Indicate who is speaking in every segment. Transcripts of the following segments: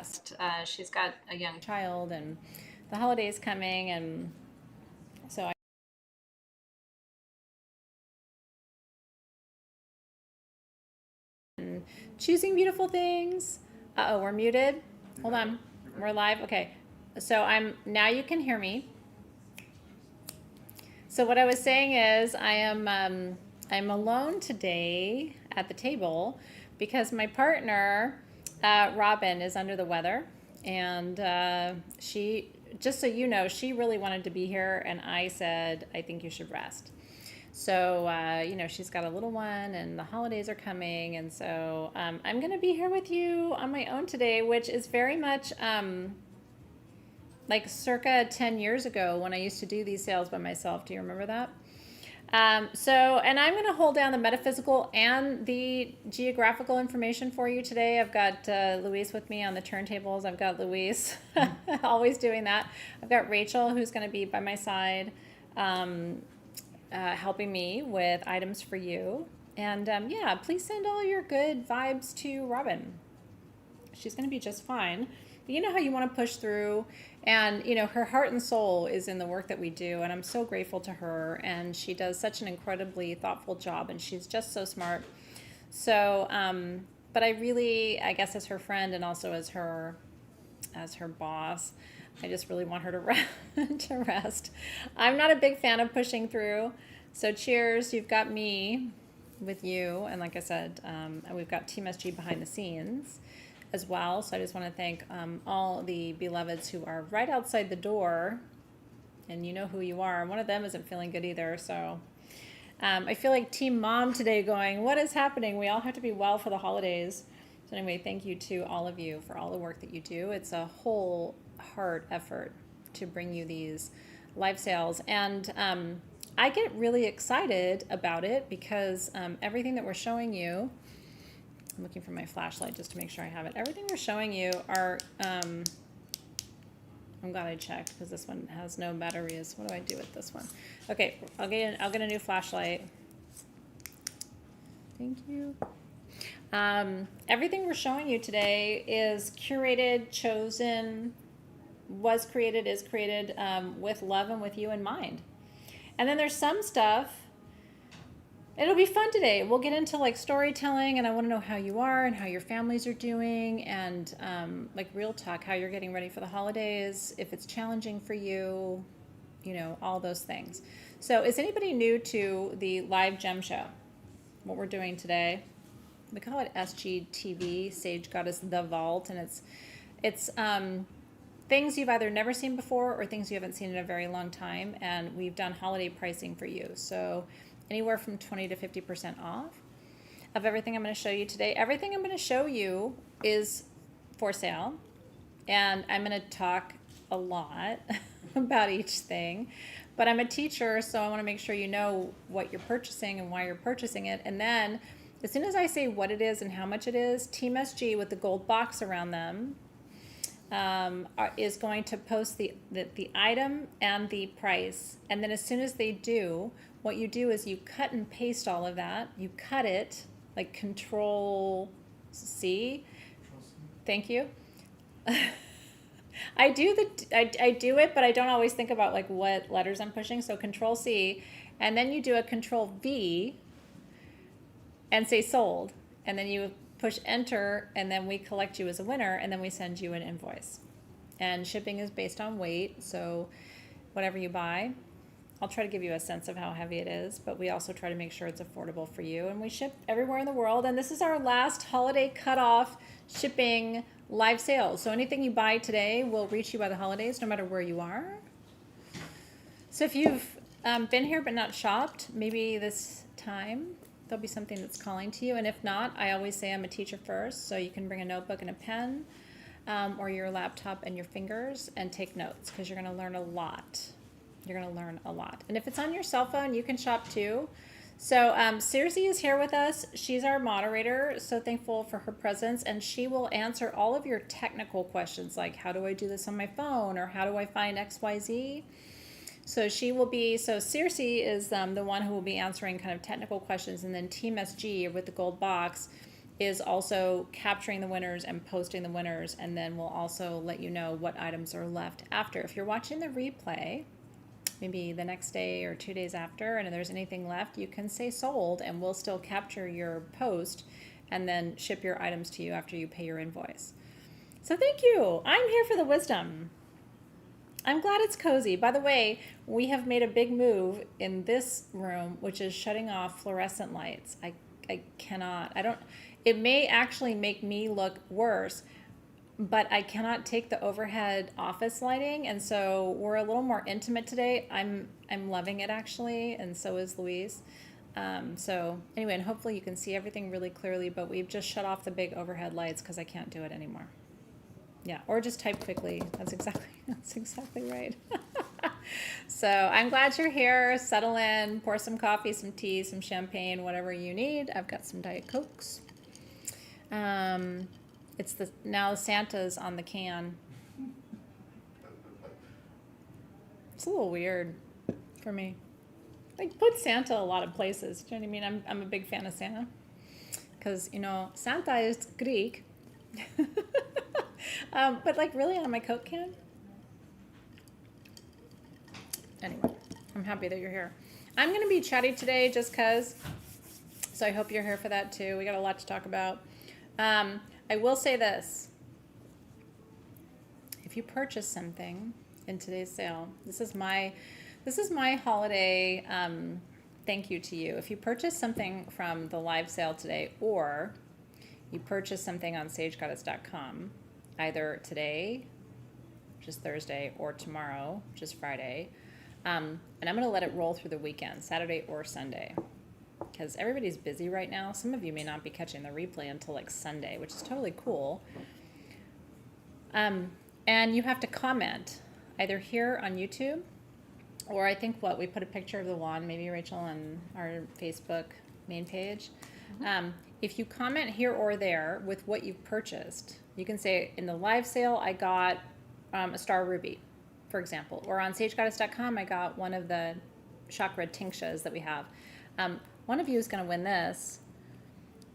Speaker 1: rest. She's got a young child and the holidays coming, and so I'm choosing beautiful things. Uh-oh, we're muted. Hold on. We're live. Okay. So now you can hear me. So what I was saying is I'm alone today at the table because my partner Robin is under the weather, and she, just so you know, she really wanted to be here, and I said I think you should rest. So she's got a little one, and the holidays are coming, and so I'm gonna be here with you on my own today, which is very much like circa 10 years ago when I used to do these sales by myself. Do you remember that? And I'm going to hold down the metaphysical and the geographical information for you today. I've got Luis with me on the turntables. I've got Luis always doing that. I've got Rachel, who's going to be by my side, helping me with items for you. And yeah, please send all your good vibes to Robin. She's going to be just fine. But you know how you want to push through, and her heart and soul is in the work that we do, and I'm so grateful to her, and she does such an incredibly thoughtful job, and she's just so smart. So but I really, I guess, as her friend and also as her boss, I just really want her to rest. I'm not a big fan of pushing through, so cheers. You've got me with you, and like I said, we've got Team SG behind the scenes as well. So I just want to thank all the beloveds who are right outside the door, and you know who you are. One of them isn't feeling good either, so I feel like Team Mom today, going, what is happening? We all have to be well for the holidays. So anyway, thank you to all of you for all the work that you do. It's a whole heart effort to bring you these live sales, and I get really excited about it because everything that we're showing you, I'm looking for my flashlight just to make sure I have it. Everything we're showing you are, I'm glad I checked because this one has no batteries. What do I do with this one? Okay, I'll get a new flashlight. Thank you. Everything we're showing you today is curated, chosen, was created, is created with love and with you in mind. And then there's some stuff. It'll be fun today. We'll get into like storytelling, and I want to know how you are and how your families are doing, and like real talk, how you're getting ready for the holidays, if it's challenging for you, all those things. So is anybody new to the live gem show? What we're doing today? We call it SGTV, Sage Goddess The Vault, and it's things you've either never seen before or things you haven't seen in a very long time, and we've done holiday pricing for you. So anywhere from 20 to 50% off of everything I'm going to show you today. Everything I'm going to show you is for sale, and I'm going to talk a lot about each thing, but I'm a teacher, so I want to make sure you know what you're purchasing and why you're purchasing it. And then as soon as I say what it is and how much it is, Team SG with the gold box around them is going to post the item and the price. And then as soon as they do, what you do is you cut and paste all of that. You cut it like Control C. Thank you. I do it, but I don't always think about like what letters I'm pushing. So Control C, and then you do a Control V and say sold, and then you push enter, and then we collect you as a winner, and then we send you an invoice. And shipping is based on weight, so whatever you buy, I'll try to give you a sense of how heavy it is, but we also try to make sure it's affordable for you. And we ship everywhere in the world, and this is our last holiday cutoff shipping live sales. So anything you buy today will reach you by the holidays, no matter where you are. So if you've been here but not shopped, maybe this time there'll be something that's calling to you. And if not, I always say I'm a teacher first, so you can bring a notebook and a pen, or your laptop and your fingers, and take notes, because you're going to learn a lot. You're going to learn a lot. And if it's on your cell phone, you can shop too. So Circe is here with us. She's our moderator. So thankful for her presence, and she will answer all of your technical questions, like how do I do this on my phone, or how do I find XYZ. So Circe is the one who will be answering kind of technical questions, and then Team SG with the gold box is also capturing the winners and posting the winners, and then we'll also let you know what items are left after. If you're watching the replay, maybe the next day or 2 days after, and if there's anything left, you can say sold, and we'll still capture your post and then ship your items to you after you pay your invoice. So thank you. I'm here for the wisdom. I'm glad it's cozy. By the way, we have made a big move in this room, which is shutting off fluorescent lights. I cannot. It may actually make me look worse, but I cannot take the overhead office lighting, and so we're a little more intimate today. I'm loving it actually, and so is Louise. So anyway, and hopefully you can see everything really clearly, but we've just shut off the big overhead lights because I can't do it anymore. Yeah, or just type quickly. That's exactly right. So I'm glad you're here. Settle in, pour some coffee, some tea, some champagne, whatever you need. I've got some Diet Cokes. It's now Santa's on the can. It's a little weird for me. I put Santa a lot of places. Do you know what I mean? I'm a big fan of Santa because, you know, Santa is Greek. But like really on my Coke can? Anyway, I'm happy that you're here. I'm going to be chatty today just because, so I hope you're here for that too. We got a lot to talk about. I will say this. If you purchase something in today's sale, this is my holiday thank you to you. If you purchase something from the live sale today, or you purchase something on sagegoddess.com, either today, which is Thursday, or tomorrow, which is Friday, and I'm going to let it roll through the weekend, Saturday or Sunday, because everybody's busy right now. Some of you may not be catching the replay until like Sunday, which is totally cool. And you have to comment either here on YouTube, or I think we put a picture of the wand, maybe Rachel, on our Facebook main page. Mm-hmm. If you comment here or there with what you've purchased, you can say in the live sale, I got a star ruby, for example, or on sagegoddess.com, I got one of the chakra tinctures that we have. One of you is going to win this.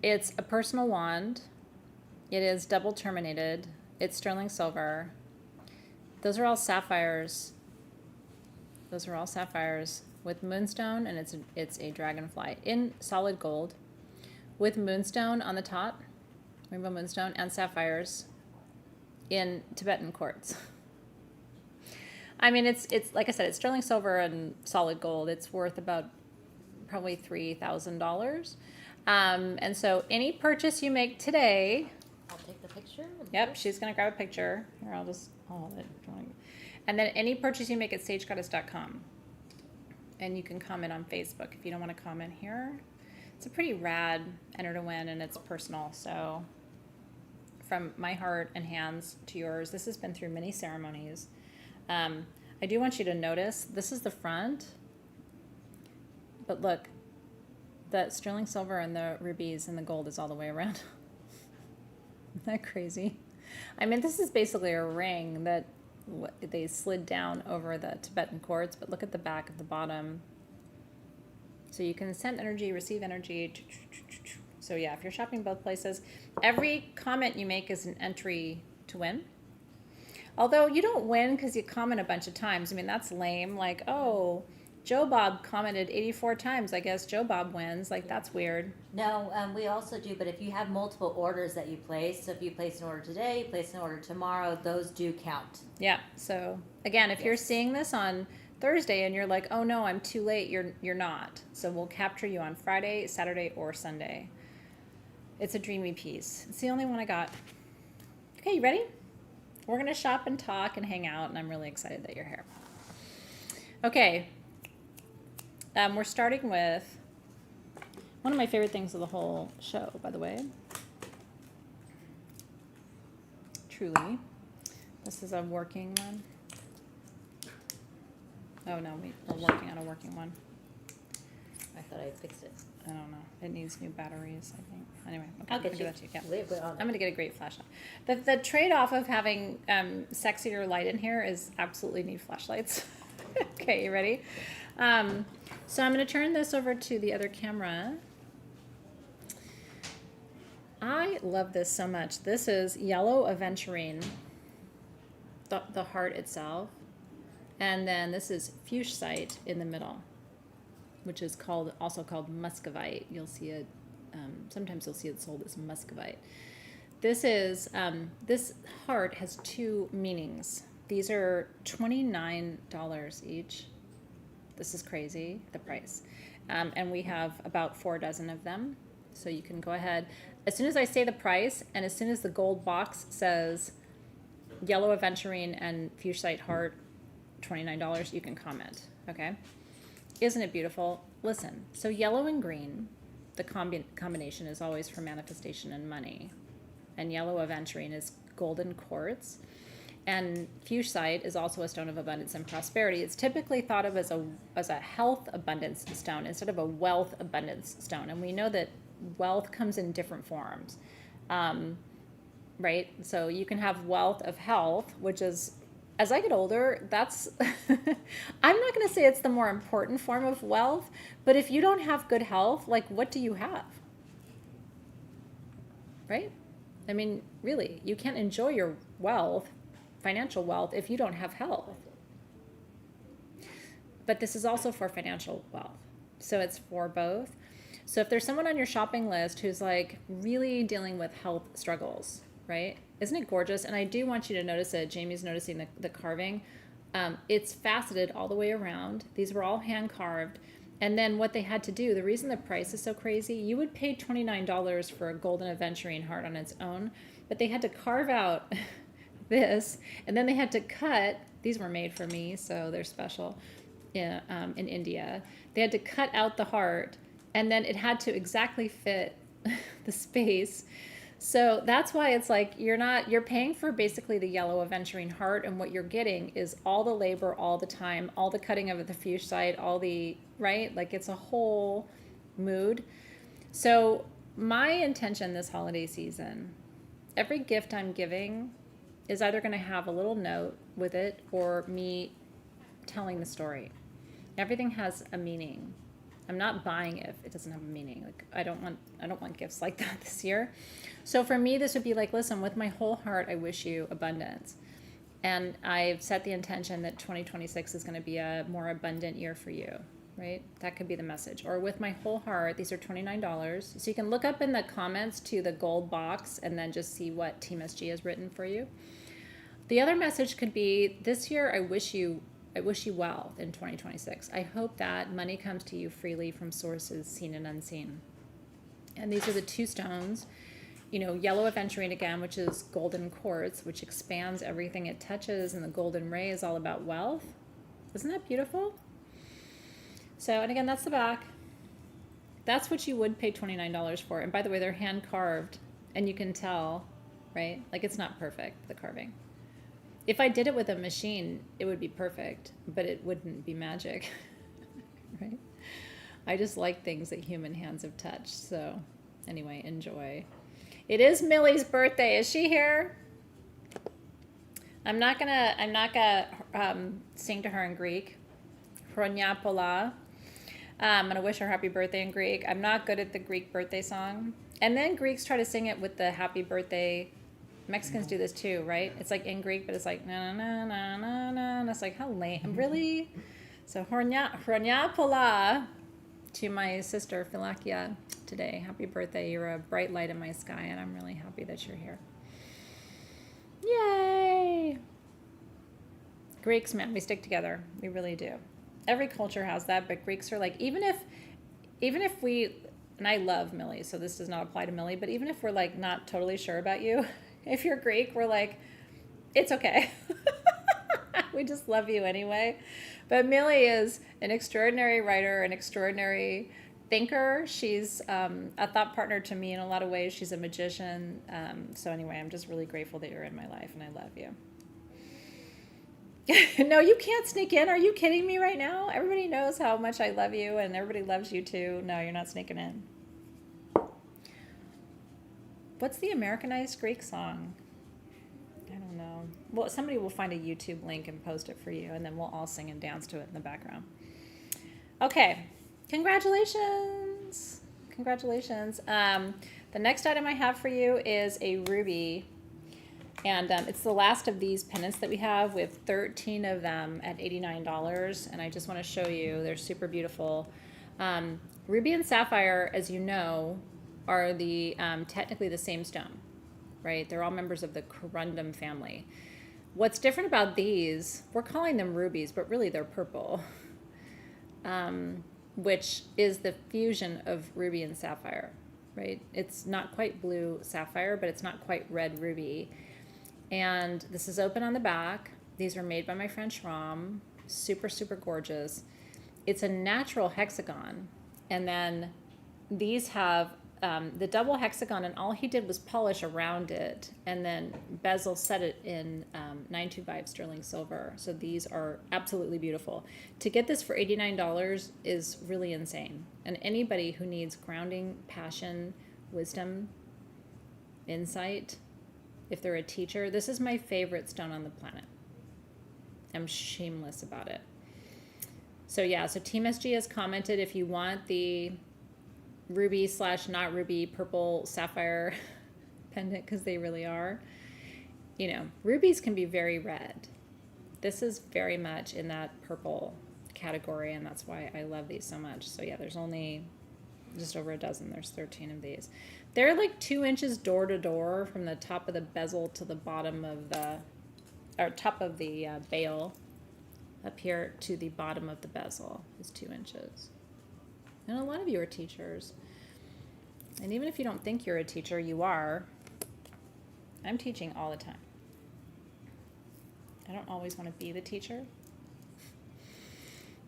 Speaker 1: It's a personal wand. It is double terminated. It's sterling silver. Those are all sapphires. With moonstone, and it's a dragonfly in solid gold with moonstone on the top, rainbow moonstone, and sapphires in Tibetan quartz. I mean, it's like I said, it's sterling silver and solid gold. It's worth about probably $3,000. And so any purchase you make today,
Speaker 2: I'll take the picture.
Speaker 1: Yep, she's gonna grab a picture. Here, I'll hold it. And then any purchase you make at sagegoddess.com. And you can comment on Facebook if you don't want to comment here. It's a pretty rad enter to win, and it's personal. So from my heart and hands to yours, this has been through many ceremonies. I do want you to notice, this is the front. But look, the sterling silver and the rubies and the gold is all the way around. Isn't that crazy? I mean, this is basically a ring that they slid down over the Tibetan quartz, but look at the back of the bottom. So you can send energy, receive energy. So yeah, if you're shopping both places, every comment you make is an entry to win. Although you don't win because you comment a bunch of times. I mean, that's lame. Like, oh, Joe Bob commented 84 times. I guess Joe Bob wins. Like, that's weird.
Speaker 2: No, we also do, but if you have multiple orders that you place, so if you place an order today, you place an order tomorrow, those do count.
Speaker 1: Yeah. So again, if you're seeing this on Thursday and you're like, oh no, I'm too late, you're not. So we'll capture you on Friday, Saturday, or Sunday. It's a dreamy piece. It's the only one I got. Okay, you ready? We're going to shop and talk and hang out, and I'm really excited that you're here. Okay. We're starting with one of my favorite things of the whole show, by the way. Truly. This is a working one. Oh, no, we're working on a working one.
Speaker 2: I thought I fixed it.
Speaker 1: I don't know. It needs new batteries, I think. Anyway, okay,
Speaker 2: I'll get you.
Speaker 1: that to you. Yeah.
Speaker 2: I'm
Speaker 1: going to get a great flashlight. The trade-off of having sexier light in here is absolutely need flashlights. Okay, you ready? So I'm going to turn this over to the other camera. I love this so much. This is yellow aventurine, the heart itself. And then this is fuchsite in the middle, which is also called muscovite. You'll see it, sometimes you'll see it sold as muscovite. This is, this heart has two meanings. These are $29 each. This is crazy, the price. And we have about 4 dozen of them. So you can go ahead. As soon as I say the price, and as soon as the gold box says yellow aventurine and fuchsite heart, $29, you can comment, okay? Isn't it beautiful? Listen, so yellow and green, the combination is always for manifestation and money. And yellow aventurine is golden quartz. And fuchsite is also a stone of abundance and prosperity. It's typically thought of as a health abundance stone instead of a wealth abundance stone. And we know that wealth comes in different forms, right? So you can have wealth of health, which is, as I get older, that's, I'm not going to say it's the more important form of wealth, but if you don't have good health, like what do you have? Right? I mean, really, you can't enjoy your wealth, financial wealth, if you don't have health. But this is also for financial wealth. So it's for both. So if there's someone on your shopping list who's like really dealing with health struggles, right? Isn't it gorgeous? And I do want you to notice it. Jamie's noticing the carving. It's faceted all the way around. These were all hand carved. And then what they had to do, the reason the price is so crazy, you would pay $29 for a golden aventurine heart on its own, but they had to carve out this, and then they had to cut, these were made for me, so they're special, in India. They had to cut out the heart, and then it had to exactly fit the space. So that's why it's like you're paying for basically the yellow aventurine heart, and what you're getting is all the labor, all the time, all the cutting of the fuchsite, all the, right? Like it's a whole mood. So my intention this holiday season, every gift I'm giving is either going to have a little note with it or me telling the story. Everything has a meaning. I'm not buying it if it doesn't have a meaning. Like I don't want gifts like that this year. So for me, this would be like, listen, with my whole heart, I wish you abundance. And I've set the intention that 2026 is going to be a more abundant year for you, right? That could be the message. Or with my whole heart, these are $29. So you can look up in the comments to the gold box and then just see what Team SG has written for you. The other message could be, this year, I wish you well in 2026. I hope that money comes to you freely from sources seen and unseen. And these are the two stones, yellow aventurine again, which is golden quartz, which expands everything it touches, and the golden ray is all about wealth. Isn't that beautiful? So, and again, that's the back. That's what you would pay $29 for. And by the way, they're hand carved, and you can tell, right? Like it's not perfect, the carving. If I did it with a machine, it would be perfect, but it wouldn't be magic, right? I just like things that human hands have touched. So anyway, enjoy. It is Millie's birthday. Is she here? I'm not gonna sing to her in Greek. Chronia pola. I'm gonna wish her happy birthday in Greek. I'm not good at the Greek birthday song. And then Greeks try to sing it with the happy birthday. Mexicans do this too, right? It's like in Greek, but it's like na na na na na. And it's like, how lame, really? So chronia pola to my sister Philakia today. Happy birthday! You're a bright light in my sky, and I'm really happy that you're here. Yay! Greeks, man, we stick together. We really do. Every culture has that, but Greeks are like, even if we, and I love Millie, so this does not apply to Millie, but even if we're like not totally sure about you. If you're Greek, we're like, it's okay. We just love you anyway. But Millie is an extraordinary writer, an extraordinary thinker. She's a thought partner to me in a lot of ways. She's a magician. So anyway, I'm just really grateful that you're in my life, and I love you. No, you can't sneak in. Are you kidding me right now? Everybody knows how much I love you, and everybody loves you too. No, you're not sneaking in. What's the Americanized Greek song? I don't know. Well, somebody will find a YouTube link and post it for you, and then we'll all sing and dance to it in the background. Okay. Congratulations. Congratulations. The next item I have for you is a ruby. And it's the last of these pendants that we have. We have 13 of them at $89. And I just want to show you, they're super beautiful. Ruby and sapphire, as you know, are the technically the same stone, right? They're all members of the corundum family. What's different about these, we're calling them rubies, but really they're purple, which is the fusion of ruby and sapphire, right? It's not quite blue sapphire, but it's not quite red ruby. And this is open on the back. These are made by my friend Shram. Super, super gorgeous. It's a natural hexagon. And then these have the double hexagon, and all he did was polish around it and then bezel set it in 925 sterling silver. So these are absolutely beautiful. To get this for $89 is really insane. And anybody who needs grounding, passion, wisdom, insight, if they're a teacher, this is my favorite stone on the planet. I'm shameless about it. So yeah, so Team SG has commented if you want the ruby / not ruby purple sapphire pendant, because they really are. You know, rubies can be very red. This is very much in that purple category, and that's why I love these so much. So yeah, there's only just over a dozen. There's 13 of these. They're like 2 inches door to door from the top of the bezel to the bottom of the, or top of the bail up here to the bottom of the bezel is 2 inches. And a lot of you are teachers. And even if you don't think you're a teacher, you are. I'm teaching all the time. I don't always want to be the teacher.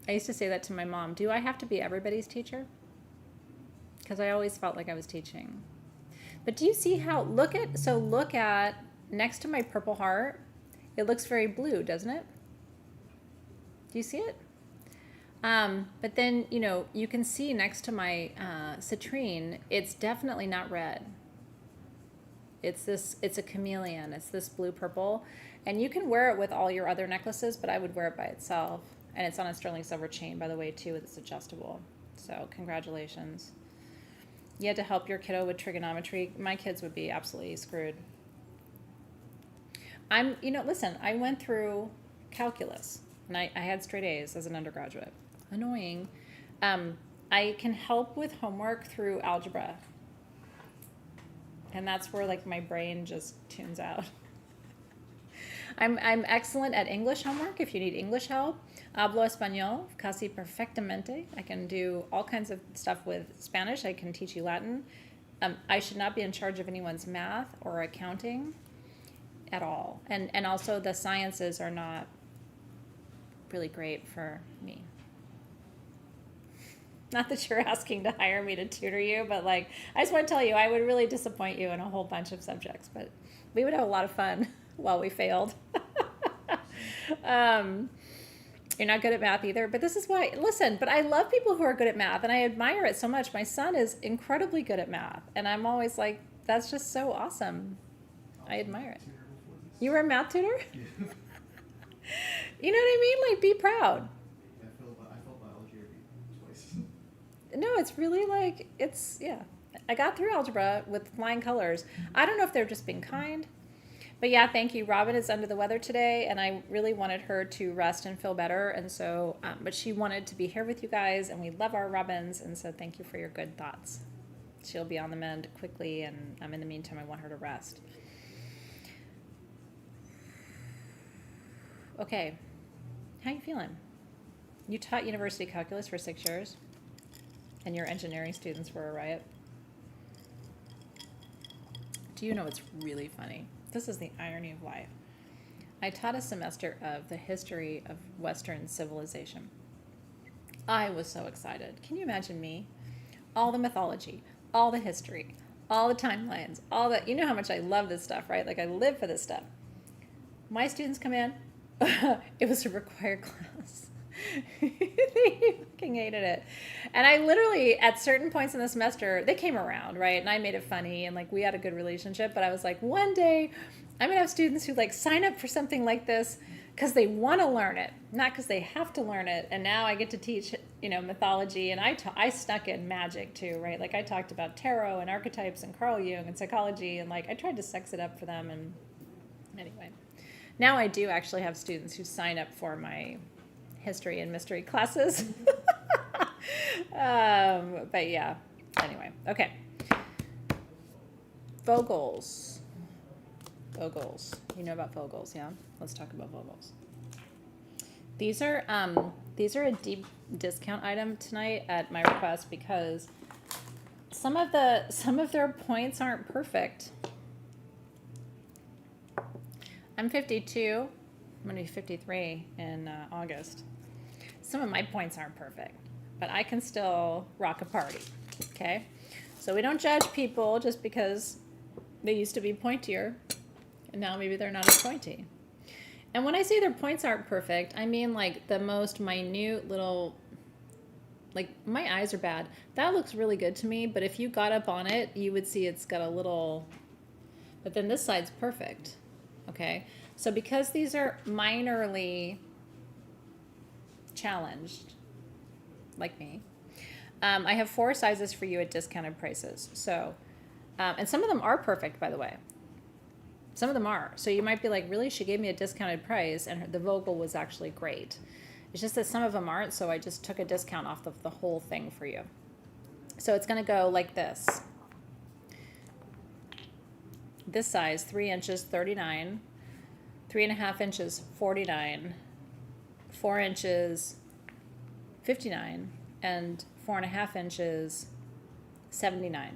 Speaker 1: I used to say that to my mom. Do I have to be everybody's teacher? Because I always felt like I was teaching. But do you see how, look at next to my purple heart, it looks very blue, doesn't it? Do you see it? But then, you know, you can see next to my citrine, it's definitely not red. It's a chameleon. It's this blue purple. And you can wear it with all your other necklaces, but I would wear it by itself. And it's on a sterling silver chain, by the way, too. It's adjustable. So congratulations. You had to help your kiddo with trigonometry. My kids would be absolutely screwed. Listen, I went through calculus, and I had straight A's as an undergraduate. Annoying. I can help with homework through algebra. And that's where, like, my brain just tunes out. I'm excellent at English homework if you need English help. Hablo español casi perfectamente. I can do all kinds of stuff with Spanish. I can teach you Latin. I should not be in charge of anyone's math or accounting at all. And also the sciences are not really great for me. Not that you're asking to hire me to tutor you, but like, I just want to tell you, I would really disappoint you in a whole bunch of subjects, but we would have a lot of fun while we failed. You're not good at math either, but this is why, listen, but I love people who are good at math, and I admire it so much. My son is incredibly good at math, and I'm always like, that's just so awesome. I admire it. You were a math tutor?
Speaker 3: Yeah.
Speaker 1: You know what I mean? Like, be proud.
Speaker 3: I failed biology twice.
Speaker 1: No, it's really like, yeah. I got through algebra with flying colors. I don't know if they're just being kind. But yeah, thank you. Robin is under the weather today, and I really wanted her to rest and feel better. And so, but she wanted to be here with you guys, and we love our Robins. And so thank you for your good thoughts. She'll be on the mend quickly, and in the meantime, I want her to rest. Okay, how you feeling? You taught university calculus for 6 years, and your engineering students were a riot. Do you know what's really funny? This is the irony of life. I taught a semester of the history of Western civilization. I was so excited. Can you imagine me? All the mythology, all the history, all the timelines, you know how much I love this stuff, right? Like, I live for this stuff. My students come in, it was a required class. They fucking hated it. And I literally, at certain points in the semester, they came around, right? And I made it funny, and like, we had a good relationship. But I was like, one day I'm gonna have students who like sign up for something like this because they want to learn it, not because they have to learn it. And now I get to teach, mythology, and I snuck in magic too, right? Like I talked about tarot and archetypes and Carl Jung and psychology, and like I tried to sex it up for them. And anyway, now I do actually have students who sign up for my history and mystery classes. But yeah, anyway, okay. Vogels. You know about Vogels, yeah? Let's talk about Vogels. These are a deep discount item tonight at my request because some of their points aren't perfect. I'm 52. I'm gonna be 53 in August. Some of my points aren't perfect, but I can still rock a party. Okay, so we don't judge people just because they used to be pointier, and now maybe they're not as pointy. And when I say their points aren't perfect, I mean like the most minute little, like my eyes are bad. That looks really good to me, but if you got up on it, you would see it's got a little, but then this side's perfect. Okay, so because these are minorly challenged, like me, I have 4 sizes for you at discounted prices. So, and some of them are perfect, by the way. Some of them are. So you might be like, really? She gave me a discounted price, and the Vogel was actually great. It's just that some of them aren't, so I just took a discount off of the whole thing for you. So it's going to go like this. This size, 3 inches, $39. 3.5 inches, $49. 4 inches, $59. And 4.5 inches, $79.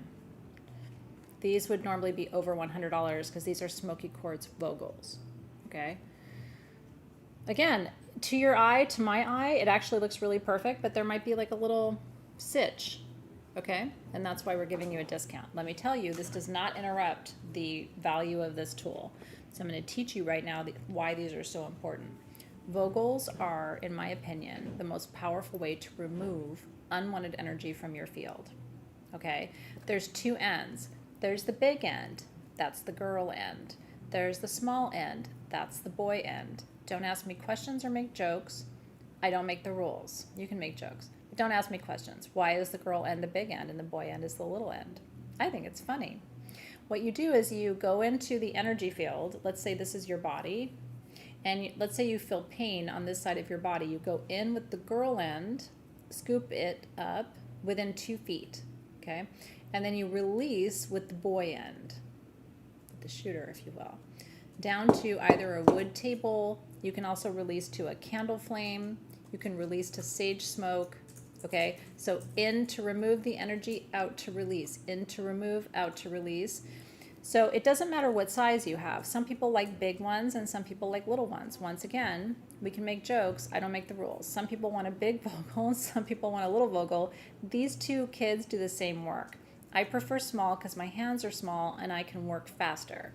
Speaker 1: These would normally be over $100 because these are smoky quartz Vogels. Okay. Again, to your eye, to my eye, it actually looks really perfect, but there might be like a little sitch. Okay. And that's why we're giving you a discount. Let me tell you, this does not interrupt the value of this tool. So I'm going to teach you right now why these are so important. Vogels are, in my opinion, the most powerful way to remove unwanted energy from your field. Okay. There's 2 ends. There's the big end, that's the girl end. There's the small end, that's the boy end. Don't ask me questions or make jokes. I don't make the rules. You can make jokes, but don't ask me questions. Why is the girl end the big end and the boy end is the little end? I think it's funny. What you do is you go into the energy field. Let's say this is your body, and let's say you feel pain on this side of your body. You go in with the girl end, scoop it up within 2 feet, okay? And then you release with the boy end, the shooter, if you will, down to either a wood table. You can also release to a candle flame. You can release to sage smoke. Okay, so in to remove the energy, out to release, in to remove, out to release. So it doesn't matter what size you have. Some people like big ones and some people like little ones. Once again, we can make jokes. I don't make the rules. Some people want a big Vogel, some people want a little Vogel. These 2 kids do the same work. I prefer small because my hands are small and I can work faster.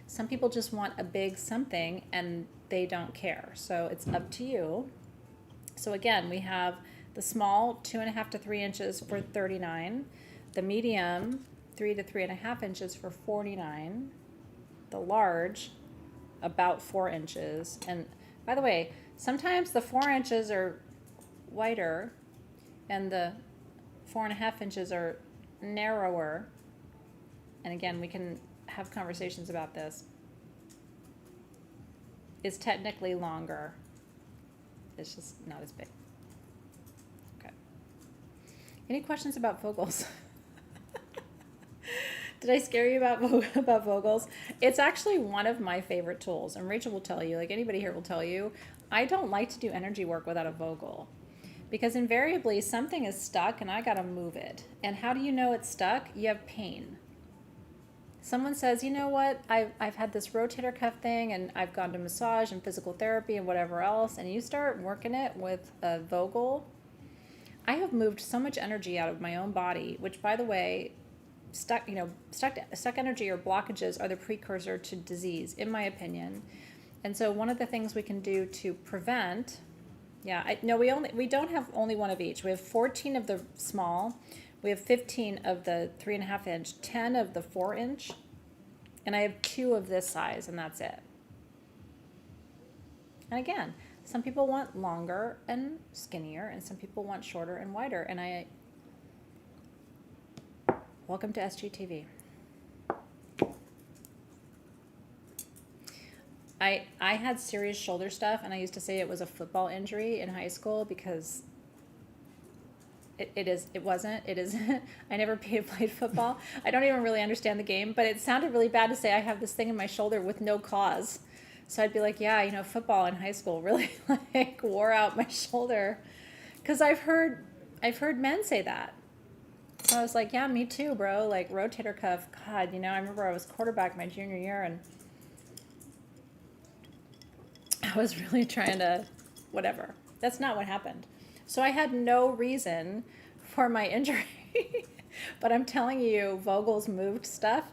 Speaker 1: Some people just want a big something and they don't care. So it's up to you. So again, we have the small 2.5 to 3 inches for $39. The medium 3 to 3.5 inches for $49. The large about 4 inches. And by the way, sometimes the 4 inches are wider and the 4.5 inches are narrower. And again, we can have conversations about this. Is technically longer. It's just not as big. Okay. Any questions about Vogels? Did I scare you about Vogels? It's actually one of my favorite tools, and Rachel will tell you, like anybody here will tell you, I don't like to do energy work without a Vogel. Because invariably something is stuck and I gotta move it. And how do you know it's stuck? You have pain. Someone says, you know what, I've had this rotator cuff thing and I've gone to massage and physical therapy and whatever else, and you start working it with a Vogel. I have moved so much energy out of my own body, which by the way, stuck energy or blockages are the precursor to disease, in my opinion. And so one of the things we can do to prevent, we don't have only one of each. We have 14 of the small, we have 15 of the 3.5 inch, 10 of the 4 inch, and I have 2 of this size, and that's it. And again, some people want longer and skinnier, and some people want shorter and wider. And welcome to SGTV. I had serious shoulder stuff, and I used to say it was a football injury in high school because it wasn't. I never played football. I don't even really understand the game, but it sounded really bad to say I have this thing in my shoulder with no cause. So I'd be like, yeah, football in high school really like wore out my shoulder, because I've heard men say that. So I was like, yeah, me too, bro. Like rotator cuff. God, I remember I was quarterback my junior year, and I was really trying to, whatever. That's not what happened. So I had no reason for my injury. But I'm telling you, Vogel's moved stuff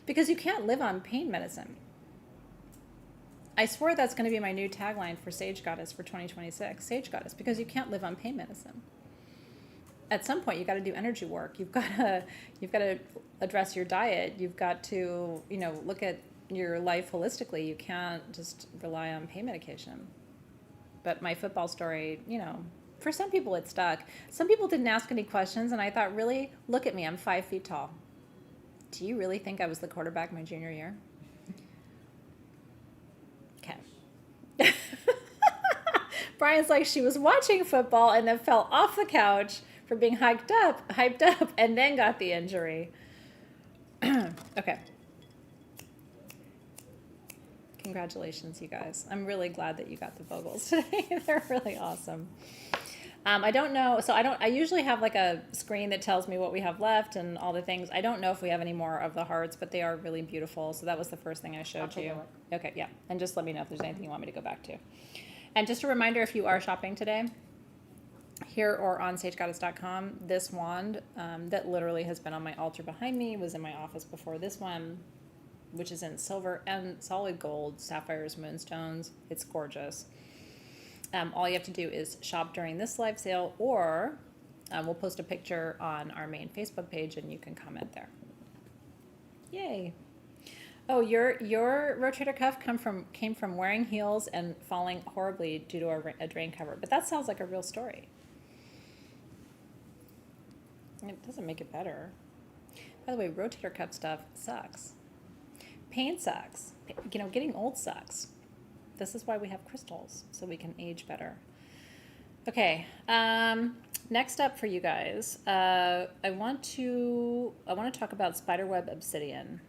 Speaker 1: because you can't live on pain medicine. I swear that's going to be my new tagline for Sage Goddess for 2026. Sage Goddess, because you can't live on pain medicine. At some point, you got to do energy work. You've got to address your diet. You've got to, look at your life holistically. You can't just rely on pain medication. But my football story, for some people it stuck. Some people didn't ask any questions, and I thought, really, look at me, I'm 5 feet tall. Do you really think I was the quarterback my junior year? Okay. Brian's like, she was watching football and then fell off the couch for being hyped up, and then got the injury. Okay. Congratulations, you guys. I'm really glad that you got the Vogels today. They're really awesome. I don't know. So I usually have like a screen that tells me what we have left and all the things. I don't know if we have any more of the hearts, but they are really beautiful. So that was the first thing I showed you. Okay, yeah. And just let me know if there's anything you want me to go back to. And just a reminder, if you are shopping today, here or on sagegoddess.com, this wand that literally has been on my altar behind me was in my office before this one, which is in silver and solid gold, sapphires, moonstones. It's gorgeous. All you have to do is shop during this live sale, or we'll post a picture on our main Facebook page and you can comment there. Yay. Oh, your rotator cuff came from wearing heels and falling horribly due to a drain cover. But that sounds like a real story. It doesn't make it better. By the way, rotator cuff stuff sucks. Pain sucks. Getting old sucks. This is why we have crystals, so we can age better. Okay, next up for you guys, I want to talk about spiderweb obsidian.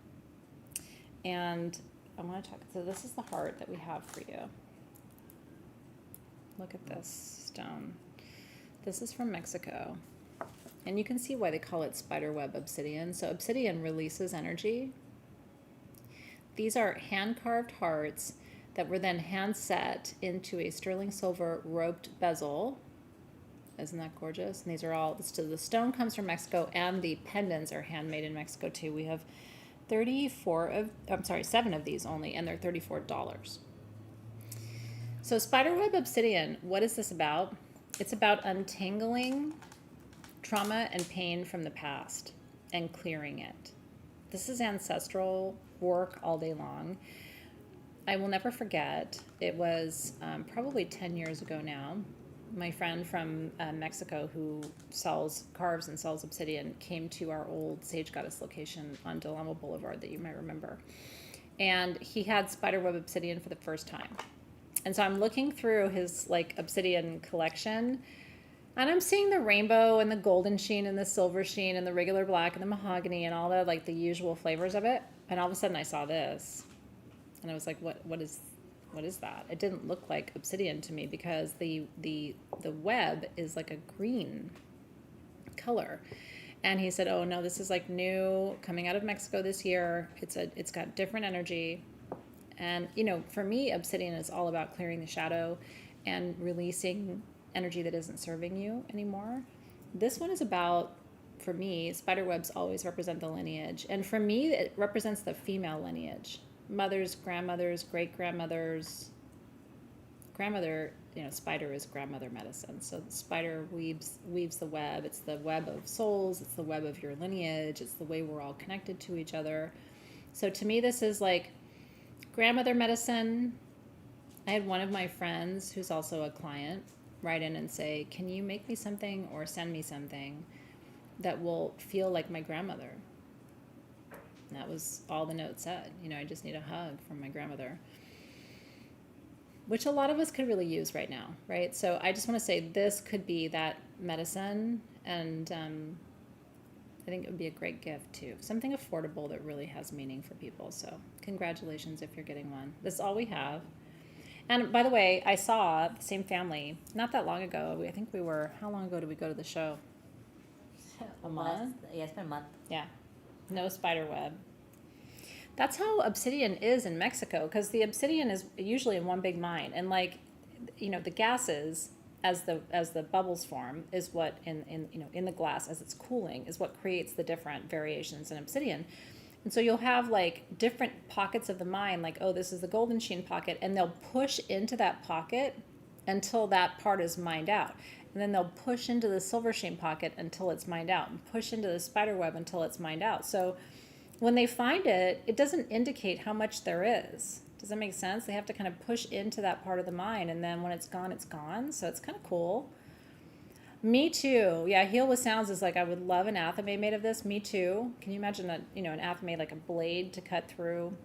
Speaker 1: And I want to talk, so this is the heart that we have for you. Look at this stone. This is from Mexico. And you can see why they call it spiderweb obsidian. So obsidian releases energy. These are hand-carved hearts that were then hand-set into a sterling silver roped bezel. Isn't that gorgeous? And these are all, so the stone comes from Mexico, and the pendants are handmade in Mexico too. We have 7 of these only, and they're $34. So spiderweb obsidian, what is this about? It's about untangling trauma and pain from the past and clearing it. This is ancestral work all day long. I will never forget, it was probably 10 years ago now, my friend from Mexico who carves and sells obsidian came to our old Sage Goddess location on Del Amo Boulevard that you might remember. And he had spiderweb obsidian for the first time. And so I'm looking through his obsidian collection, and I'm seeing the rainbow and the golden sheen and the silver sheen and the regular black and the mahogany and all the usual flavors of it. And all of a sudden I saw this. And I was like, what is that? It didn't look like obsidian to me because the web is like a green color. And he said, oh no, this is new, coming out of Mexico this year. It's got different energy. And for me, obsidian is all about clearing the shadow and releasing energy that isn't serving you anymore. This one is about, for me, spider webs always represent the lineage. And for me, it represents the female lineage. Mothers, grandmothers, great-grandmothers. Grandmother, spider is grandmother medicine. So the spider weaves the web. It's the web of souls. It's the web of your lineage. It's the way we're all connected to each other. So to me, this is grandmother medicine I had one of my friends who's also a client write in and say, can you make me something or send me something that will feel like my grandmother? And that was all the note said. You know, I just need a hug from my grandmother, which a lot of us could really use right now, right? So I just want to say this could be that medicine, and I think it would be a great gift too. Something affordable that really has meaning for people. So congratulations if you're getting one. This is all we have. And by the way, I saw the same family not that long ago. I think we were, how long ago did we go to the show? A month?
Speaker 2: Yeah, it's been a month.
Speaker 1: Yeah. No spider web. That's how obsidian is in Mexico, because the obsidian is usually in one big mine. And like, you know, the gases as the bubbles form is what in the glass as it's cooling is what creates the different variations in obsidian. And so you'll have like different pockets of the mine, like, oh, this is the golden sheen pocket, and they'll push into that pocket until that part is mined out. And then they'll push into the silver sheen pocket until it's mined out, and push into the spider web until it's mined out. So when they find it, it doesn't indicate how much there is. Does that make sense? They have to kind of push into that part of the mine, and then when it's gone, it's gone. So it's kind of cool. Me too. Yeah, Heal with Sounds is like, I would love an athame made of this. Me too. Can you imagine that, you know, an athame like a blade to cut through?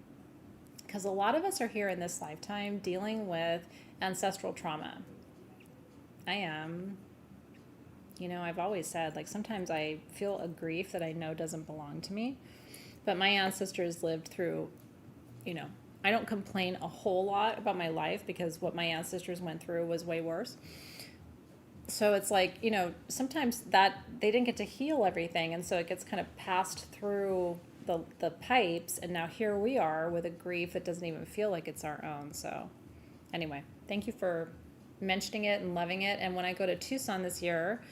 Speaker 1: Because a lot of us are here in this lifetime dealing with ancestral trauma. I am. You know, I've always said, like, sometimes I feel a grief that I know doesn't belong to me. But my ancestors lived through, you know, I don't complain a whole lot about my life because what my ancestors went through was way worse. So it's like, you know, sometimes that they didn't get to heal everything, and so it gets kind of passed through the pipes, and now here we are with a grief that doesn't even feel like it's our own. So anyway, thank you for mentioning it and loving it. And when I go to Tucson this year,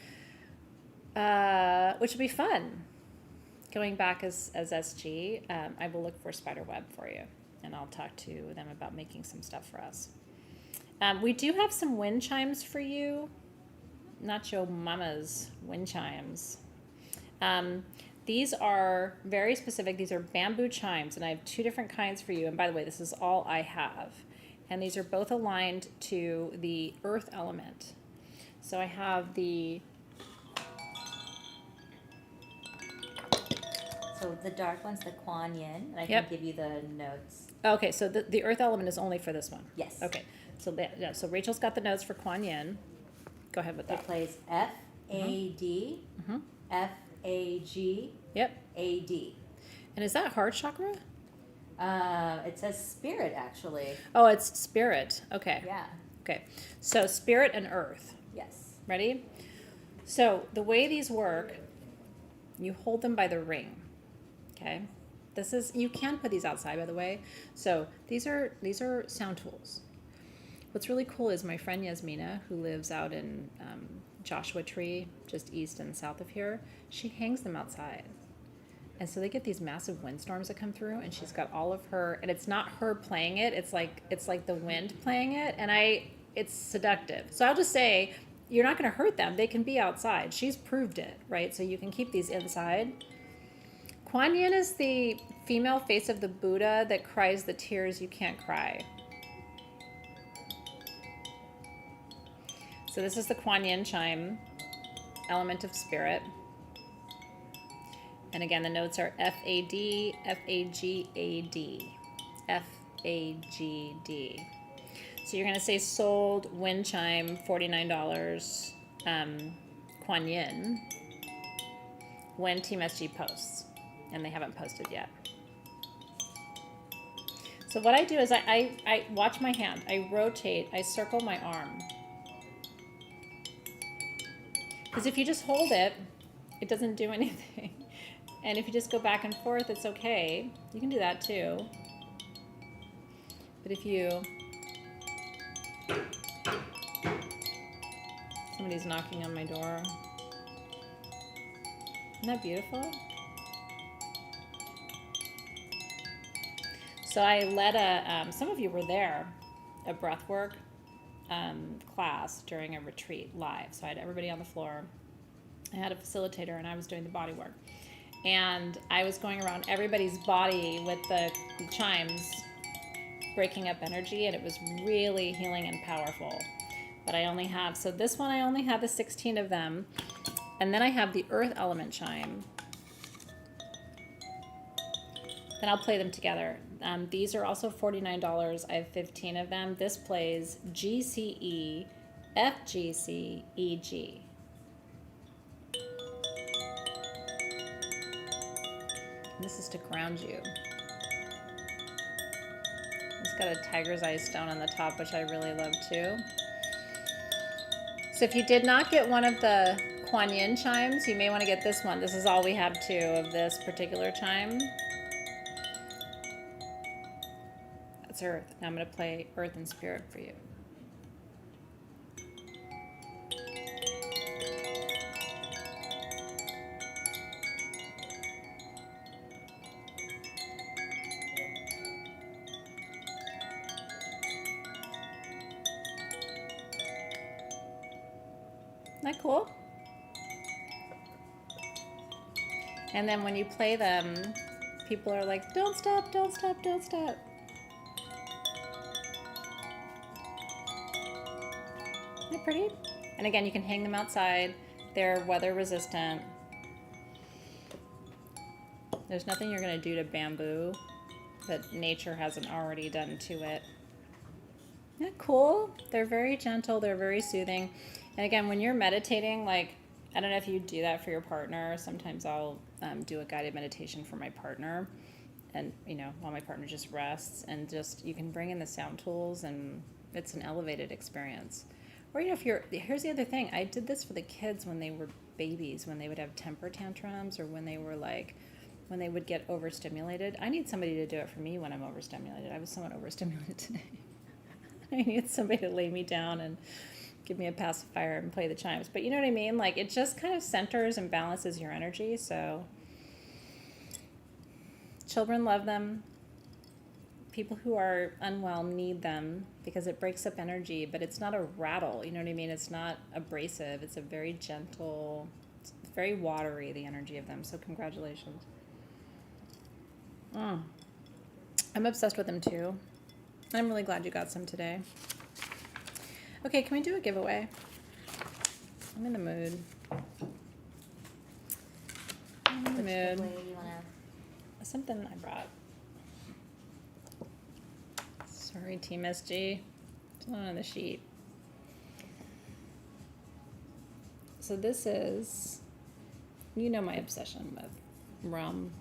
Speaker 1: which will be fun, going back as SG, I will look for spider web for you, and I'll talk to them about making some stuff for us. We do have some wind chimes for you. Nacho Mama's wind chimes. These are very specific. These are bamboo chimes, and I have two different kinds for you. And by the way, this is all I have. And these are both aligned to the earth element. So I have the...
Speaker 2: So the dark one's the Kuan Yin, and I
Speaker 1: Yep.
Speaker 2: can give you the notes.
Speaker 1: Okay, so the earth element is only for this one.
Speaker 2: Yes.
Speaker 1: Okay, so yeah, so Rachel's got the notes for Kuan Yin. Go ahead with
Speaker 2: It
Speaker 1: that.
Speaker 2: plays F A D
Speaker 1: Mhm.
Speaker 2: F A G
Speaker 1: Yep.
Speaker 2: A D.
Speaker 1: And is that heart chakra?
Speaker 2: It says spirit, actually.
Speaker 1: Oh, it's spirit. Okay.
Speaker 2: Yeah.
Speaker 1: Okay. So spirit and earth.
Speaker 2: Yes.
Speaker 1: Ready? So the way these work, you hold them by the ring. Okay. This is, you can put these outside, by the way. So these are sound tools. What's really cool is my friend Yasmina, who lives out in Joshua Tree, just east and south of here, she hangs them outside. And so they get these massive windstorms that come through, and she's got all of her, and it's not her playing it, it's like the wind playing it, and it's seductive. So I'll just say, you're not going to hurt them. They can be outside. She's proved it, right? So you can keep these inside. Kuan Yin is the female face of the Buddha that cries the tears you can't cry. So this is the Kuan Yin chime, element of spirit. And again, the notes are F-A-D, F-A-G-A-D, F-A-G-D. So you're going to say sold, wind chime, $49, Kuan Yin, when Team SG posts. And they haven't posted yet. So what I do is I watch my hand. I rotate, I circle my arm. Because if you just hold it, it doesn't do anything. And if you just go back and forth, it's okay. You can do that too. But if you... Somebody's knocking on my door. Isn't that beautiful? So I led some of you were there, a breathwork class during a retreat live. So I had everybody on the floor. I had a facilitator, and I was doing the body work. And I was going around everybody's body with the chimes. breaking up energy, and it was really healing and powerful. But I only have, so this one I only have the 16 of them. And then I have the earth element chime. Then I'll play them together. These are also $49. I have 15 of them. This plays GCE, FGC, EG. And this is to ground you. It's got a tiger's eye stone on the top, which I really love too. So if you did not get one of the Kuan Yin chimes, you may want to get this one. This is all we have too of this particular chime. That's Earth. Now I'm going to play Earth and Spirit for you. Isn't that cool? And then when you play them, people are like, don't stop, don't stop, don't stop. Isn't that pretty? And again, you can hang them outside. They're weather resistant. There's nothing you're going to do to bamboo that nature hasn't already done to it. Isn't that cool? They're very gentle. They're very soothing. And again, when you're meditating, like, I don't know if you do that for your partner. Sometimes I'll do a guided meditation for my partner, and while my partner just rests, and just you can bring in the sound tools, and it's an elevated experience. Or if here's the other thing, I did this for the kids when they were babies, when they would have temper tantrums, or when they would get overstimulated. I need somebody to do it for me when I'm overstimulated. I was somewhat overstimulated today. I need somebody to lay me down and give me a pacifier and play the chimes. But you know what I mean? Like, it just kind of centers and balances your energy. So children love them. People who are unwell need them because it breaks up energy, but it's not a rattle. You know what I mean? It's not abrasive. It's a very gentle, it's very watery, the energy of them. So congratulations. I'm obsessed with them too. I'm really glad you got some today. Okay, can we do a giveaway? I'm in the mood. I'm in the mood.
Speaker 2: Giveaway you wanna...
Speaker 1: Something I brought. Sorry, Team SG. It's not on the sheet. So this is, my obsession with rum.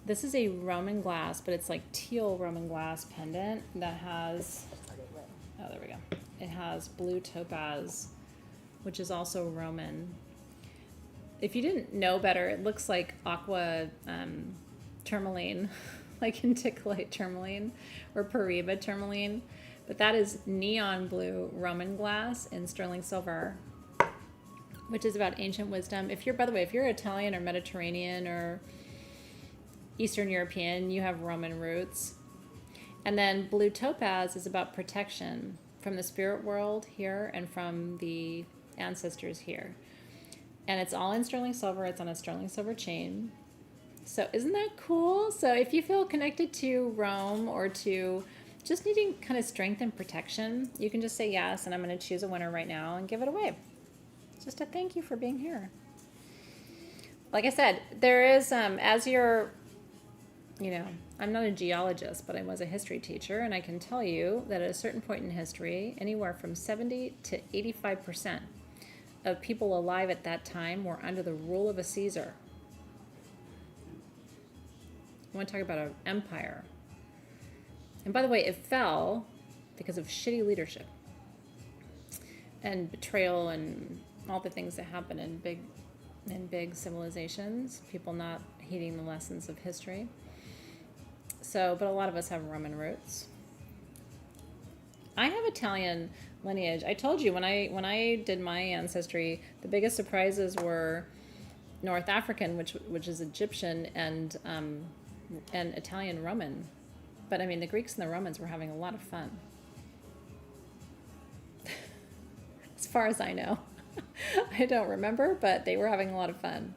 Speaker 1: This is a Roman glass, but it's like teal Roman glass pendant that has, oh, there we go. It has blue topaz, which is also Roman. If you didn't know better, it looks like aqua tourmaline, like inticulate tourmaline or Paribas tourmaline. But that is neon blue Roman glass in sterling silver, which is about ancient wisdom. By the way, if you're Italian or Mediterranean or Eastern European, you have Roman roots. And then blue topaz is about protection from the spirit world here and from the ancestors here. And it's all in sterling silver. It's on a sterling silver chain. So isn't that cool? So if you feel connected to Rome or to just needing kind of strength and protection, you can just say yes, and I'm going to choose a winner right now and give it away. Just a thank you for being here. Like I said, there is, as you're, I'm not a geologist, but I was a history teacher, and I can tell you that at a certain point in history, anywhere from 70 to 85% of people alive at that time were under the rule of a Caesar. I want to talk about an empire. And by the way, it fell because of shitty leadership and betrayal and all the things that happen in big civilizations, people not heeding the lessons of history. So, but a lot of us have Roman roots. I have Italian lineage. I told you when I did my ancestry, the biggest surprises were North African, which is Egyptian, and Italian Roman. But I mean, the Greeks and the Romans were having a lot of fun. As far as I know. I don't remember, but they were having a lot of fun.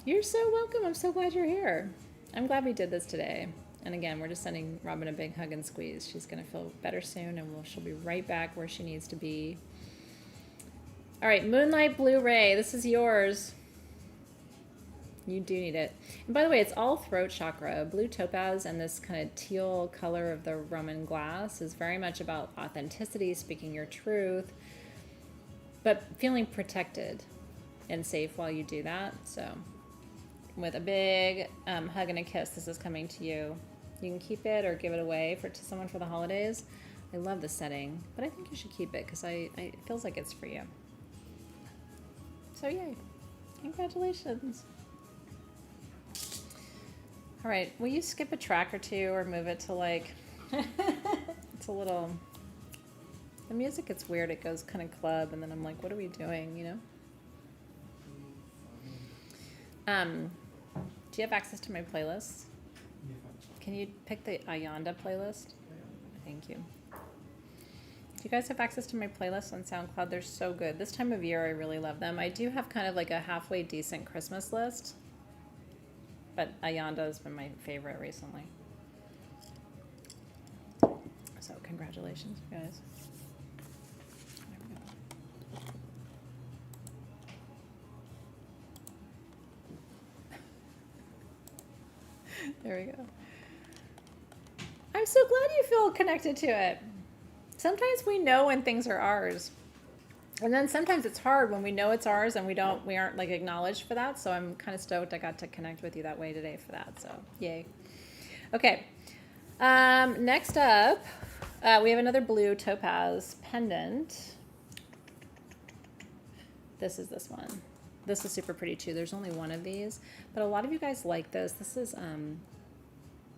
Speaker 1: You're so welcome. I'm so glad you're here. I'm glad we did this today. And again, we're just sending Robin a big hug and squeeze. She's going to feel better soon, and she'll be right back where she needs to be. All right, Moonlight Blue Ray, this is yours. You do need it. And by the way, it's all throat chakra. Blue topaz and this kind of teal color of the Roman glass is very much about authenticity, speaking your truth, but feeling protected and safe while you do that. So with a big hug and a kiss, this is coming to you. You can keep it or give it away to someone for the holidays. I love the setting, but I think you should keep it because it feels like it's for you. So yay. Congratulations. All right, will you skip a track or two or move it to like, it's a little, the music gets weird. It goes kind of club and then I'm like, what are we doing, you know? Do you have access to my playlists? Can you pick the Ayanda playlist? Thank you. Do you guys have access to my playlists on SoundCloud? They're so good. This time of year, I really love them. I do have kind of like a halfway decent Christmas list, but Ayanda has been my favorite recently. So congratulations, you guys. There we go. I'm so glad you feel connected to it. Sometimes we know when things are ours. And then sometimes it's hard when we know it's ours and we aren't like acknowledged for that. So I'm kind of stoked I got to connect with you that way today for that. So yay. Okay. Next up, we have another blue topaz pendant. This is this one. This is super pretty too. There's only one of these, but a lot of you guys like this. This is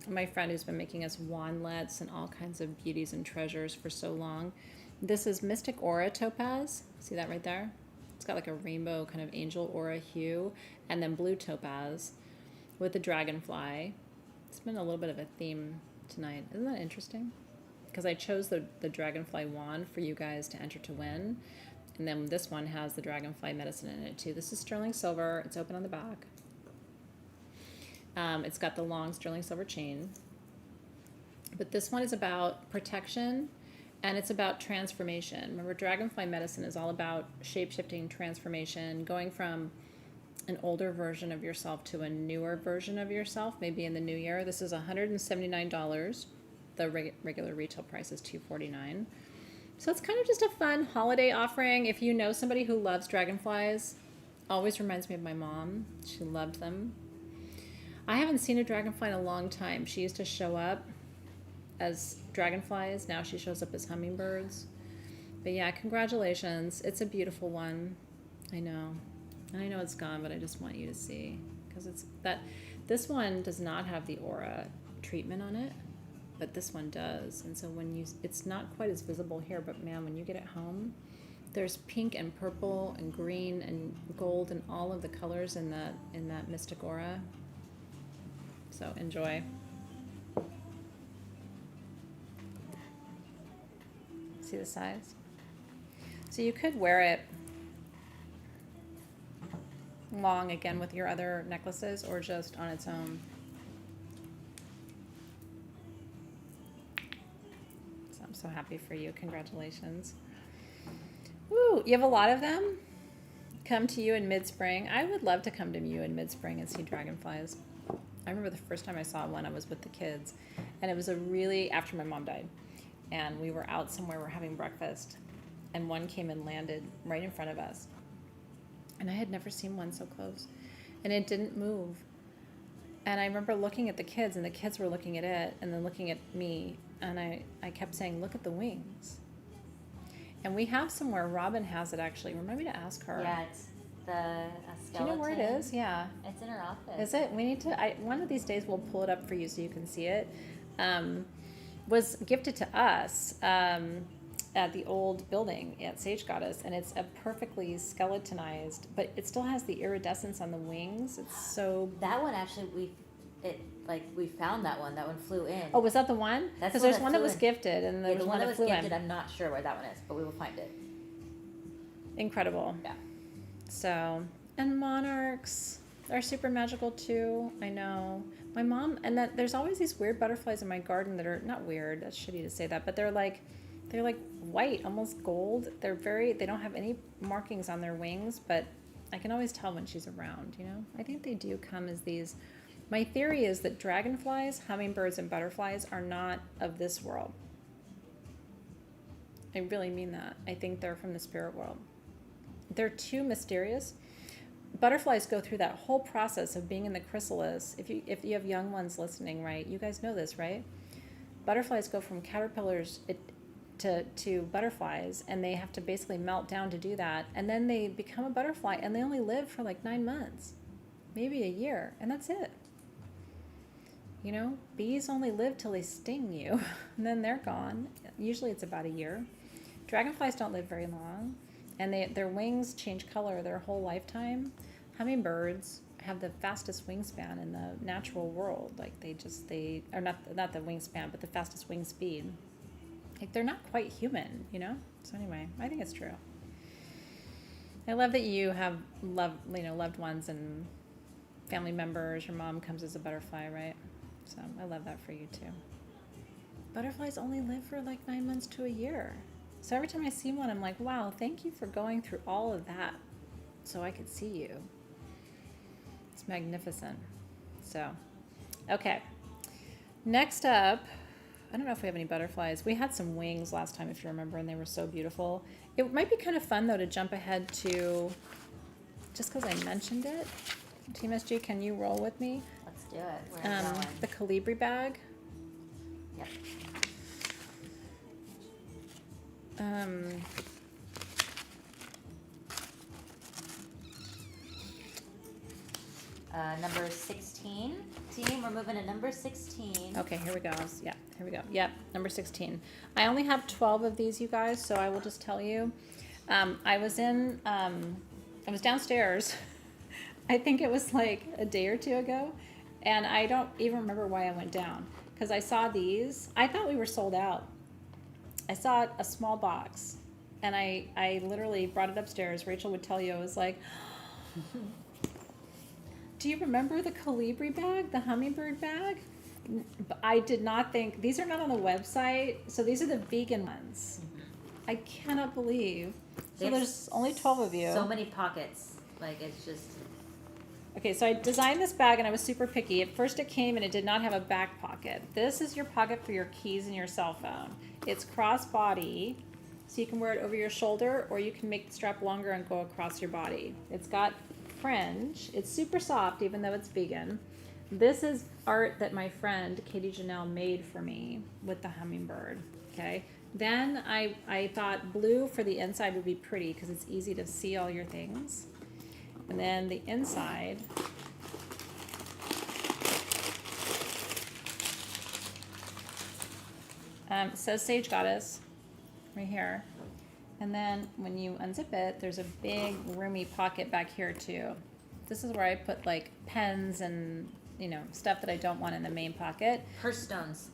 Speaker 1: my friend who's been making us wandlets and all kinds of beauties and treasures for so long. This is Mystic Aura Topaz. See that right there? It's got like a rainbow kind of angel aura hue, and then blue topaz with the dragonfly. It's been a little bit of a theme tonight. Isn't that interesting? Because I chose the dragonfly wand for you guys to enter to win. And then this one has the dragonfly medicine in it too. This is sterling silver. It's open on the back. It's got the long sterling silver chain. But this one is about protection and it's about transformation. Remember, dragonfly medicine is all about shape-shifting transformation, going from an older version of yourself to a newer version of yourself, maybe in the new year. This is $179. The regular retail price is $249. So it's kind of just a fun holiday offering. If you know somebody who loves dragonflies, always reminds me of my mom. She loved them. I haven't seen a dragonfly in a long time. She used to show up as dragonflies. Now she shows up as hummingbirds. But yeah, congratulations. It's a beautiful one. I know. And I know it's gone, but I just want you to see. Because this one does not have the aura treatment on it. But this one does. And so it's not quite as visible here, but man, when you get it home, there's pink and purple and green and gold and all of the colors in that mystic aura. So enjoy. See the size? So you could wear it long again with your other necklaces or just on its own. So happy for you. Congratulations. Woo, you have a lot of them? Come to you in mid-spring. I would love to come to you in mid-spring and see dragonflies. I remember the first time I saw one, I was with the kids. And it was after my mom died. And we were out somewhere, we're having breakfast. And one came and landed right in front of us. And I had never seen one so close. And it didn't move. And I remember looking at the kids, and the kids were looking at it, and then looking at me. And I kept saying, look at the wings. And we have somewhere, Robin has it actually. Remind me to ask her.
Speaker 2: Yeah, it's a skeleton.
Speaker 1: Do you know where it is? Yeah.
Speaker 2: It's in her office.
Speaker 1: Is it? We need to, one of these days we'll pull it up for you so you can see it. Was gifted to us at the old building at Sage Goddess. And it's a perfectly skeletonized, but it still has the iridescence on the wings. It's so...
Speaker 2: That one actually, we found that one. That one flew in.
Speaker 1: Oh, was that the one? Because there's one that was gifted, and there was
Speaker 2: the
Speaker 1: one that
Speaker 2: was
Speaker 1: flew
Speaker 2: gifted,
Speaker 1: in.
Speaker 2: I'm not sure where that one is, but we will find it.
Speaker 1: Incredible.
Speaker 2: Yeah.
Speaker 1: So, and monarchs. are super magical too. I know. My mom, and that there's always these weird butterflies in my garden that are not weird. That's shitty to say that, but they're like white, almost gold. They don't have any markings on their wings, but I can always tell when she's around, you know? I think they do come as these. My theory is that dragonflies, hummingbirds, and butterflies are not of this world. I really mean that. I think they're from the spirit world. They're too mysterious. Butterflies go through that whole process of being in the chrysalis. If you have young ones listening, right? You guys know this, right? Butterflies go from caterpillars to butterflies, and they have to basically melt down to do that. And then they become a butterfly, and they only live for like 9 months, maybe a year, and that's it. You know, bees only live till they sting you, and then they're gone. Usually it's about a year. Dragonflies don't live very long, and their wings change color their whole lifetime. Hummingbirds have the fastest wingspan in the natural world. Like they are not the wingspan, but the fastest wing speed. Like they're not quite human, you know? So anyway, I think it's true. I love that you have loved ones and family members. Your mom comes as a butterfly, right? So I love that for you too. Butterflies only live for like 9 months to a year. So every time I see one, I'm like, wow, thank you for going through all of that so I could see you. It's magnificent. So, okay. Next up, I don't know if we have any butterflies. We had some wings last time, if you remember, and they were so beautiful. It might be kind of fun, though, to jump ahead to, just because I mentioned it, Team SG, can you roll with me?
Speaker 2: Let's do it. Where are we going?
Speaker 1: The colibri bag.
Speaker 2: Yep. Number 16. Team, we're moving to number 16.
Speaker 1: Okay, here we go. Yeah, here we go. Yep, number 16. I only have 12 of these, you guys, so I will just tell you. I was downstairs. I think it was like a day or two ago, and I don't even remember why I went down, because I saw these. I thought we were sold out. I saw a small box, and I literally brought it upstairs. Rachel would tell you, I was like, do you remember the colibri bag, the hummingbird bag? I did not think, these are not on the website, so these are the vegan ones. Mm-hmm. I cannot believe. So there's only 12 of you.
Speaker 2: So many pockets. Like, it's just...
Speaker 1: Okay, so I designed this bag, and I was super picky. At first it came, and it did not have a back pocket. This is your pocket for your keys and your cell phone. It's cross-body, so you can wear it over your shoulder, or you can make the strap longer and go across your body. It's got fringe. It's super soft, even though it's vegan. This is art that my friend Katie Janelle made for me with the hummingbird. Okay. Then I thought blue for the inside would be pretty because it's easy to see all your things. And then the inside, says Sage Goddess right here. And then when you unzip it, there's a big roomy pocket back here too. This is where I put like pens and, you know, stuff that I don't want in the main pocket.
Speaker 2: Purse stones.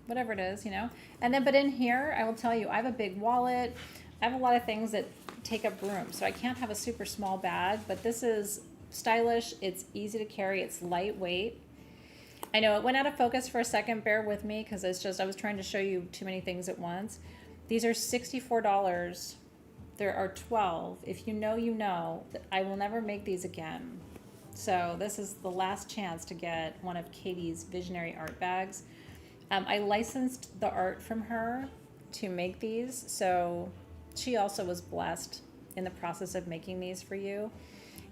Speaker 1: Whatever it is, you know. And then, but in here, I will tell you, I have a big wallet. I have a lot of things that take up room. So I can't have a super small bag, but this is stylish. It's easy to carry. It's lightweight. I know it went out of focus for a second. Bear with me because it's just, I was trying to show you too many things at once. These are $64. There are 12. If you know, you know. I will never make these again. So this is the last chance to get one of Katie's visionary art bags. I licensed the art from her to make these. So she also was blessed in the process of making these for you.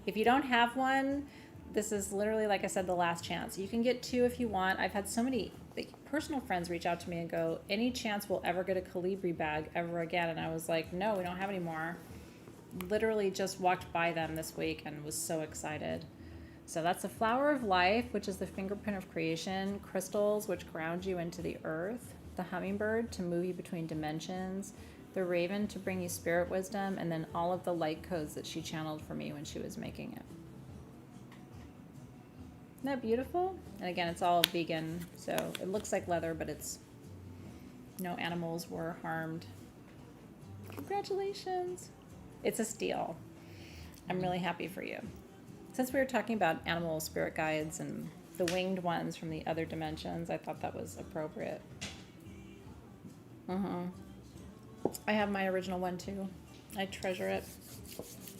Speaker 1: If you don't have one, this is literally, like I said, the last chance. You can get 2 if you want. I've had so many personal friends reach out to me and go, any chance we'll ever get a colibri bag ever again? And I was like, no, we don't have any more. Literally just walked by them this week and was so excited. So that's the flower of life, which is the fingerprint of creation, crystals, which ground you into the earth, the hummingbird to move you between dimensions, the raven to bring you spirit wisdom, and then all of the light codes that she channeled for me when she was making it. Isn't that beautiful? And again, it's all vegan, so it looks like leather, but it's no animals were harmed. Congratulations. It's a steal. I'm really happy for you. since we were talking about animal spirit guides and the winged ones from the other dimensions, I thought that was appropriate. I have my original one too. I treasure it.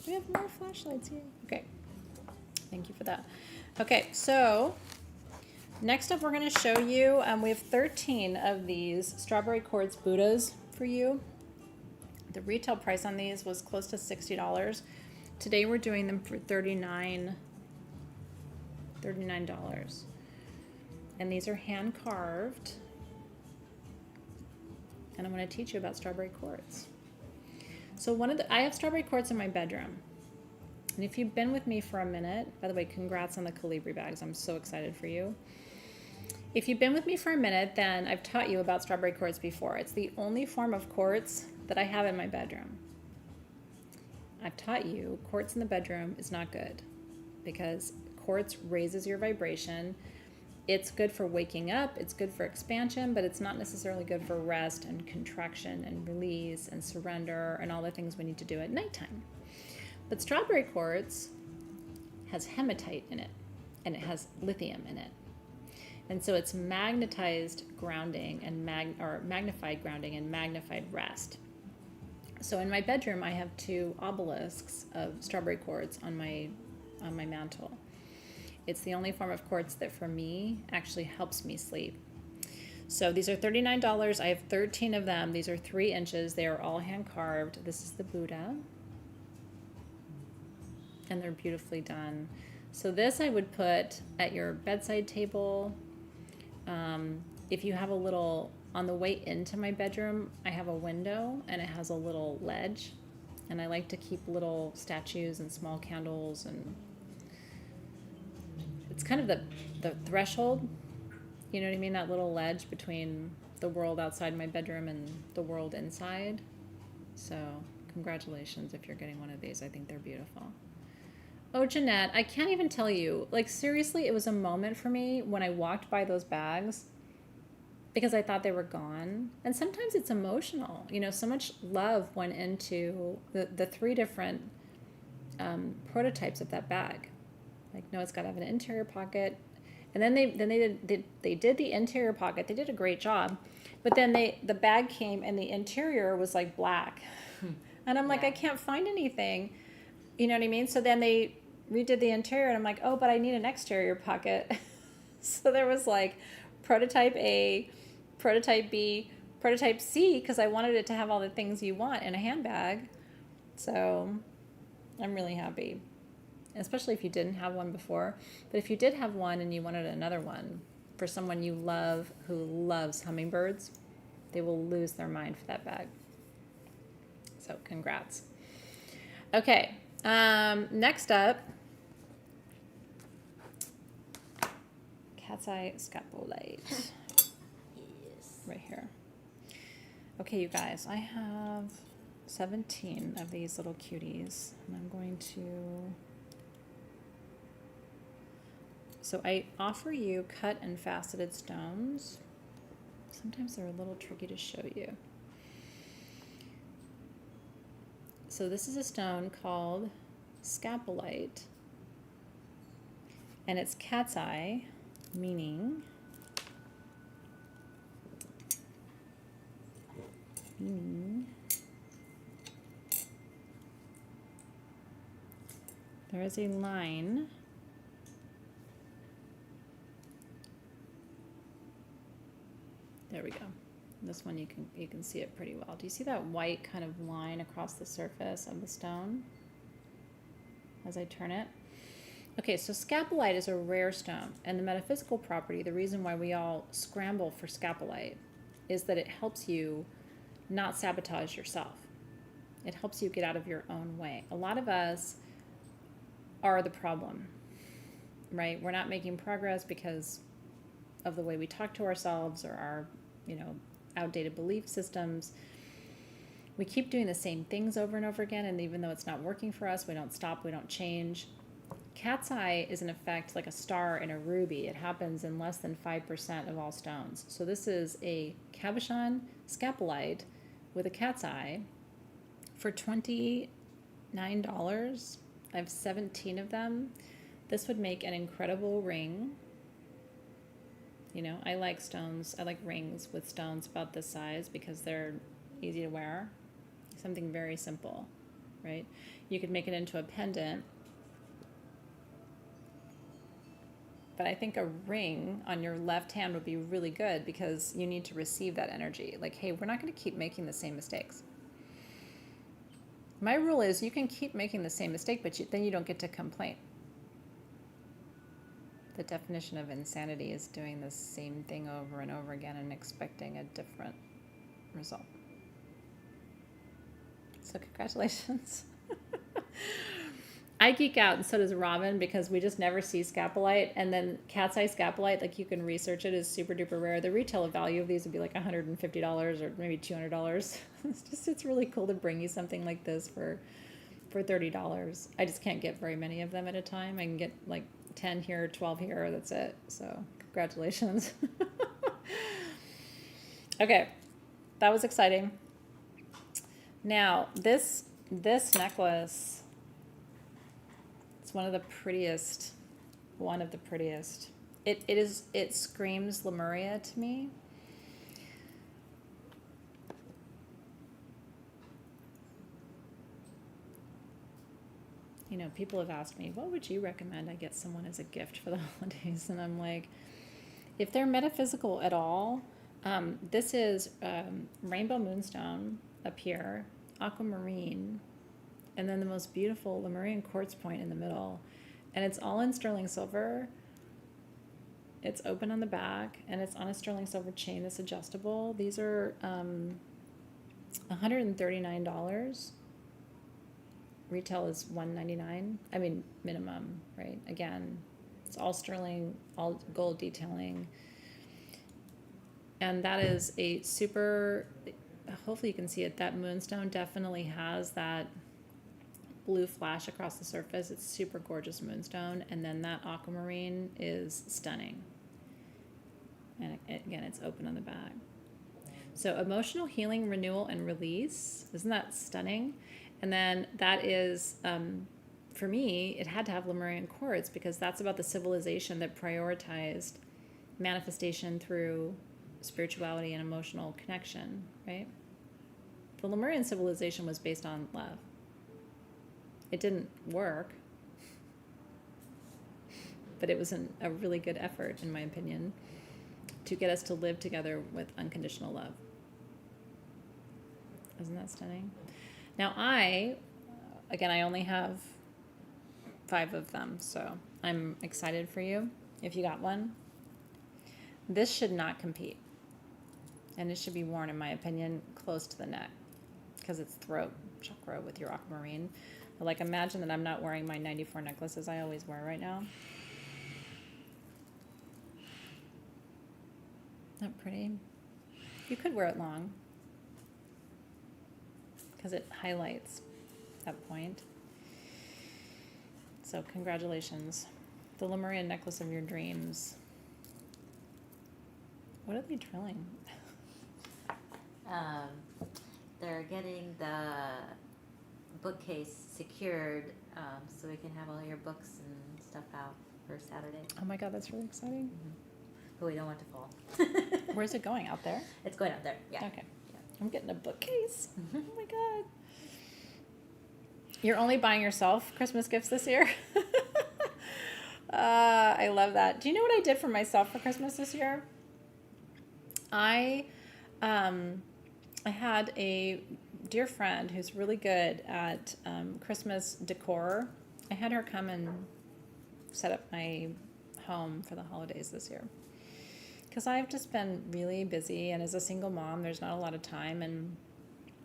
Speaker 1: We have more flashlights here. Okay. Thank you for that. Okay, so next up we're going to show you, we have 13 of these strawberry quartz Buddhas for you. The retail price on these was close to $60. Today we're doing them for $39. And these are hand carved. And I'm going to teach you about strawberry quartz. So I have strawberry quartz in my bedroom. And if you've been with me for a minute, by the way, congrats on the Calibri bags. I'm so excited for you. If you've been with me for a minute, then I've taught you about strawberry quartz before. It's the only form of quartz that I have in my bedroom. I've taught you quartz in the bedroom is not good because quartz raises your vibration. It's good for waking up, it's good for expansion, but it's not necessarily good for rest and contraction and release and surrender and all the things we need to do at nighttime. But strawberry quartz has hematite in it, and it has lithium in it. And so it's magnetized grounding and magnified grounding and magnified rest. So in my bedroom, I have 2 obelisks of strawberry quartz on my mantle. It's the only form of quartz that for me actually helps me sleep. So these are $39. I have 13 of them. These are 3 inches. They are all hand carved. This is the Buddha. And they're beautifully done. So this I would put at your bedside table. If you have a little, on the way into my bedroom, I have a window and it has a little ledge. And I like to keep little statues and small candles, and it's kind of the threshold, you know what I mean? That little ledge between the world outside my bedroom and the world inside. So congratulations if you're getting one of these. I think they're beautiful. Oh, Jeanette, I can't even tell you. Like, seriously, it was a moment for me when I walked by those bags because I thought they were gone. And sometimes it's emotional. You know, so much love went into the 3 different prototypes of that bag. Like, no, it's got to have an interior pocket. And then they did the interior pocket. They did a great job. But then the bag came and the interior was like black. And I'm like, I can't find anything. You know what I mean? So then they redid the interior and I'm like, oh, but I need an exterior pocket. So there was like prototype A, prototype B, prototype C, because I wanted it to have all the things you want in a handbag. So I'm really happy. Especially if you didn't have one before. But if you did have one and you wanted another one for someone you love who loves hummingbirds, they will lose their mind for that bag. So congrats. Okay, next up, cat's eye scapolite.
Speaker 2: Yes.
Speaker 1: Right here. Okay, you guys, I have 17 of these little cuties, and I'm going to... So I offer you cut and faceted stones. Sometimes they're a little tricky to show you. So this is a stone called scapolite, and it's cat's eye, meaning there is a line there we go. This one you can see it pretty well. Do you see that white kind of line across the surface of the stone as I turn it? Okay, so scapolite is a rare stone, and the metaphysical property, the reason why we all scramble for scapolite, is that it helps you not sabotage yourself. It helps you get out of your own way. A lot of us are the problem, right? We're not making progress because of the way we talk to ourselves or our, outdated belief systems. We keep doing the same things over and over again, and even though it's not working for us, we don't stop, we don't change. Cat's eye is in effect like a star in a ruby. It happens in less than 5% of all stones. So this is a cabochon scapolite with a cat's eye for $29. I have 17 of them. This would make an incredible ring. You know, I like stones. I like rings with stones about this size because they're easy to wear. Something very simple, right? You could make it into a pendant. But I think a ring on your left hand would be really good because you need to receive that energy. Like, hey, we're not going to keep making the same mistakes. My rule is you can keep making the same mistake, but then you don't get to complain. The definition of insanity is doing the same thing over and over again and expecting a different result. So congratulations. I geek out, and so does Robin, because we just never see scapolite. And then cat's eye scapolite, like, you can research it, is super duper rare. The retail value of these would be like $150 or maybe $200. It's really cool to bring you something like this for $30. I just can't get very many of them at a time. I can get like 10 here, 12 here, that's it. So congratulations. Okay, that was exciting. Now this necklace, it's one of the prettiest. It screams Lemuria to me. You know, people have asked me, what would you recommend I get someone as a gift for the holidays? And I'm like, if they're metaphysical at all, this is rainbow moonstone up here, aquamarine, and then the most beautiful Lemurian quartz point in the middle. And it's all in sterling silver. It's open on the back, and it's on a sterling silver chain that's adjustable. These are $139. Retail is $199. I mean, minimum, right? Again, it's all sterling, all gold detailing. And that is a super, hopefully you can see it, that moonstone definitely has that blue flash across the surface. It's super gorgeous moonstone. And then that aquamarine is stunning. And again, it's open on the back. So emotional healing, renewal, and release. Isn't that stunning? And then that is, for me, it had to have Lemurian quartz because that's about the civilization that prioritized manifestation through spirituality and emotional connection, right? The Lemurian civilization was based on love. It didn't work, but it was a really good effort, in my opinion, to get us to live together with unconditional love. Isn't that stunning? Now I only have 5 of them, so I'm excited for you if you got one. This should not compete. And it should be worn, in my opinion, close to the neck because it's throat chakra with your aquamarine. But like, imagine that I'm not wearing my 94 necklaces I always wear right now. Not pretty? You could wear it long because it highlights that point. So congratulations. The Lemurian necklace of your dreams. What are they drilling?
Speaker 2: They're getting the bookcase secured so we can have all your books and stuff out for Saturday.
Speaker 1: Oh my God, that's really exciting.
Speaker 2: Mm-hmm. But we don't want to fall.
Speaker 1: Where's it going? Out there?
Speaker 2: It's going out there, yeah.
Speaker 1: Okay. Yeah. I'm getting a bookcase. Oh my God. You're only buying yourself Christmas gifts this year? I love that. Do you know what I did for myself for Christmas this year? I had a dear friend who's really good at Christmas decor. I had her come and set up my home for the holidays this year. Because I've just been really busy, and as a single mom, there's not a lot of time. And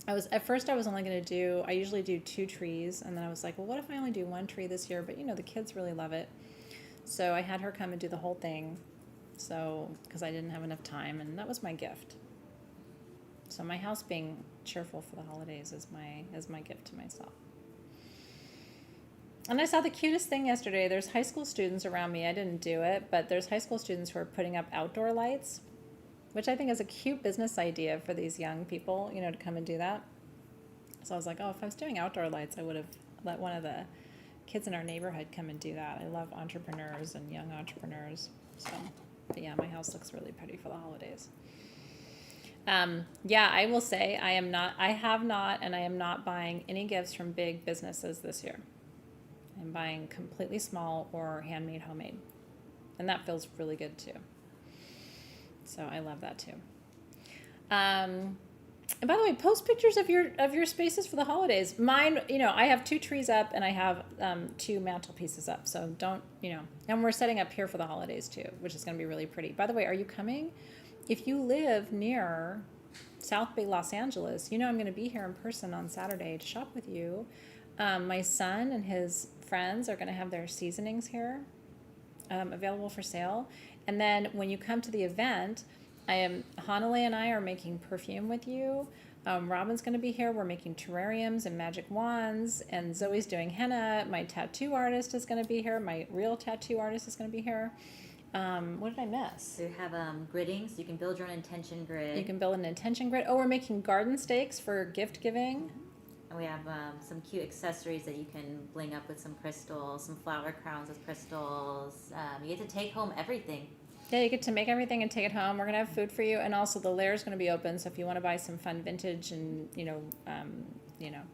Speaker 1: at first I was only going to I usually do 2 trees, and then I was like, well, what if I only do 1 tree this year? But the kids really love it. So I had her come and do the whole thing. So, because I didn't have enough time, and that was my gift. So my house being cheerful for the holidays is my gift to myself. And I saw the cutest thing yesterday. There's high school students around me. I didn't do it, but there's high school students who are putting up outdoor lights, which I think is a cute business idea for these young people, to come and do that. So I was like, oh, if I was doing outdoor lights, I would have let one of the kids in our neighborhood come and do that. I love entrepreneurs and young entrepreneurs. So, but yeah, my house looks really pretty for the holidays. Yeah, I will say I am not buying any gifts from big businesses this year. I'm buying completely small or handmade, homemade. And that feels really good too. So I love that too. And by the way, post pictures of your spaces for the holidays. Mine, I have 2 trees up and I have 2 mantelpieces up. So don't, and we're setting up here for the holidays too, which is going to be really pretty. By the way, are you coming? If you live near South Bay, Los Angeles, I'm going to be here in person on Saturday to shop with you. My son and his friends are going to have their seasonings here available for sale. And then when you come to the event, Hanale and I are making perfume with you. Robin's going to be here. We're making terrariums and magic wands. And Zoe's doing henna. My tattoo artist is going to be here. My real tattoo artist is going to be here. What did I miss?
Speaker 2: So you have gridding, so you can build your own intention grid.
Speaker 1: You can build an intention grid. Oh, we're making garden stakes for gift giving.
Speaker 2: And we have some cute accessories that you can bling up with some crystals, some flower crowns with crystals. You get to take home everything.
Speaker 1: Yeah, you get to make everything and take it home. We're going to have food for you. And also the lair is going to be open. So if you want to buy some fun vintage and,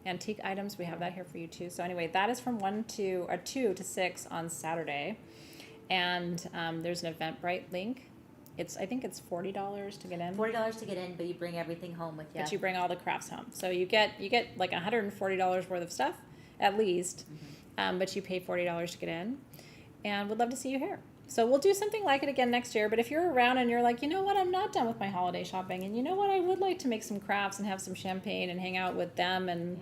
Speaker 1: antique items, we have that here for you too. So anyway, that is from 2 to 6 on Saturday. And there's an Eventbrite link. I think it's $40 to get in.
Speaker 2: $40 to get in, but you bring everything home with you.
Speaker 1: But you bring all the crafts home. So you get like $140 worth of stuff, at least. Mm-hmm. But you pay $40 to get in. And we'd love to see you here. So we'll do something like it again next year. But if you're around and you're like, you know what, I'm not done with my holiday shopping. And you know what, I would like to make some crafts and have some champagne and hang out with them and,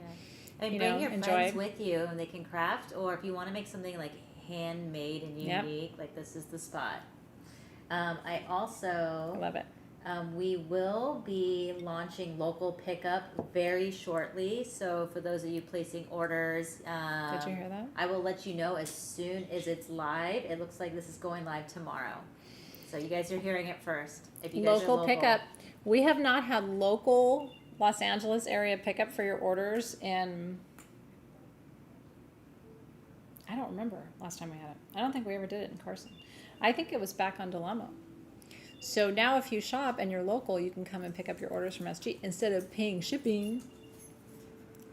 Speaker 2: bring your
Speaker 1: enjoy.
Speaker 2: friends with you and they can craft. Or if you want to make something like handmade and unique, like this is the spot. I love it. We will be launching local pickup very shortly. So for those of you placing orders,
Speaker 1: did you hear that?
Speaker 2: I will let you know as soon as it's live. It looks like this is going live tomorrow. So you guys are hearing it first. If you guys are local
Speaker 1: pickup. We have not had local Los Angeles area pickup for your orders in, I don't remember last time we had it. I don't think we ever did it in Carson. I think it was back on Delamo. So now if you shop and you're local, you can come and pick up your orders from SG instead of paying shipping.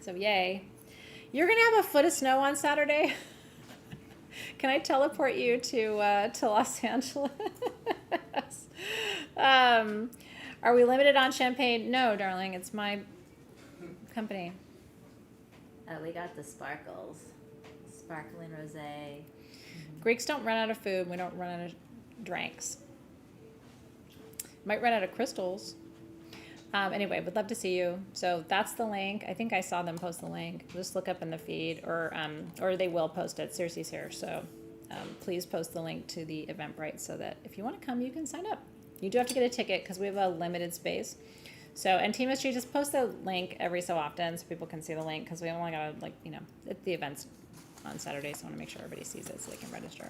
Speaker 1: So yay. You're going to have a foot of snow on Saturday. Can I teleport you to Los Angeles? Are we limited on champagne? No, darling. It's my company.
Speaker 2: We got the sparkles. Sparkling rosé.
Speaker 1: Greeks don't run out of food. We don't run out of drinks. Might run out of crystals. Anyway, would love to see you. So that's the link. I think I saw them post the link. Just look up in the feed, or they will post it. Circe's here, so please post the link to the Eventbrite so that if you want to come, you can sign up. You do have to get a ticket because we have a limited space. So, and Team SG, just post the link every so often so people can see the link because we only got the event's on Saturday, so I want to make sure everybody sees it so they can register.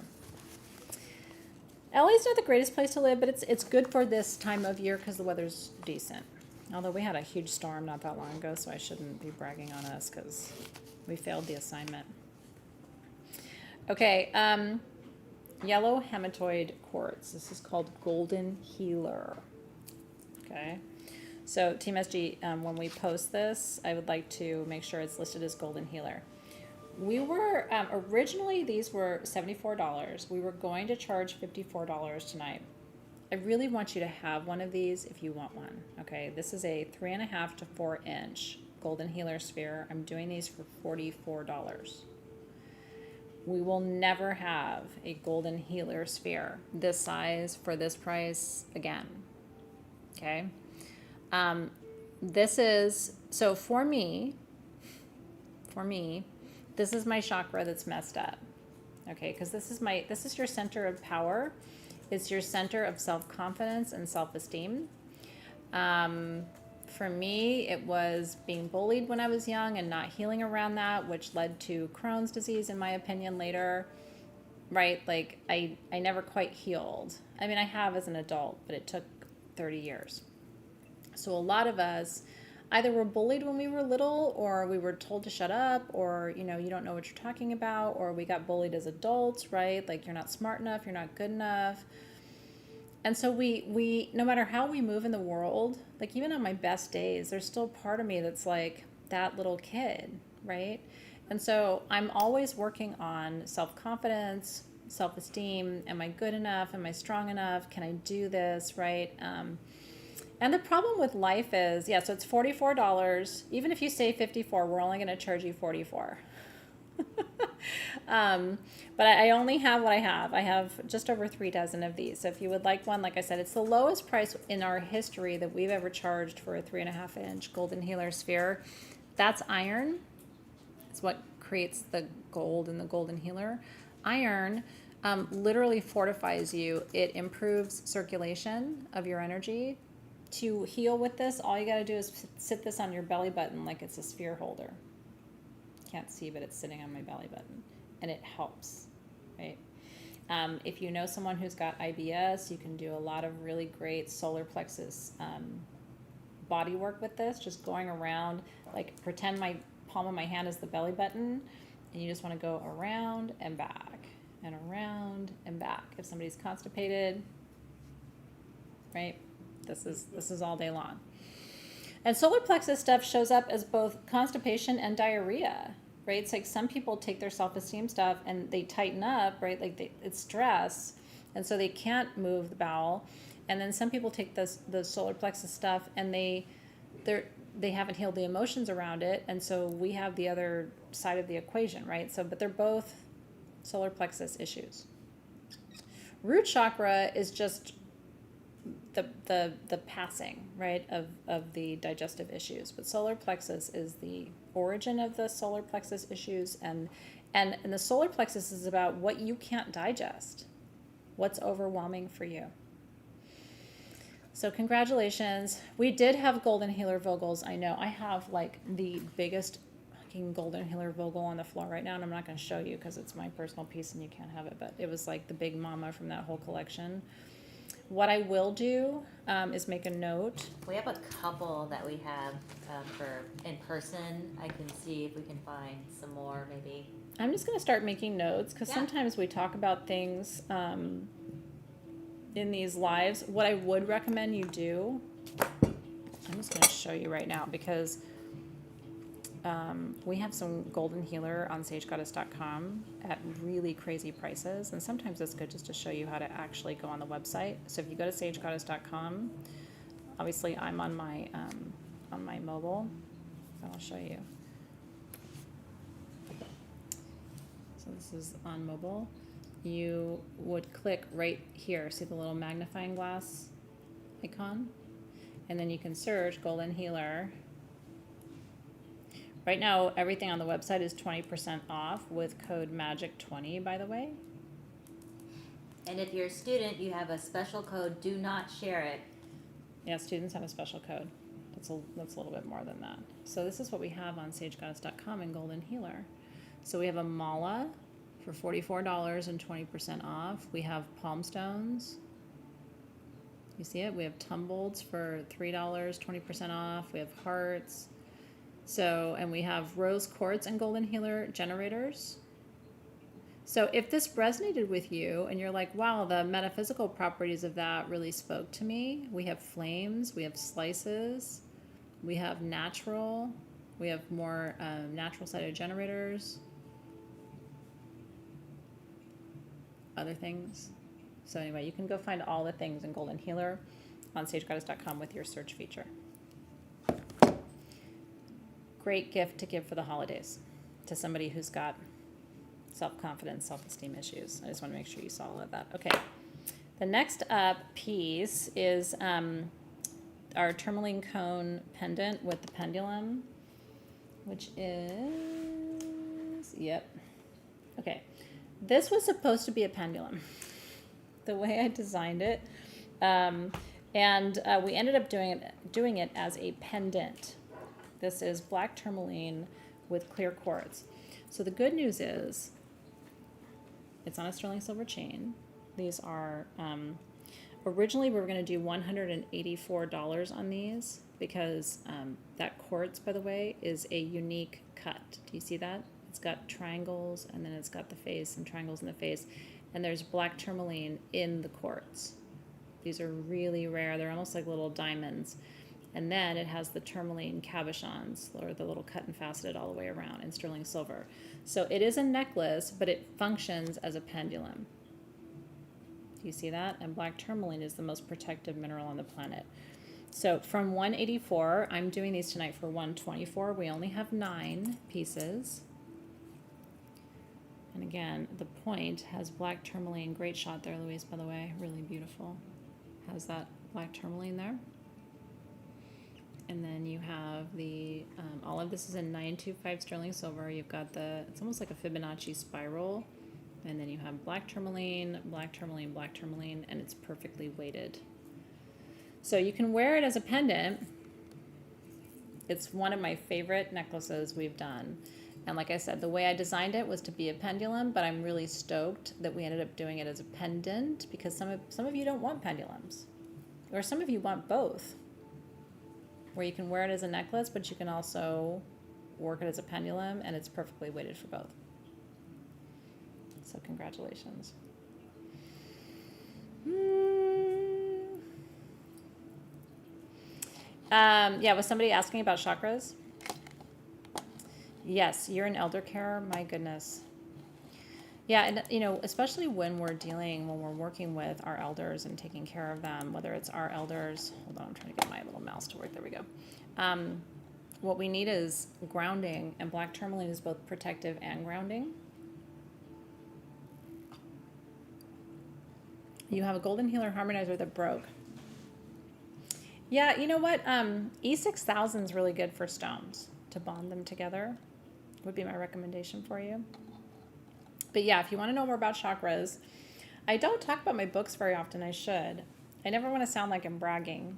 Speaker 1: LA's not the greatest place to live, but it's good for this time of year because the weather's decent. Although we had a huge storm not that long ago, so I shouldn't be bragging on us because we failed the assignment. Okay, yellow hematoid quartz. This is called Golden Healer. Okay, so Team SG, when we post this, I would like to make sure it's listed as Golden Healer. We were, originally these were $74. We were going to charge $54 tonight. I really want you to have one of these if you want one, okay? This is a 3.5 to 4 inch Golden Healer sphere. I'm doing these for $44. We will never have a Golden Healer sphere this size for this price again, okay? This is, so for me, this is my chakra that's messed up, okay? Because this is your center of power. It's your center of self-confidence and self-esteem. For me, it was being bullied when I was young and not healing around that, which led to Crohn's disease, in my opinion, later, right? Like, I never quite healed. I mean, I have as an adult, but it took 30 years. So a lot of us, either were bullied when we were little, or we were told to shut up, or, you know, you don't know what you're talking about, or we got bullied as adults, right? Like, you're not smart enough, you're not good enough. And so we no matter how we move in the world, like even on my best days, there's still part of me that's like that little kid, right? And so I'm always working on self-confidence, self-esteem. Am I good enough? Am I strong enough? Can I do this, right? And the problem with life is, so it's $44. Even if you say 54, we're only going to charge you 44. But I only have what I have. I have just over 3 dozen of these. So if you would like one, like I said, it's the lowest price in our history that we've ever charged for a 3.5 inch golden healer sphere. That's iron. It's what creates the gold in the golden healer. Iron literally fortifies you. It improves circulation of your energy. To heal with this, all you got to do is sit this on your belly button like it's a sphere holder. Can't see, but it's sitting on my belly button, and it helps, right? If you know someone who's got IBS, you can do a lot of really great solar plexus body work with this, just going around, like pretend my palm of my hand is the belly button, and you just want to go around and back and around and back. If somebody's constipated, right, this is all day long. And solar plexus stuff shows up as both constipation and diarrhea, right? It's like some people take their self-esteem stuff and they tighten up, right? Like it's stress, and so they can't move the bowel. And then some people take the solar plexus stuff and they haven't healed the emotions around it, and so we have the other side of the equation, right? So, but they're both solar plexus issues. Root chakra is just the passing, right, of the digestive issues, but solar plexus is the origin of the solar plexus issues, and the solar plexus is about what you can't digest, what's overwhelming for you. So congratulations. We did have golden healer Vogels. I know I have like the biggest fucking golden healer Vogel on the floor right now, and I'm not going to show you because it's my personal piece and you can't have it, but it was like the big mama from that whole collection. What I will do is make a note.
Speaker 2: We have a couple that we have for in person. I can see if we can find some more, maybe.
Speaker 1: I'm just going to start making notes because sometimes we talk about things in these lives. What I would recommend you do, I'm just going to show you right now because we have some golden healer on sagegoddess.com at really crazy prices, and sometimes it's good just to show you how to actually go on the website. So if you go to sagegoddess.com, obviously I'm on my mobile, so I'll show you. So this is on mobile. You would click right here, see the little magnifying glass icon, and then you can search golden healer. Right now, everything on the website is 20% off with code MAGIC20, by the way.
Speaker 2: And if you're a student, you have a special code, do not share it.
Speaker 1: Yeah, students have a special code. That's a little bit more than that. So this is what we have on sagegoddess.com in Golden Healer. So we have a mala for $44 and 20% off. We have palm stones. You see it? We have tumbleds for $3, 20% off. We have hearts. So, and we have rose quartz and golden healer generators. So if this resonated with you and you're like, wow, the metaphysical properties of that really spoke to me, we have flames, we have slices, we have natural, we have more natural sided generators, other things. So anyway, you can go find all the things in Golden Healer on sagegoddess.com with your search feature. Great gift to give for the holidays to somebody who's got self-confidence, self-esteem issues. I just want to make sure you saw all of that. Okay. The next up piece is our tourmaline cone pendant with the pendulum, which is, yep. Okay. This was supposed to be a pendulum, the way I designed it. And we ended up doing it as a pendant. This is black tourmaline with clear quartz. So the good news is it's on a sterling silver chain. These are Originally, we were going to do $184 on these because that quartz, by the way, is a unique cut. Do you see that? It's got triangles, and then it's got the face and triangles in the face. And there's black tourmaline in the quartz. These are really rare. They're almost like little diamonds. And then it has the tourmaline cabochons, or the little cut and faceted all the way around, in sterling silver. So it is a necklace, but it functions as a pendulum. Do you see that? And black tourmaline is the most protective mineral on the planet. So from 184, I'm doing these tonight for 124. We only have 9 pieces. And again, the point has black tourmaline. Great shot there, Louise, by the way. Really beautiful. Has that black tourmaline there. And then you have the, all of this is in 925 sterling silver. You've got it's almost like a Fibonacci spiral. And then you have black tourmaline, black tourmaline, black tourmaline, and it's perfectly weighted. So you can wear it as a pendant. It's one of my favorite necklaces we've done. And like I said, the way I designed it was to be a pendulum, but I'm really stoked that we ended up doing it as a pendant because some of you don't want pendulums. Or some of you want both, where you can wear it as a necklace, but you can also work it as a pendulum, and it's perfectly weighted for both. So congratulations. Yeah, was somebody asking about chakras? Yes, you're an elder carer. My goodness. Yeah, and you know, especially when we're working with our elders and taking care of them, whether it's our elders. Hold on, I'm trying to get my little mouse to work. There we go. What we need is grounding, and black tourmaline is both protective and grounding. You have a golden healer harmonizer that broke. Yeah, you know what? E6000 is really good for stones to bond them together. Would be my recommendation for you. But yeah, if you want to know more about chakras, I don't talk about my books very often. I should. I never want to sound like I'm bragging.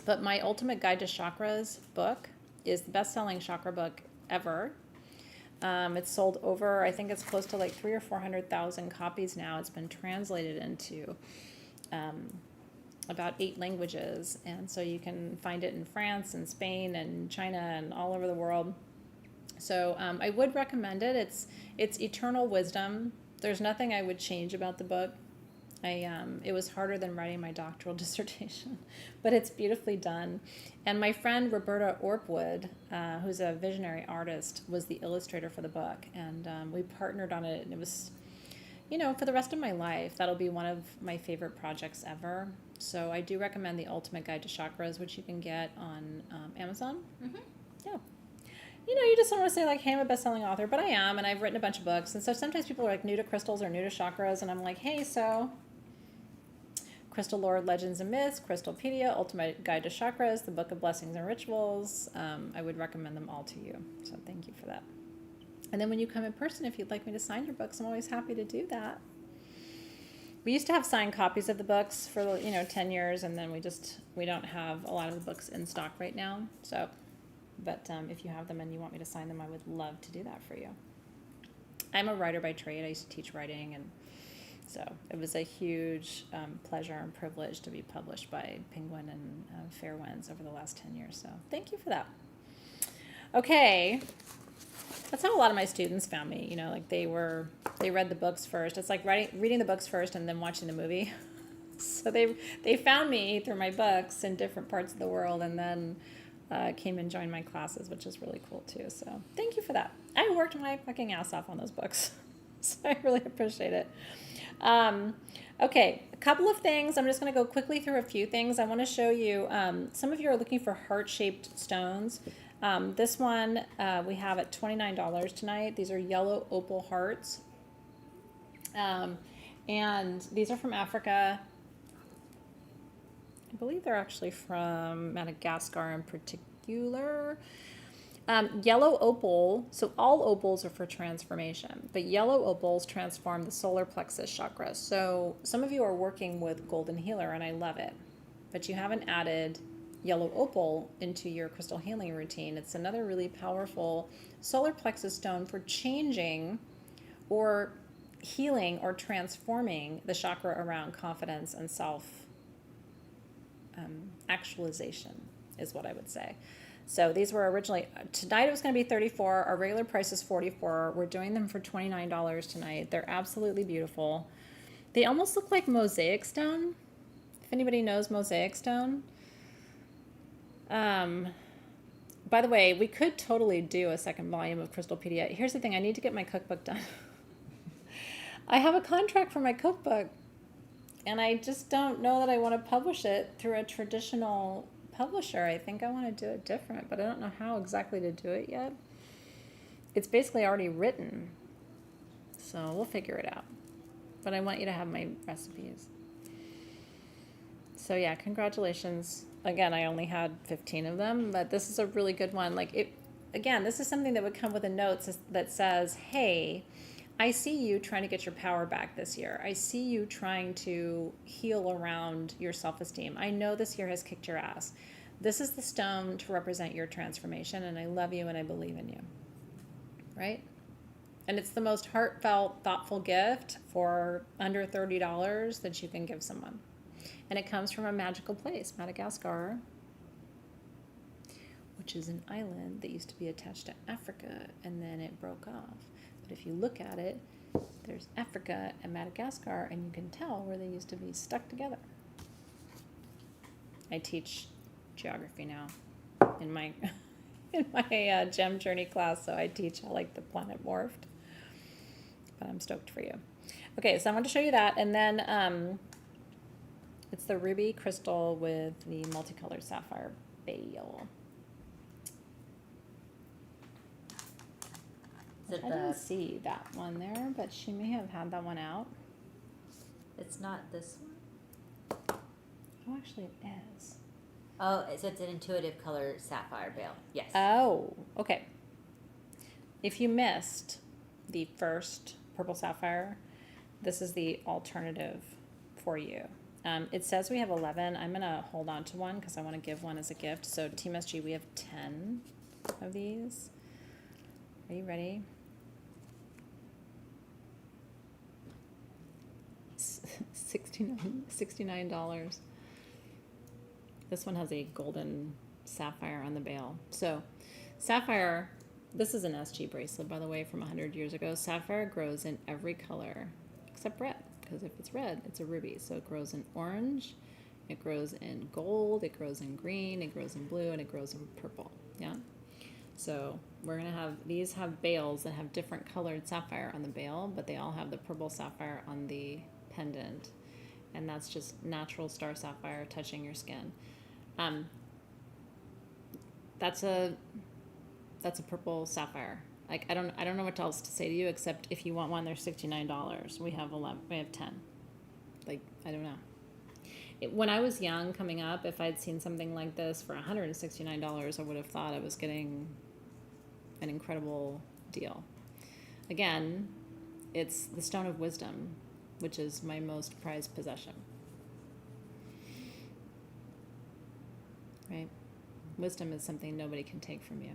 Speaker 1: But my Ultimate Guide to Chakras book is the best-selling chakra book ever. It's sold over, I think it's close to like 300,000 or 400,000 copies now. It's been translated into about 8 languages. And so you can find it in France and Spain and China and all over the world. So I would recommend it. It's eternal wisdom. There's nothing I would change about the book. It was harder than writing my doctoral dissertation, but it's beautifully done. And my friend Roberta Orpwood, who's a visionary artist, was the illustrator for the book. And we partnered on it, and it was, you know, for the rest of my life, that'll be one of my favorite projects ever. So I do recommend the Ultimate Guide to Chakras, which you can get on Amazon. Mm-hmm. Yeah. You know, you just don't want to say like, hey, I'm a best-selling author, but I am, and I've written a bunch of books. And so sometimes people are like new to crystals or new to chakras, and I'm like, hey, so Crystal Lore Legends and Myths, Crystalpedia, Ultimate Guide to Chakras, the Book of Blessings and Rituals. I would recommend them all to you. So thank you for that. And then when you come in person, if you'd like me to sign your books, I'm always happy to do that. We used to have signed copies of the books for, 10 years, and then we don't have a lot of the books in stock right now. So, but if you have them and you want me to sign them, I would love to do that for you. I'm a writer by trade. I used to teach writing, and so it was a huge pleasure and privilege to be published by Penguin and Fair Winds over the last 10 years. So thank you for that. Okay. That's how a lot of my students found me. Like they read the books first. It's like reading the books first and then watching the movie. So they found me through my books in different parts of the world, and then came and joined my classes, which is really cool too. So thank you for that. I worked my fucking ass off on those books. So I really appreciate it. Okay, a couple of things. I'm just going to go quickly through a few things. I want to show you, some of you are looking for heart-shaped stones. This one we have at $29 tonight. These are yellow opal hearts. And these are from Africa. I believe they're actually from Madagascar in particular. Yellow opal, so all opals are for transformation, but yellow opals transform the solar plexus chakra. So some of you are working with Golden Healer, and I love it, but you haven't added yellow opal into your crystal healing routine. It's another really powerful solar plexus stone for changing or healing or transforming the chakra around confidence and self actualization is what I would say. So these were originally, tonight it was going to be $34. Our regular price is $44. We're doing them for $29 tonight. They're absolutely beautiful. They almost look like mosaic stone. If anybody knows mosaic stone. By the way, we could totally do a second volume of Crystalpedia. Here's the thing. I need to get my cookbook done. I have a contract for my cookbook, and I just don't know that I want to publish it through a traditional publisher. I think I want to do it different, but I don't know how exactly to do it yet. It's basically already written, so we'll figure it out. But I want you to have my recipes. So yeah, congratulations. Again, I only had 15 of them, but this is a really good one. Like it, again, this is something that would come with a note that says, hey, I see you trying to get your power back this year. I see you trying to heal around your self-esteem. I know this year has kicked your ass. This is the stone to represent your transformation, and I love you and I believe in you. Right? And it's the most heartfelt, thoughtful gift for under $30 that you can give someone. And it comes from a magical place, Madagascar, which is an island that used to be attached to Africa, and then it broke off. But if you look at it, there's Africa and Madagascar, and you can tell where they used to be stuck together. I teach geography now in my gem journey class, so I teach how like the planet morphed. But I'm stoked for you. Okay, so I want to show you that, and then it's the ruby crystal with the multicolored sapphire bale. I didn't see that one there, but she may have had that one out.
Speaker 2: It's not this one?
Speaker 1: Oh, actually it is.
Speaker 2: Oh, so it's an intuitive color sapphire bale. Yes.
Speaker 1: Oh, okay. If you missed the first purple sapphire, this is the alternative for you. It says we have 11. I'm going to hold on to one because I want to give one as a gift. So Team SG, we have 10 of these. Are you ready? $69. This one has a golden sapphire on the bale. So sapphire, this is an SG bracelet, by the way, from 100 years ago. Sapphire grows in every color except red, because if it's red, it's a ruby. So it grows in orange, it grows in gold, it grows in green, it grows in blue, and it grows in purple. Yeah. So we're going to have, these have bales that have different colored sapphire on the bale, but they all have the purple sapphire on the pendant. And that's just natural star sapphire touching your skin. That's a purple sapphire. Like I don't know what else to say to you except if you want one, they're $69. We have 11. We have 10. Like I don't know. When I was young, coming up, if I'd seen something like this for $169, I would have thought I was getting an incredible deal. Again, it's the Stone of Wisdom, which is my most prized possession. Right? Wisdom is something nobody can take from you.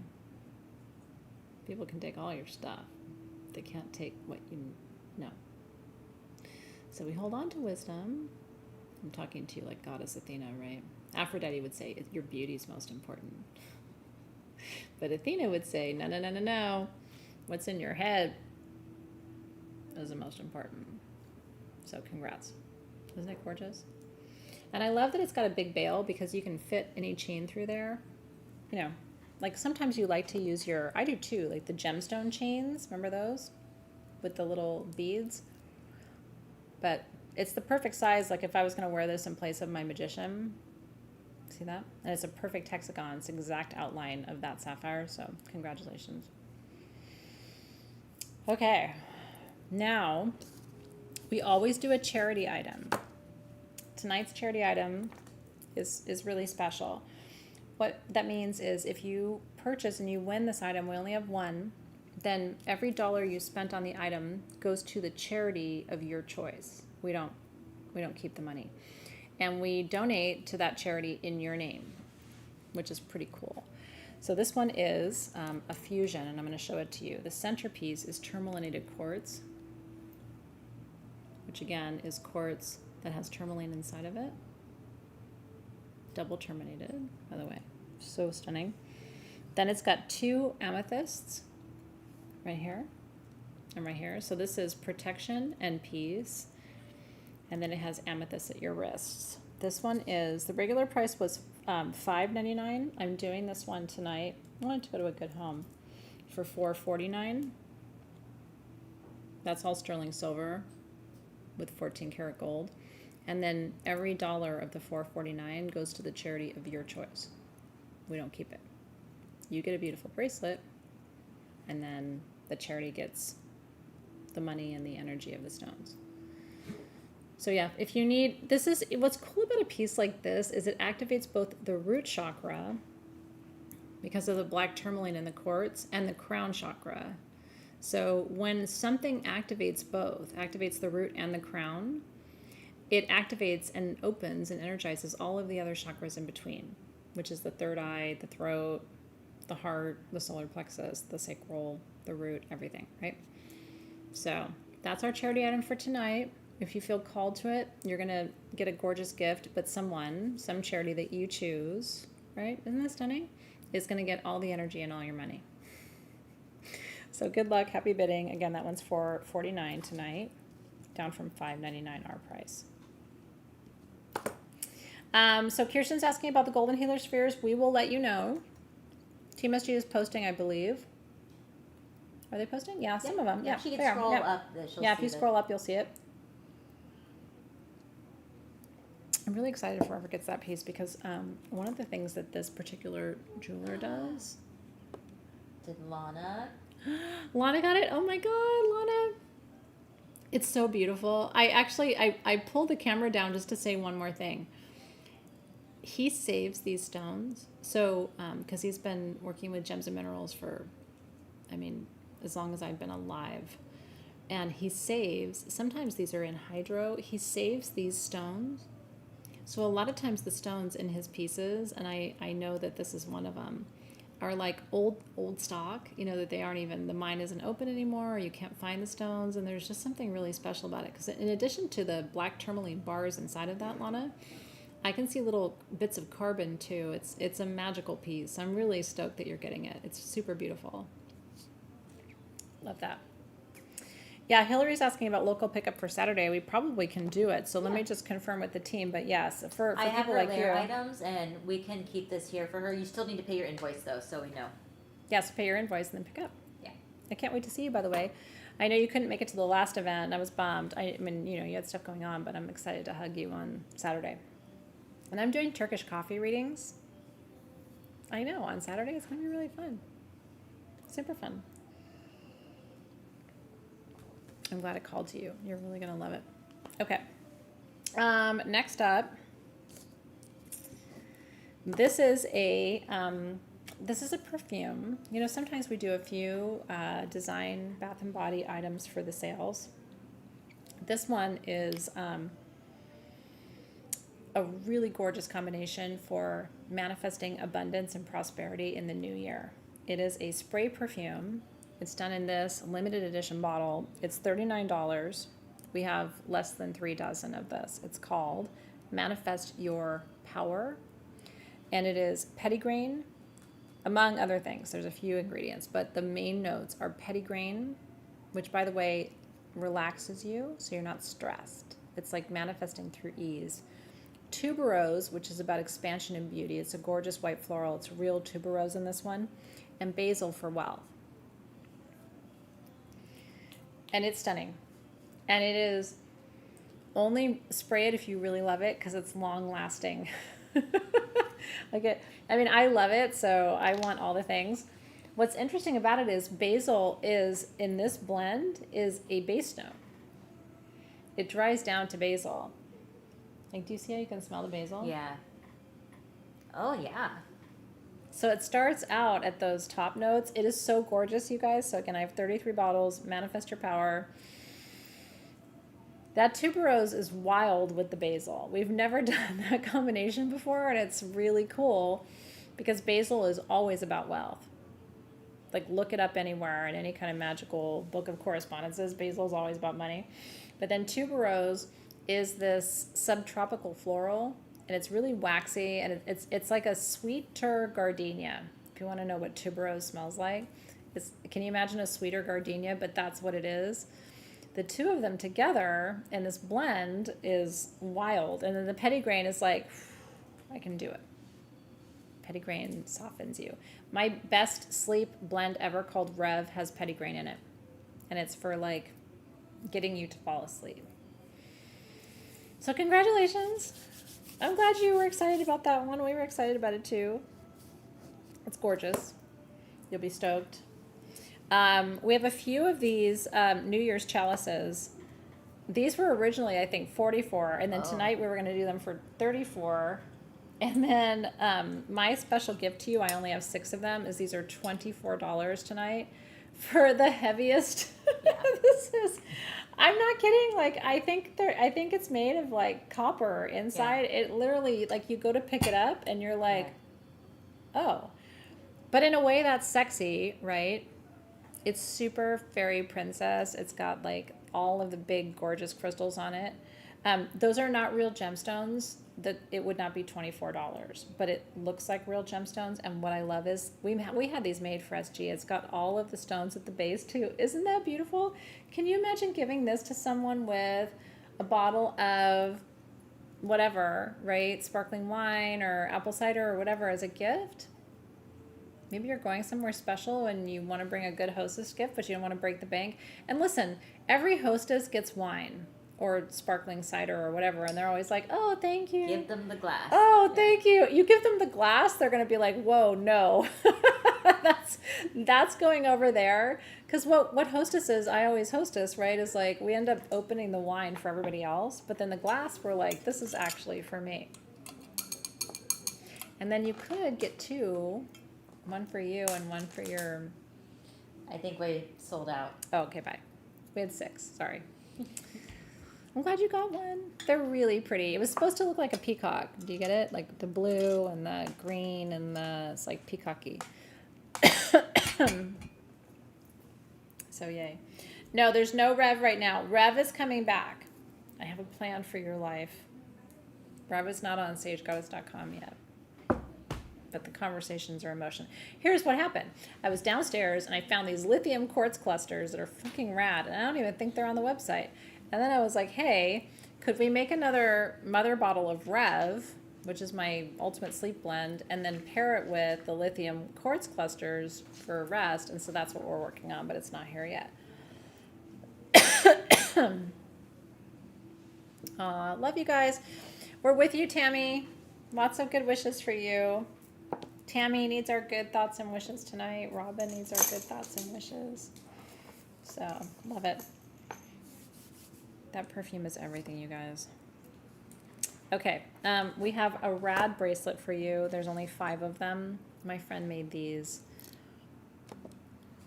Speaker 1: People can take all your stuff. They can't take what you know. So we hold on to wisdom. I'm talking to you like Goddess Athena, right? Aphrodite would say, your beauty's most important. But Athena would say, no, no, no, no, no. What's in your head is the most important. So congrats. Isn't it gorgeous? And I love that it's got a big bale because you can fit any chain through there. You know, like sometimes you like to use your, I do too, like the gemstone chains. Remember those? With the little beads. But it's the perfect size. Like if I was going to wear this in place of my magician. See that? And it's a perfect hexagon. It's the exact outline of that sapphire. So congratulations. Okay. Now, we always do a charity item. Tonight's charity item is really special. What that means is if you purchase and you win this item, we only have one, then every dollar you spent on the item goes to the charity of your choice. We don't keep the money. And we donate to that charity in your name, which is pretty cool. So this one is a fusion, and I'm going to show it to you. The centerpiece is tourmalinated quartz. which again is quartz that has tourmaline inside of it. Double terminated, by the way. So stunning. Then it's got 2 amethysts right here and right here. So this is protection and peace. And then it has amethyst at your wrists. This one is, the regular price was $5.99. I'm doing this one tonight. I wanted to go to a good home for $4.49. That's all sterling silver with 14 karat gold. And then every dollar of the $4.49 goes to the charity of your choice. We don't keep it. You get a beautiful bracelet, and then the charity gets the money and the energy of the stones. So yeah, if you need, this is, what's cool about a piece like this is it activates both the root chakra because of the black tourmaline in the quartz and the crown chakra. So when something activates both, activates the root and the crown, it activates and opens and energizes all of the other chakras in between, which is the third eye, the throat, the heart, the solar plexus, the sacral, the root, everything, right? So that's our charity item for tonight. If you feel called to it, you're going to get a gorgeous gift, but some charity that you choose, right? Isn't that stunning? Is going to get all the energy and all your money. So good luck, happy bidding. Again, that one's $4.49 tonight, down from $5.99 our price. So Kirsten's asking about the golden healer spheres. We will let you know. Team SG is posting, I believe. Are they posting? Yeah, some of them. Yeah,
Speaker 2: she can
Speaker 1: they are.
Speaker 2: scroll
Speaker 1: Yep.
Speaker 2: up. She'll
Speaker 1: Yeah, if
Speaker 2: see
Speaker 1: you scroll up, you'll see it. I'm really excited for whoever gets that piece because one of the things that this particular jeweler does.
Speaker 2: Did Lana?
Speaker 1: Lana got it. Oh my God, Lana. It's so beautiful. I pulled the camera down just to say one more thing. He saves these stones. So, because he's been working with gems and minerals for, as long as I've been alive. And he saves, sometimes these are in hydro, he saves these stones. So a lot of times the stones in his pieces, and I know that this is one of them, are like old stock, that they aren't even, the mine isn't open anymore, or you can't find the stones, and there's just something really special about it. Because in addition to the black tourmaline bars inside of that, Lana, I can see little bits of carbon too. It's a magical piece. I'm really stoked that you're getting it. It's super beautiful. Love that. Yeah, Hillary's asking about local pickup for Saturday. We probably can do it. So let me just confirm with the team. But yes, for
Speaker 2: I have
Speaker 1: people
Speaker 2: her
Speaker 1: like
Speaker 2: layer
Speaker 1: you.
Speaker 2: items, and we can keep this here for her. You still need to pay your invoice though, so we know.
Speaker 1: Yes, pay your invoice and then pick up.
Speaker 2: Yeah.
Speaker 1: I can't wait to see you, by the way. I know you couldn't make it to the last event. I was bummed. You had stuff going on, but I'm excited to hug you on Saturday. And I'm doing Turkish coffee readings. I know, on Saturday. It's going to be really fun. Super fun. I'm glad I called to you. You're really going to love it. Okay. Next up, this is a perfume. Sometimes we do a few design bath and body items for the sales. This one is a really gorgeous combination for manifesting abundance and prosperity in the new year. It is a spray perfume. It's done in this limited edition bottle. It's $39. We have less than 3 dozen of this. It's called Manifest Your Power. And it is petitgrain, among other things. There's a few ingredients, but the main notes are petitgrain, which, by the way, relaxes you so you're not stressed. It's like manifesting through ease. Tuberose, which is about expansion and beauty. It's a gorgeous white floral. It's real tuberose in this one. And basil for wealth. And it's stunning. And it is only spray it if you really love it because it's long lasting. I love it, so I want all the things. What's interesting about it is basil is, in this blend, is a base note. It dries down to basil. Do you see how you can smell the basil?
Speaker 2: Yeah. Oh, yeah.
Speaker 1: So it starts out at those top notes. It is so gorgeous, you guys. So again, I have 33 bottles. Manifest your power. That tuberose is wild with the basil. We've never done that combination before, and it's really cool because basil is always about wealth. like look it up anywhere in any kind of magical book of correspondences. Basil's always about money. But then tuberose is this subtropical floral, and it's really waxy, and it's like a sweeter gardenia. If you want to know what tuberose smells like, can you imagine a sweeter gardenia? But that's what it is. The two of them together in this blend is wild. And then the petitgrain is like, I can do it. Petitgrain softens you. My best sleep blend ever called Rev has petitgrain in it. And it's for like getting you to fall asleep. So congratulations. I'm glad you were excited about that one. We were excited about it too. It's gorgeous. You'll be stoked. We have a few of these New Year's chalices. These were originally, I think, 44, and then tonight we were going to do them for 34. And then my special gift to you, I only have 6 of them, is these are $24 tonight for the heaviest. Yeah. I'm not kidding. Like, I think it's made of like copper inside. Yeah. It literally, like, you go to pick it up and you're like, oh. But in a way that's sexy, right? It's super fairy princess. It's got like all of the big gorgeous crystals on it. Those are not real gemstones. That it would not be $24, but it looks like real gemstones. And what I love is we had these made for SG. It's got all of the stones at the base too. Isn't that beautiful? Can you imagine giving this to someone with a bottle of whatever, right? Sparkling wine or apple cider or whatever as a gift? Maybe you're going somewhere special and you want to bring a good hostess gift, but you don't want to break the bank. And listen, every hostess gets wine or sparkling cider or whatever, and they're always like, oh, thank you.
Speaker 2: Give them the glass.
Speaker 1: Oh, thank you. You give them the glass, they're going to be like, whoa, no. That's going over there. Because what hostess is, I always hostess, right, is like we end up opening the wine for everybody else, but then the glass, we're like, this is actually for me. And then you could get 2. One for you and one for your...
Speaker 2: I think we sold out.
Speaker 1: Oh, okay, bye. We had 6. Sorry. I'm glad you got one. They're really pretty. It was supposed to look like a peacock. Do you get it? Like the blue and the green and it's like peacocky. So yay. No, there's no Rev right now. Rev is coming back. I have a plan for your life. Rev is not on sagegoddess.com yet. But the conversations are in motion. Here's what happened. I was downstairs and I found these lithium quartz clusters that are fucking rad, and I don't even think they're on the website. And then I was like, hey, could we make another mother bottle of Rev, which is my ultimate sleep blend, and then pair it with the lithium quartz clusters for rest? And so that's what we're working on, but it's not here yet. Love you guys. We're with you, Tammy. Lots of good wishes for you. Tammy needs our good thoughts and wishes tonight. Robin needs our good thoughts and wishes. So, love it. That perfume is everything, you guys. Okay, we have a rad bracelet for you. There's only 5 of them. My friend made these.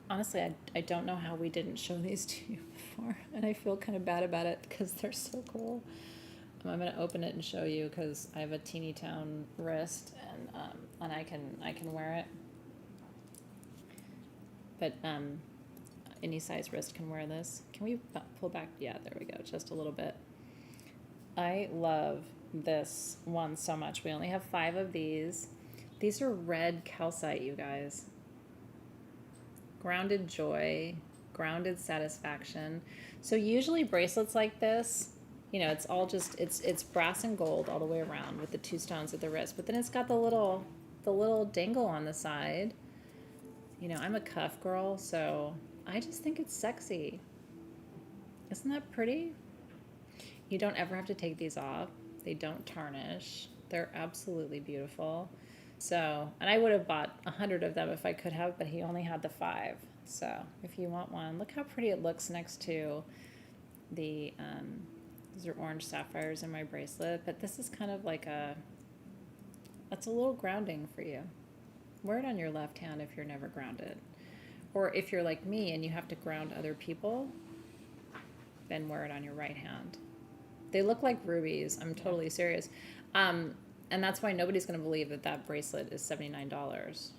Speaker 1: Honestly, I don't know how we didn't show these to you before, and I feel kind of bad about it because they're so cool. I'm going to open it and show you because I have a teeny town wrist, and I can wear it. But any size wrist can wear this. Can we pull back? Yeah, there we go, just a little bit. I love this one so much. We only have 5 of these. These are red calcite, you guys. Grounded joy, grounded satisfaction. So usually bracelets like this, you know, it's all just, it's brass and gold all the way around with the 2 stones at the wrist, but then it's got the little dangle on the side. You know, I'm a cuff girl, so I just think it's sexy. Isn't that pretty? You don't ever have to take these off. They don't tarnish. They're absolutely beautiful. So, and I would have bought 100 of them if I could have, but he only had the 5. So if you want one, look how pretty it looks next to the, these are orange sapphires in my bracelet, but this is kind of like that's a little grounding for you. Wear it on your left hand if you're never grounded. Or if you're like me and you have to ground other people, then wear it on your right hand. They look like rubies. I'm totally serious. And that's why nobody's going to believe that bracelet is $79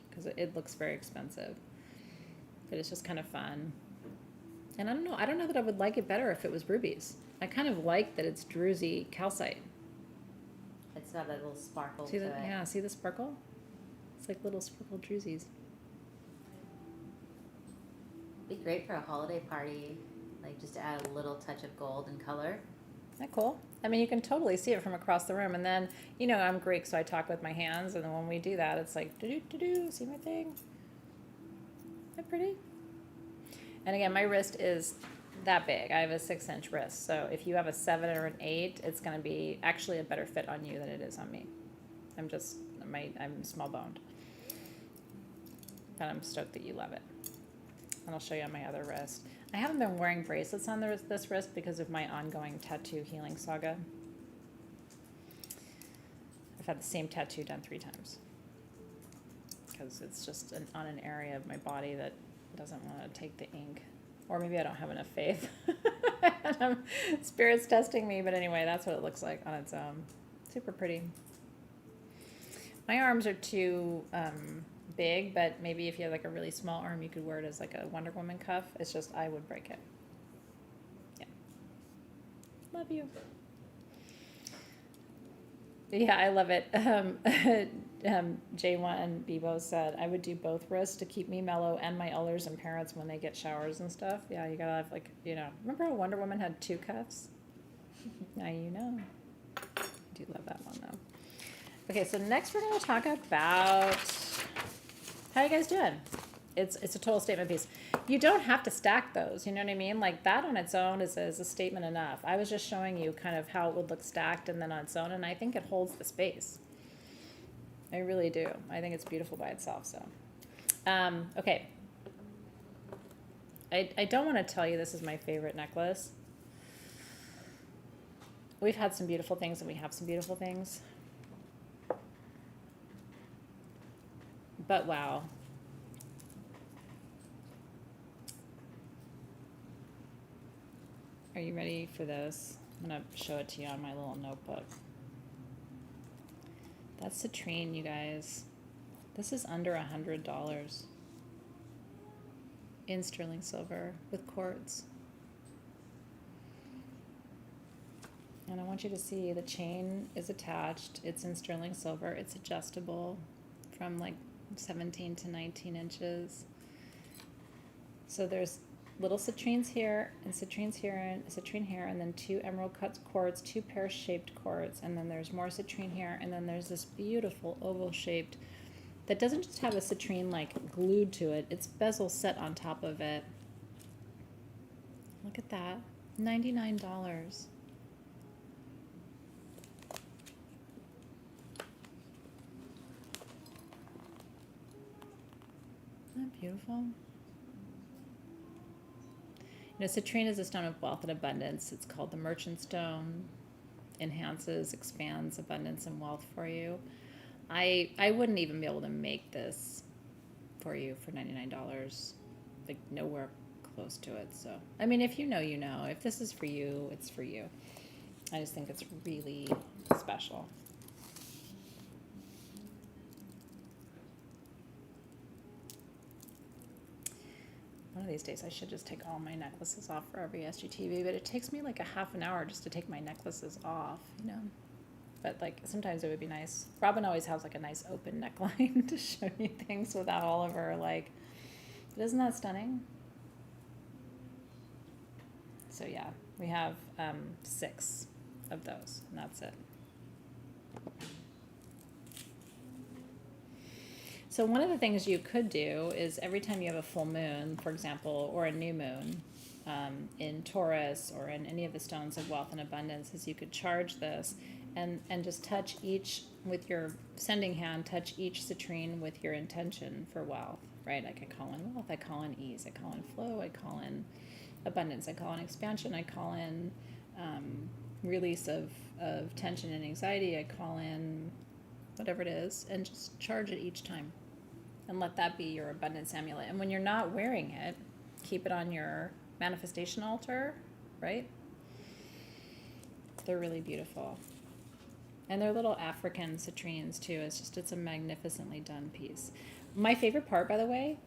Speaker 1: because it looks very expensive. but it's just kind of fun. And I don't know that I would like it better if it was rubies. I kind of like that it's druzy calcite.
Speaker 2: It's got a little sparkle
Speaker 1: See
Speaker 2: to it.
Speaker 1: Yeah, see the sparkle? It's like little sparkle druzies.
Speaker 2: Be great for a holiday party, like just to add a little touch of gold and color.
Speaker 1: Isn't that cool? I mean, you can totally see it from across the room. And then, you know, I'm Greek, so I talk with my hands. And then when we do that, it's like, do-do-do-do, see my thing? Isn't that pretty? And again, my wrist is that big. I have a 6-inch wrist. So if you have a 7 or an 8, it's going to be actually a better fit on you than it is on me. I'm small boned. But I'm stoked that you love it. And I'll show you on my other wrist. I haven't been wearing bracelets on this wrist because of my ongoing tattoo healing saga. I've had the same tattoo done 3 times. Because it's just on an area of my body that doesn't want to take the ink. Or maybe I don't have enough faith. Spirit's testing me, but anyway, that's what it looks like on its own. Super pretty. My arms are too big, but maybe if you have like a really small arm, you could wear it as like a Wonder Woman cuff. It's just, I would break it. Yeah. Love you. Yeah, I love it. J1 Bebo said, I would do both wrists to keep me mellow and my elders and parents when they get showers and stuff. Yeah, you gotta have like, you know, remember how Wonder Woman had 2 cuffs? Now you know. I do love that one though. Okay, so next we're gonna talk about, how you guys doing? It's a total statement piece. You don't have to stack those, you know what I mean? Like that on its own is a statement enough. I was just showing you kind of how it would look stacked and then on its own, and I think it holds the space. I really do. I think it's beautiful by itself, so. Okay. I don't want to tell you this is my favorite necklace. We've had some beautiful things and we have some beautiful things. But wow. Are you ready for this? I'm going to show it to you on my little notebook. That's citrine, you guys. This is under $100 in sterling silver with quartz. And I want you to see the chain is attached. It's in sterling silver. It's adjustable from like 17 to 19 inches. So there's little citrines here and citrines here and citrine here, and then 2 emerald cut quartz, 2 pear-shaped quartz, and then there's more citrine here, and then there's this beautiful oval-shaped that doesn't just have a citrine like glued to it, it's bezel set on top of it. Look at that, $99. Isn't that beautiful? You know, citrine is a stone of wealth and abundance. It's called the merchant stone. Enhances, expands abundance and wealth for you. I wouldn't even be able to make this for you for $99. Like nowhere close to it. So, I mean, if you know, you know. If this is for you, it's for you. I just think it's really special. One of these days I should just take all my necklaces off for every SGTV, but it takes me like a half an hour just to take my necklaces off, you know? But like sometimes it would be nice. Robin always has like a nice open neckline to show you things without all of her like, but isn't that stunning? So yeah, we have 6 of those and that's it. So one of the things you could do is every time you have a full moon, for example, or a new moon in Taurus or in any of the stones of wealth and abundance, is you could charge this and just touch each with your sending hand, touch each citrine with your intention for wealth, right? Like I call in wealth, I call in ease, I call in flow, I call in abundance, I call in expansion, I call in release of tension and anxiety, I call in whatever it is, and just charge it each time. And let that be your abundance amulet. And when you're not wearing it, keep it on your manifestation altar, right? They're really beautiful. And they're little African citrines too. It's a magnificently done piece. My favorite part, by the way,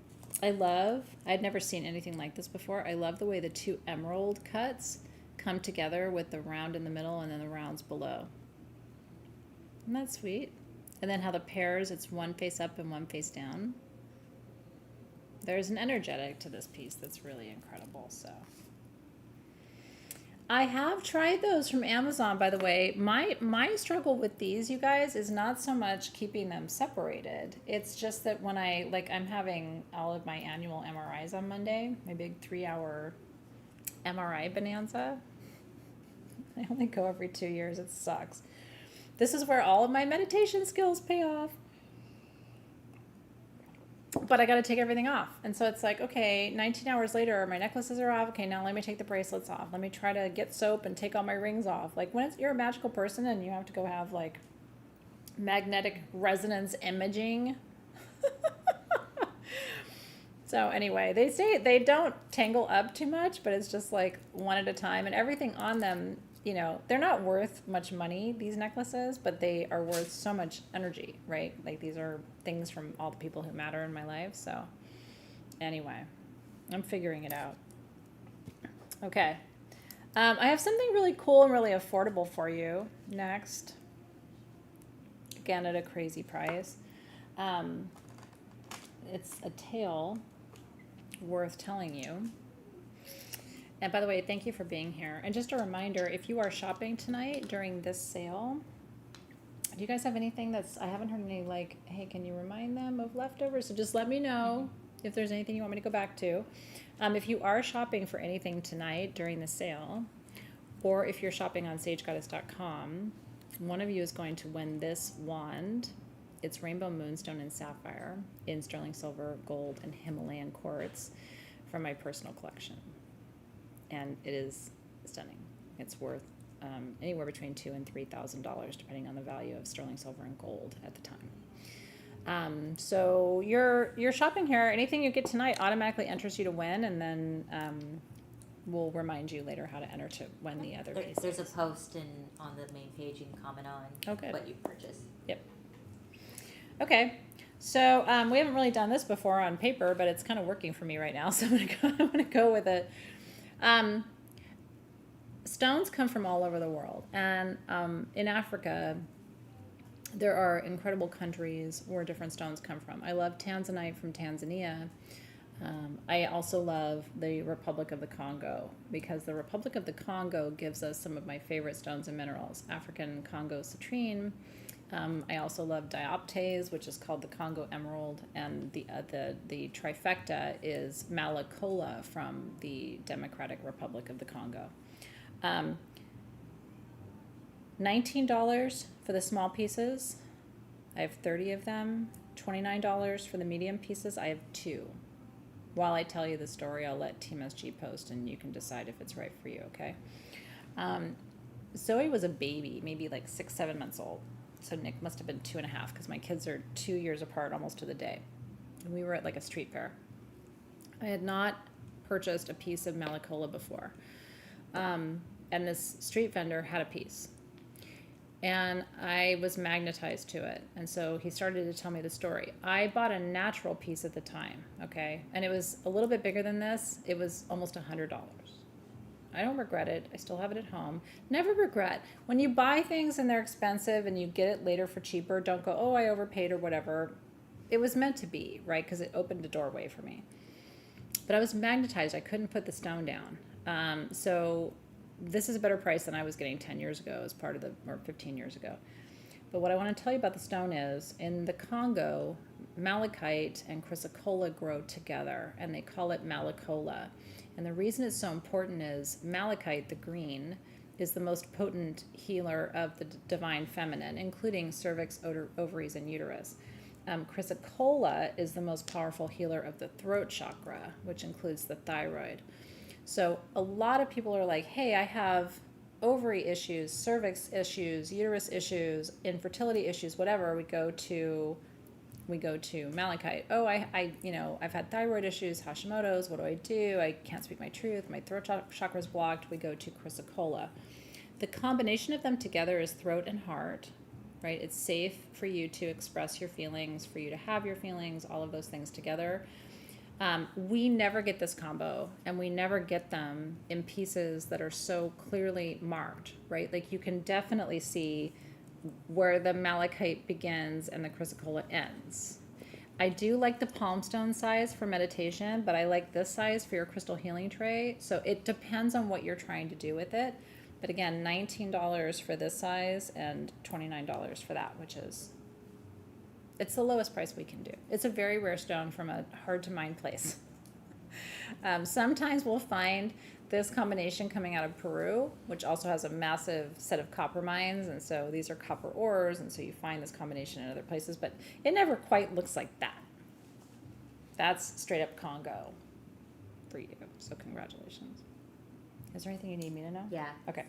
Speaker 1: I'd never seen anything like this before. I love the way the two emerald cuts come together with the round in the middle and then the rounds below. Isn't that sweet? And then how the pairs, it's one face up and one face down. There's an energetic to this piece that's really incredible. So I have tried those from Amazon, by the way. My struggle with these, you guys, is not so much keeping them separated. It's just that when I'm having all of my annual MRIs on Monday, my big 3-hour MRI bonanza. I only go every 2 years. It sucks. This is where all of my meditation skills pay off. But I got to take everything off. And so it's like, okay, 19 hours later, my necklaces are off. Okay, now let me take the bracelets off. Let me try to get soap and take all my rings off. Like when you're a magical person and you have to go have like magnetic resonance imaging. So anyway, they say they don't tangle up too much, but it's just like one at a time. And everything on them, you know, they're not worth much money, these necklaces, but they are worth so much energy, right? Like these are things from all the people who matter in my life. So anyway, I'm figuring it out. Okay. I have something really cool and really affordable for you next. Again, at a crazy price. It's a tale worth telling you. And by the way, thank you for being here. And just a reminder, if you are shopping tonight during this sale, do you guys have anything I haven't heard any like, hey, can you remind them of leftovers? So just let me know if there's anything you want me to go back to. If you are shopping for anything tonight during the sale, or if you're shopping on sagegoddess.com, one of you is going to win this wand. It's rainbow moonstone and sapphire in sterling silver, gold, and Himalayan quartz from my personal collection. And it is stunning. It's worth anywhere between $2,000 and $3,000, depending on the value of sterling silver and gold at the time. So you're shopping here. Anything you get tonight automatically enters you to win, and then we'll remind you later how to enter to win the other pieces.
Speaker 2: There's a post on the main page you can comment on what you purchased.
Speaker 1: Yep. Okay. So we haven't really done this before on paper, but it's kind of working for me right now. So I'm gonna go with it. Stones come from all over the world, and in Africa there are incredible countries where different stones come from. I love tanzanite from Tanzania. I also love the Republic of the Congo, because the Republic of the Congo gives us some of my favorite stones and minerals. African Congo citrine. I also love dioptase, which is called the Congo emerald, and the trifecta is malacola from the Democratic Republic of the Congo. $19 for the small pieces. I have 30 of them. $29 for the medium pieces. I have 2. While I tell you the story, I'll let Team SG post, and you can decide if it's right for you, okay? Zoe was a baby, maybe like 6-7 months old. So Nick must have been 2.5, because my kids are 2 years apart almost to the day. And we were at like a street fair. I had not purchased a piece of malacola before. And this street vendor had a piece. And I was magnetized to it. And so he started to tell me the story. I bought a natural piece at the time, okay? And it was a little bit bigger than this. It was almost $100. I don't regret it. I still have it at home. Never regret. When you buy things and they're expensive and you get it later for cheaper, don't go, oh, I overpaid or whatever. It was meant to be, right? Because it opened a doorway for me. But I was magnetized. I couldn't put the stone down. So this is a better price than I was getting 10 years ago as part of or 15 years ago. But what I want to tell you about the stone is, in the Congo, malachite and chrysocolla grow together, and they call it malacola. And the reason it's so important is malachite, the green, is the most potent healer of the divine feminine, including cervix, ovaries, and uterus. Chrysocolla is the most powerful healer of the throat chakra, which includes the thyroid. So a lot of people are like, hey, I have ovary issues, cervix issues, uterus issues, infertility issues, whatever. We go to malachite. Oh, I've had thyroid issues, Hashimoto's. What do? I can't speak my truth. My throat chakra is blocked. We go to chrysocolla. The combination of them together is throat and heart, right? It's safe for you to express your feelings, for you to have your feelings, all of those things together. We never get this combo, and we never get them in pieces that are so clearly marked, right? Like you can definitely see where the malachite begins and the chrysocolla ends. I do like the palm stone size for meditation, but I like this size for your crystal healing tray. So it depends on what you're trying to do with it. But again, $19 for this size and $29 for that, which is, it's the lowest price we can do. It's a very rare stone from a hard to mine place. Sometimes we'll find this combination coming out of Peru, which also has a massive set of copper mines. And so these are copper ores. And so you find this combination in other places, but it never quite looks like that. That's straight up Congo for you. So congratulations. Is there anything you need me to know?
Speaker 2: Yeah.
Speaker 1: Okay.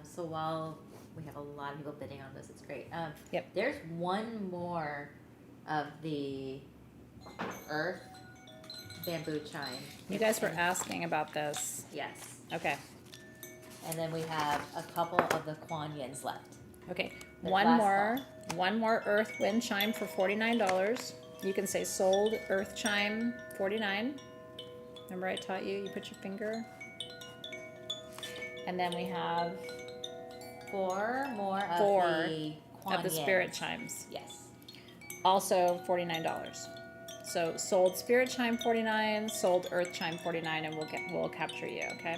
Speaker 2: So while we have a lot of people bidding on this, it's great.
Speaker 1: Yep.
Speaker 2: There's one more of the earth bamboo chime.
Speaker 1: You guys were asking about this.
Speaker 2: Yes.
Speaker 1: Okay.
Speaker 2: And then we have a couple of the Kuan Yins left.
Speaker 1: Okay.
Speaker 2: The
Speaker 1: One
Speaker 2: last
Speaker 1: more earth wind chime for $49. You can say sold earth chime $49. Remember I taught you? You put your finger. And then we have
Speaker 2: Four more of the Kuan
Speaker 1: of the
Speaker 2: Yin.
Speaker 1: spirit chimes.
Speaker 2: Yes.
Speaker 1: Also $49. So sold spirit chime $49, sold earth chime $49, and we'll capture you, okay?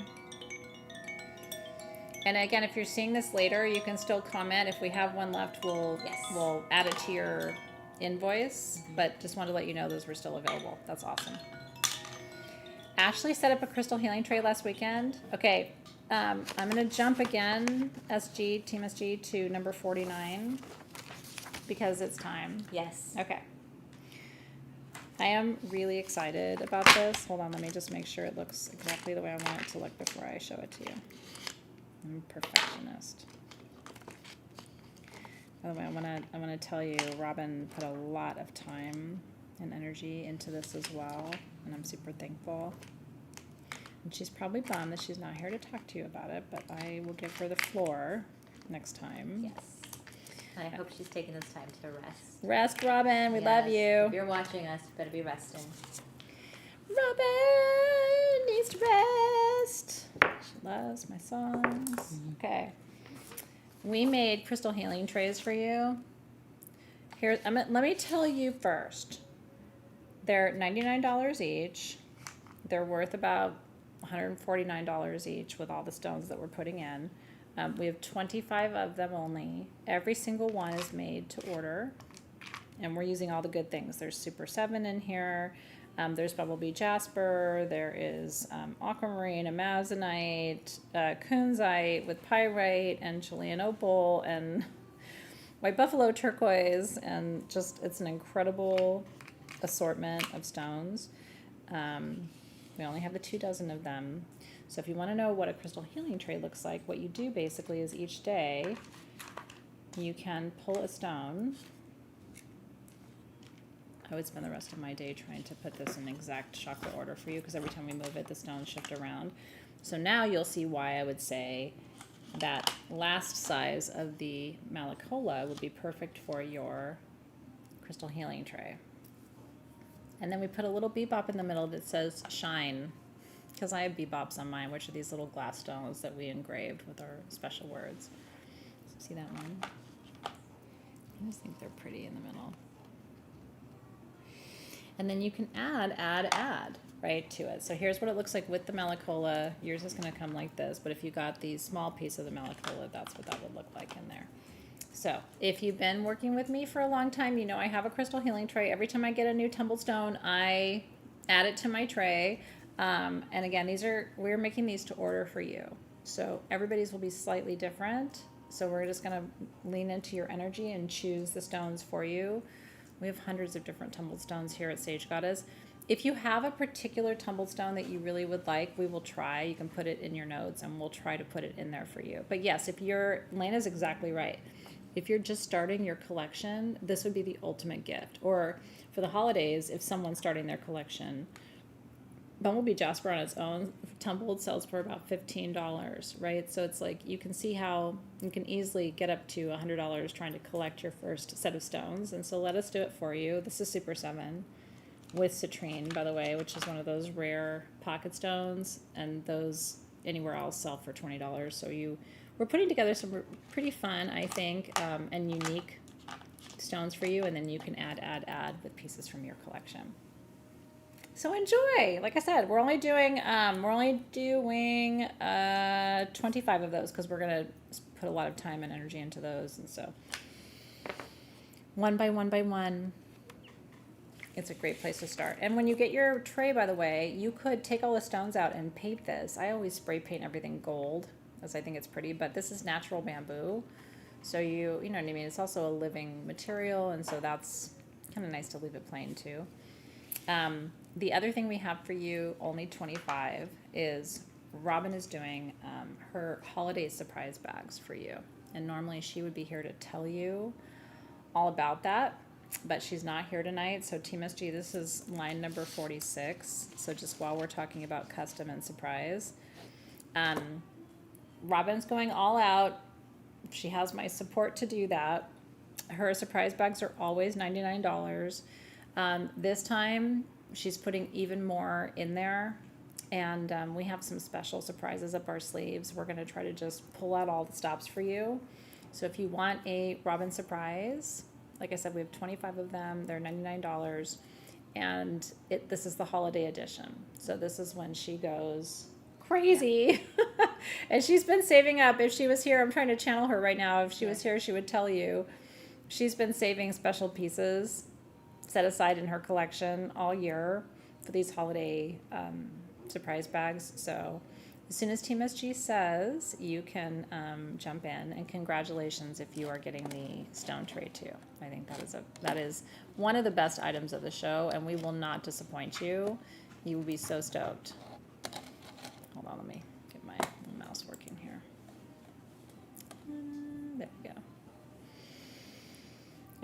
Speaker 1: And again, if you're seeing this later, you can still comment. If we have one left, we'll add it to your invoice.
Speaker 2: Mm-hmm.
Speaker 1: But just wanted to let you know those were still available. That's awesome. Ashley set up a crystal healing tray last weekend. Okay, I'm gonna jump again, Team SG, to number 49 because it's time.
Speaker 2: Yes.
Speaker 1: Okay. I am really excited about this. Hold on, let me just make sure it looks exactly the way I want it to look before I show it to you. I'm a perfectionist. By the way, I wanna tell you, Robin put a lot of time and energy into this as well, and I'm super thankful. And she's probably bummed that she's not here to talk to you about it, but I will give her the floor next time.
Speaker 2: Yes. And I hope she's taking this time to rest.
Speaker 1: Rest, Robin. We
Speaker 2: Yes.
Speaker 1: love
Speaker 2: If
Speaker 1: you.
Speaker 2: you're watching us, you better be resting.
Speaker 1: Robin needs to rest. She loves my songs. Okay. We made crystal healing trays for you. Here, let me tell you first. They're $99 each. They're worth about $149 each with all the stones that we're putting in. We have 25 of them only. Every single one is made to order. And we're using all the good things. There's Super 7 in here. There's Bumblebee Jasper. There is aquamarine, amazonite, kunzite with pyrite, and Chilean opal, and white buffalo turquoise. And just, it's an incredible assortment of stones. We only have the 24 of them. So if you want to know what a crystal healing tray looks like, what you do basically is each day you can pull a stone. I would spend the rest of my day trying to put this in exact chakra order for you because every time we move it, the stones shift around. So now you'll see why I would say that last size of the malacola would be perfect for your crystal healing tray. And then we put a little bebop in the middle that says shine, because I have bebops on mine, which are these little glass stones that we engraved with our special words. See that one? I just think they're pretty in the middle. And then you can add, right, to it. So here's what it looks like with the malacola. Yours is going to come like this, but if you got these small piece of the malacola, that's what that would look like in there. So if you've been working with me for a long time, you know I have a crystal healing tray. Every time I get a new tumbled stone, I add it to my tray. And again, we're making these to order for you. So everybody's will be slightly different. So we're just going to lean into your energy and choose the stones for you. We have hundreds of different tumbled stones here at Sage Goddess. If you have a particular tumbled stone that you really would like, we will try. You can put it in your notes and we'll try to put it in there for you. But yes, Lena's exactly right. If you're just starting your collection, this would be the ultimate gift. Or for the holidays, if someone's starting their collection, Bumblebee Jasper on its own, tumbled, sells for about $15, right? So it's like you can see how you can easily get up to $100 trying to collect your first set of stones. And so let us do it for you. This is Super 7. with citrine, by the way, which is one of those rare pocket stones, and those anywhere else sell for $20. So we're putting together some pretty fun, I think, and unique stones for you, and then you can add with pieces from your collection. So enjoy. Like I said, we're only doing 25 of those because we're gonna put a lot of time and energy into those, and so one by one. It's a great place to start. And when you get your tray, by the way, you could take all the stones out and paint this. I always spray paint everything gold, as I think it's pretty, but this is natural bamboo. So you know what I mean? It's also a living material, and so that's kind of nice to leave it plain too. The other thing we have for you, only 25, is Robin is doing her holiday surprise bags for you. And normally she would be here to tell you all about that, but she's not here tonight. So Team SG, this is line number 46. So just while we're talking about custom and surprise, Robin's going all out. She has my support to do that. Her surprise bags are always $99. This time she's putting even more in there, and we have some special surprises up our sleeves. We're going to try to just pull out all the stops for you. So if you want a Robin surprise, like I said, we have 25 of them. They're $99, and this is the holiday edition. So this is when she goes crazy. Yeah. And she's been saving up. If she was here, I'm trying to channel her right now. If she was here, she would tell you she's been saving special pieces set aside in her collection all year for these holiday surprise bags. So as soon as Team SG says, you can jump in, and congratulations if you are getting the stone tray too. I think that is one of the best items of the show, and we will not disappoint you. You will be so stoked. Hold on, let me get my mouse working here. There we go.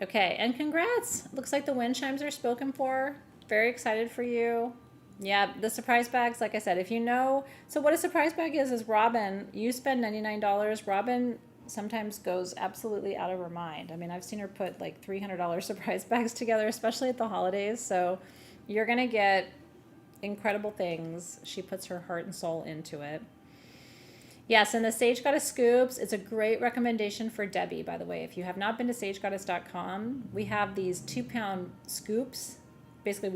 Speaker 1: Okay, and congrats. Looks like the wind chimes are spoken for. Very excited for you. Yeah, the surprise bags, like I said, if you know, so what a surprise bag is Robin, you spend $99. Robin sometimes goes absolutely out of her mind. I mean, I've seen her put like $300 surprise bags together, especially at the holidays. So you're going to get incredible things. She puts her heart and soul into it. Yes, and the Sage Goddess Scoops, it's a great recommendation for Debbie, by the way. If you have not been to sagegoddess.com, we have these 2-pound scoops. Basically,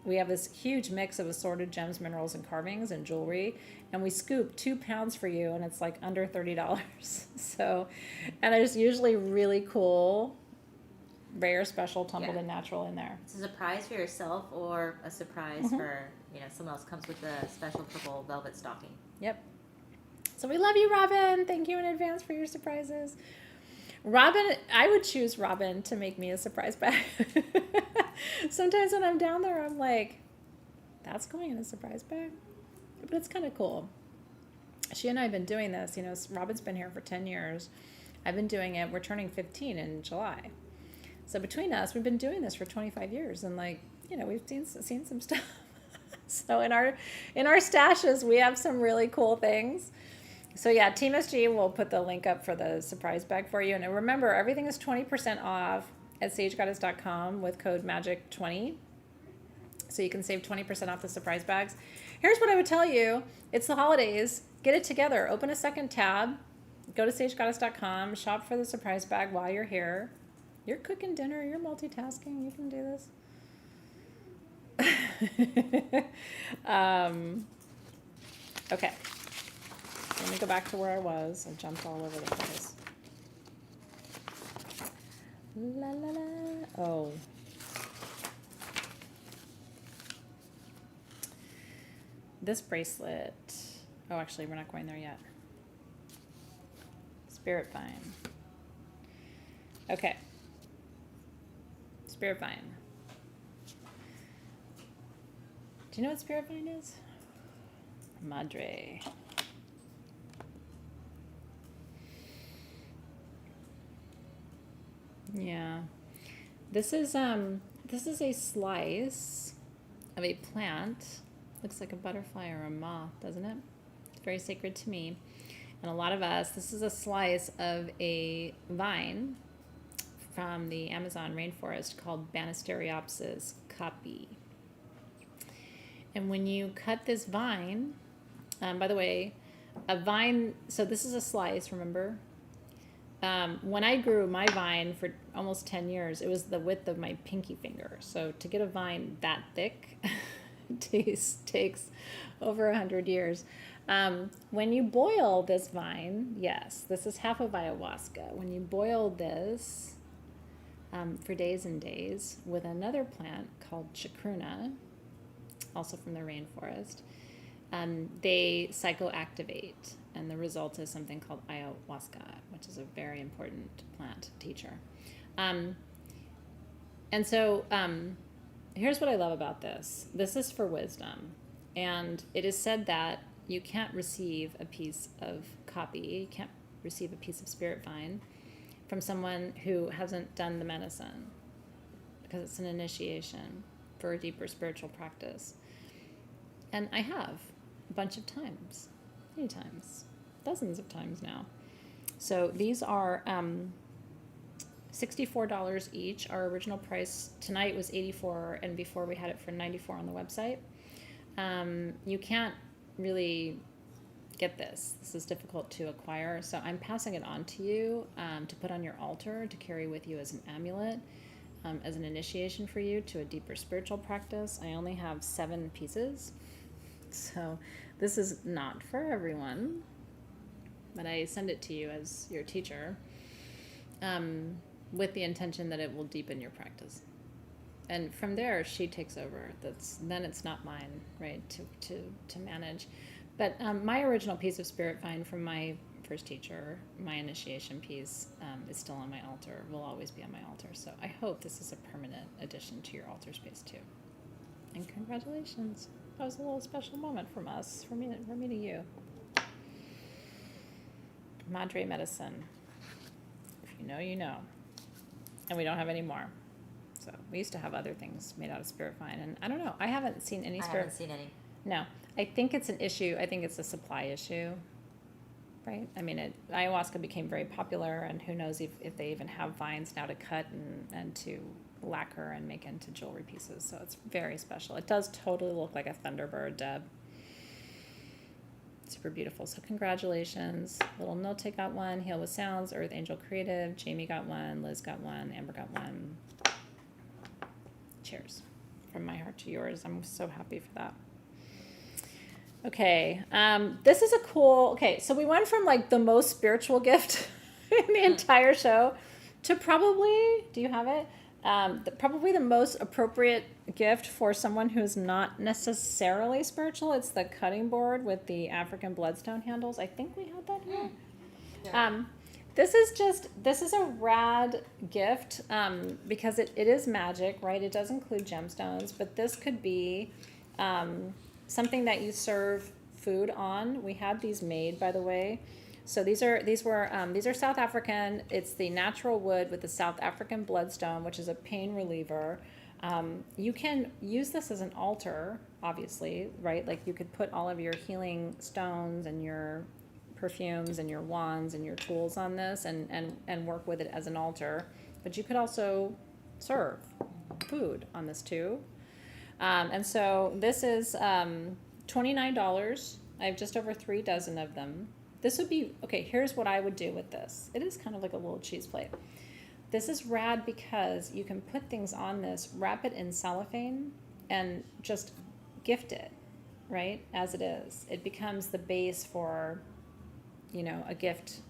Speaker 1: we have this huge mix of assorted gems, minerals, and carvings and jewelry, and we scoop 2 pounds for you, and it's like under $30. So, and there's usually really cool, rare, special, tumbled, and natural in there.
Speaker 2: It's a surprise for yourself or a surprise for, someone else comes with a special purple velvet stocking.
Speaker 1: Yep. So we love you, Robin. Thank you in advance for your surprises. Robin, I would choose Robin to make me a surprise bag. Sometimes when I'm down there, I'm like, that's going in a surprise bag? But it's kind of cool. She and I have been doing this. Robin's been here for 10 years. I've been doing it. We're turning 15 in July. So between us, we've been doing this for 25 years. And we've seen some stuff. So in our stashes, we have some really cool things. So yeah, Team SG will put the link up for the surprise bag for you. And remember, everything is 20% off at sagegoddess.com with code MAGIC20. So you can save 20% off the surprise bags. Here's what I would tell you. It's the holidays. Get it together. Open a second tab. Go to sagegoddess.com. Shop for the surprise bag while you're here. You're cooking dinner. You're multitasking. You can do this. Okay. Let me go back to where I was. I jumped all over the place. La la la. Oh. This bracelet. Oh, actually, we're not going there yet. Spirit Vine. Okay. Spirit Vine. Do you know what Spirit Vine is? Madre. Yeah, this is a slice of a plant. Looks like a butterfly or a moth, doesn't it? It's very sacred to me. And a lot of us, this is a slice of a vine from the Amazon rainforest called Banisteriopsis caapi. And when you cut this vine, by the way, a vine, so this is a slice, remember? When I grew my vine for almost 10 years, it was the width of my pinky finger. So to get a vine that thick takes over 100 years. When you boil this vine, yes, this is half of ayahuasca. When you boil this for days and days with another plant called chacruna, also from the rainforest, they psychoactivate, and the result is something called ayahuasca, which is a very important plant teacher. And so here's what I love about this. This is for wisdom, and it is said that you can't receive a piece of copy, you can't receive a piece of spirit vine from someone who hasn't done the medicine, because it's an initiation for a deeper spiritual practice. And I have a bunch of times, many times, dozens of times now. So these are $64 each. Our original price tonight was $84, and before we had it for $94 on the website. You can't really get this. This is difficult to acquire, so I'm passing it on to you to put on your altar, to carry with you as an amulet, as an initiation for you to a deeper spiritual practice. I only have 7 pieces. So this is not for everyone, but I send it to you as your teacher with the intention that it will deepen your practice. And from there, she takes over. Then it's not mine, right, to manage. But my original piece of spirit vine from my first teacher, my initiation piece, is still on my altar, will always be on my altar. So I hope this is a permanent addition to your altar space too. And congratulations. That was a little special moment from us, from me to you. Madre medicine. If you know, you know. And we don't have any more. So we used to have other things made out of spirit vine, and I don't know. I haven't seen any spirit.
Speaker 2: I haven't seen any.
Speaker 1: No, I think it's an issue. I think it's a supply issue, right? I mean, ayahuasca became very popular, and who knows if they even have vines now to cut and to lacquer and make into jewelry pieces. So it's very special. It does totally look like a thunderbird, Deb. Super beautiful. So congratulations. Little Note got one. Heal with Sounds. Earth Angel Creative. Jamie got one. Liz got one. Amber got one. Cheers. From my heart to yours. I'm so happy for that. Okay. This is a cool... Okay, so we went from like the most spiritual gift in the entire show to probably... Do you have it? Probably the most appropriate gift for someone who's not necessarily spiritual. It's the cutting board with the African bloodstone handles. I think we had that here. Yeah. This is a rad gift because it is magic, right? It does include gemstones, but this could be something that you serve food on. We had these made, by the way. So these are South African. It's the natural wood with the South African bloodstone, which is a pain reliever. You can use this as an altar, obviously, right? Like you could put all of your healing stones and your perfumes and your wands and your tools on this and work with it as an altar. But you could also serve food on this too. And so this is $29. I have just over 3 dozen of them. This would be, okay, here's what I would do with this. It is kind of like a little cheese plate. This is rad because you can put things on this, wrap it in cellophane, and just gift it, right, as it is. It becomes the base for, a gift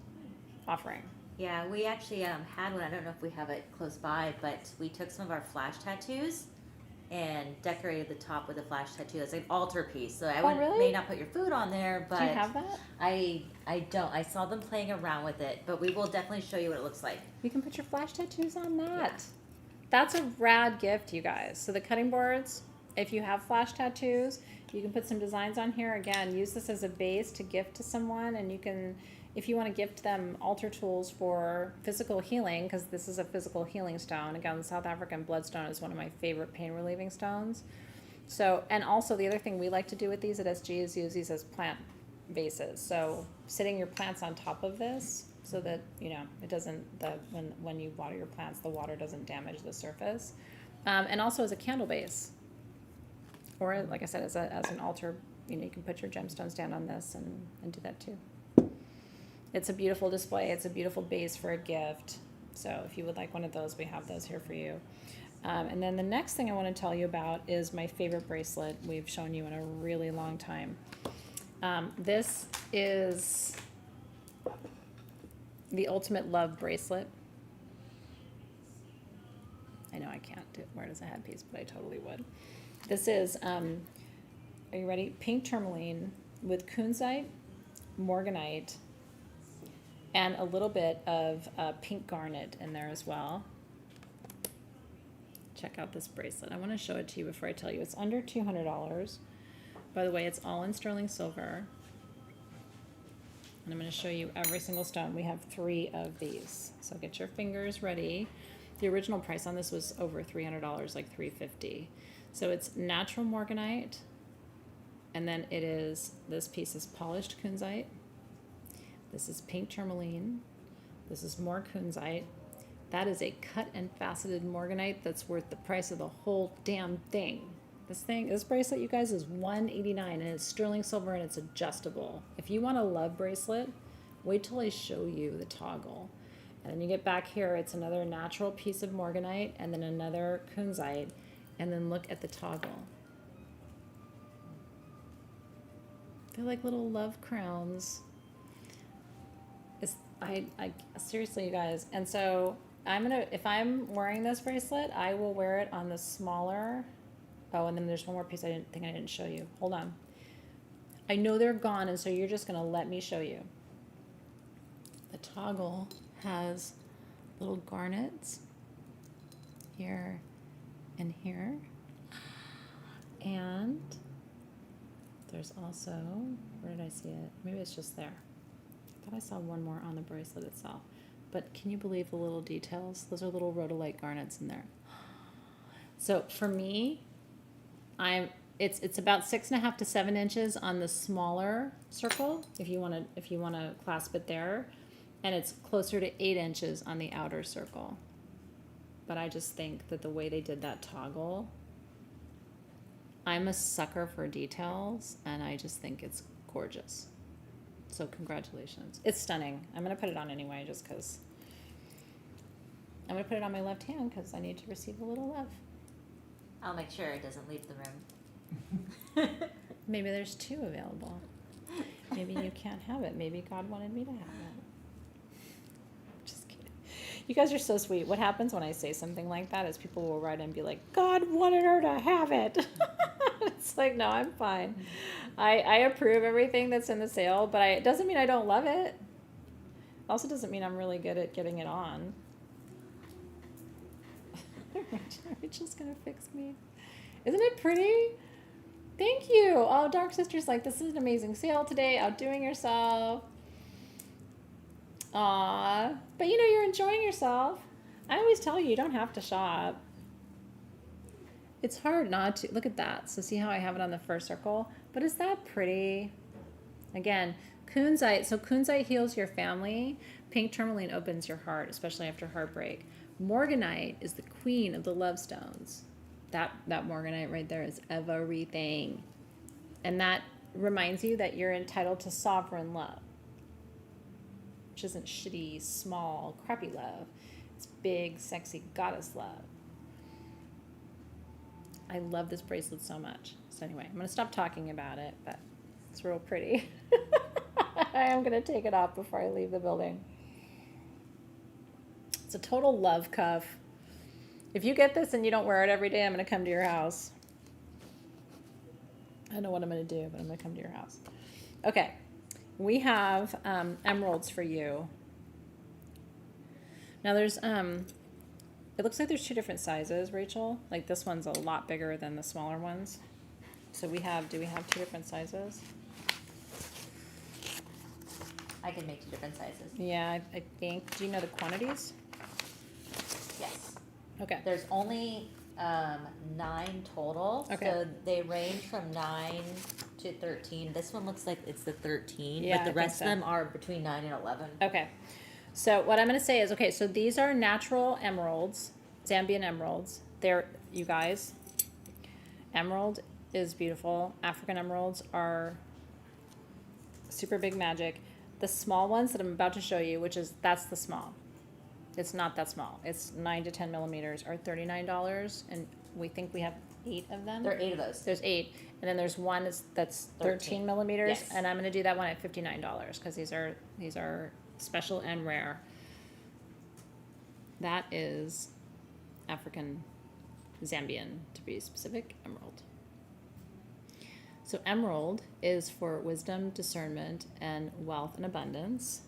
Speaker 1: offering.
Speaker 2: Yeah, we actually had one. I don't know if we have it close by, but we took some of our flash tattoos and decorated the top with a flash tattoo. It's an altar piece. So may not put your food on there, but...
Speaker 1: Do you have that?
Speaker 2: I don't. I saw them playing around with it, but we will definitely show you what it looks like.
Speaker 1: You can put your flash tattoos on that. Yeah. That's a rad gift, you guys. So the cutting boards, if you have flash tattoos, you can put some designs on here. Again, use this as a base to gift to someone, and you can... If you want to gift them altar tools for physical healing, because this is a physical healing stone. Again, the South African bloodstone is one of my favorite pain relieving stones. So, and also the other thing we like to do with these at SG is use these as plant vases. So sitting your plants on top of this so that, it doesn't, when you water your plants, the water doesn't damage the surface. And also as a candle base. Or like I said, as an altar, you know, you can put your gemstones down on this and do that too. It's a beautiful display. It's a beautiful base for a gift. So if you would like one of those, we have those here for you. And then the next thing I want to tell you about is my favorite bracelet we've shown you in a really long time. This is the Ultimate Love bracelet. I know I can't do it where it is a headpiece, but I totally would. This is, are you ready? Pink tourmaline with kunzite, morganite, and a little bit of pink garnet in there as well. Check out this bracelet. I want to show it to you before I tell you. It's under $200. By the way, it's all in sterling silver. And I'm going to show you every single stone. We have 3 of these. So get your fingers ready. The original price on this was over $300, like $350. So it's natural morganite. And then it is, this piece is polished kunzite. This is pink tourmaline. This is more kunzite. That is a cut and faceted morganite that's worth the price of the whole damn thing. This bracelet, you guys, is $189 and it's sterling silver and it's adjustable. If you want a love bracelet, wait till I show you the toggle. And then you get back here, it's another natural piece of morganite and then another kunzite. And then look at the toggle. They're like little love crowns. I seriously, you guys. And so if I'm wearing this bracelet, I will wear it on the smaller. Oh, and then there's one more piece I didn't show you. Hold on. I know they're gone, and so you're just going to let me show you. The toggle has little garnets here and here. And there's also, where did I see it? Maybe it's just there. I thought I saw one more on the bracelet itself. But can you believe the little details? Those are little rhodolite garnets in there. So for me, it's about 6.5 to 7 inches on the smaller circle if you want to clasp it there, and it's closer to 8 inches on the outer circle. But I just think that the way they did that toggle, I'm a sucker for details, and I just think it's gorgeous. So congratulations. It's stunning. I'm going to put it on anyway just because I'm going to put it on my left hand because I need to receive a little love.
Speaker 2: I'll make sure it doesn't leave the room.
Speaker 1: Maybe there's 2 available. Maybe you can't have it. Maybe God wanted me to have it. Just kidding. You guys are so sweet. What happens when I say something like that is people will write in and be like, God wanted her to have it. It's like, no, I'm fine. I approve everything that's in the sale, but it doesn't mean I don't love it. Also doesn't mean I'm really good at getting it on. Rachel's gonna fix me. Isn't it pretty? Thank you. Oh, Dark Sister's like, this is an amazing sale today. Outdoing yourself. Aw. But you know, you're enjoying yourself. I always tell you don't have to shop. It's hard not to. Look at that. So see how I have it on the first circle? But is that pretty? Again, kunzite. So kunzite heals your family. Pink tourmaline opens your heart, especially after heartbreak. Morganite is the queen of the love stones. That morganite right there is everything. And that reminds you that you're entitled to sovereign love, which isn't shitty, small, crappy love. It's big, sexy goddess love. I love this bracelet so much. So anyway, I'm going to stop talking about it, but it's real pretty. I am going to take it off before I leave the building. It's a total love cuff. If you get this and you don't wear it every day, I'm going to come to your house. I don't know what I'm going to do, but I'm going to come to your house. Okay. We have emeralds for you. Now there's, it looks like there's 2 different sizes, Rachel. Like this one's a lot bigger than the smaller ones. So do we have 2 different sizes?
Speaker 2: I can make 2 different sizes.
Speaker 1: Yeah, I think. Do you know the quantities?
Speaker 2: Yes.
Speaker 1: Okay.
Speaker 2: There's only 9 total.
Speaker 1: Okay.
Speaker 2: So they range from 9 to 13. This one looks like it's the 13,
Speaker 1: Yeah,
Speaker 2: but the
Speaker 1: I
Speaker 2: rest of
Speaker 1: think so.
Speaker 2: them are between 9 and 11.
Speaker 1: Okay. So what I'm going to say is, okay, so these are natural emeralds, Zambian emeralds. They're, you guys, emerald is beautiful. African emeralds are super big magic. The small ones that I'm about to show you, that's the small. It's not that small. It's 9 to 10 millimeters, are $39, and we think we have 8 of them.
Speaker 2: There are 8 of those.
Speaker 1: There's 8, and then there's one that's 13 millimeters,
Speaker 2: yes.
Speaker 1: and I'm going to do that one at $59 because these are special and rare. That is African, Zambian to be specific, emerald. So emerald is for wisdom, discernment, and wealth and abundance.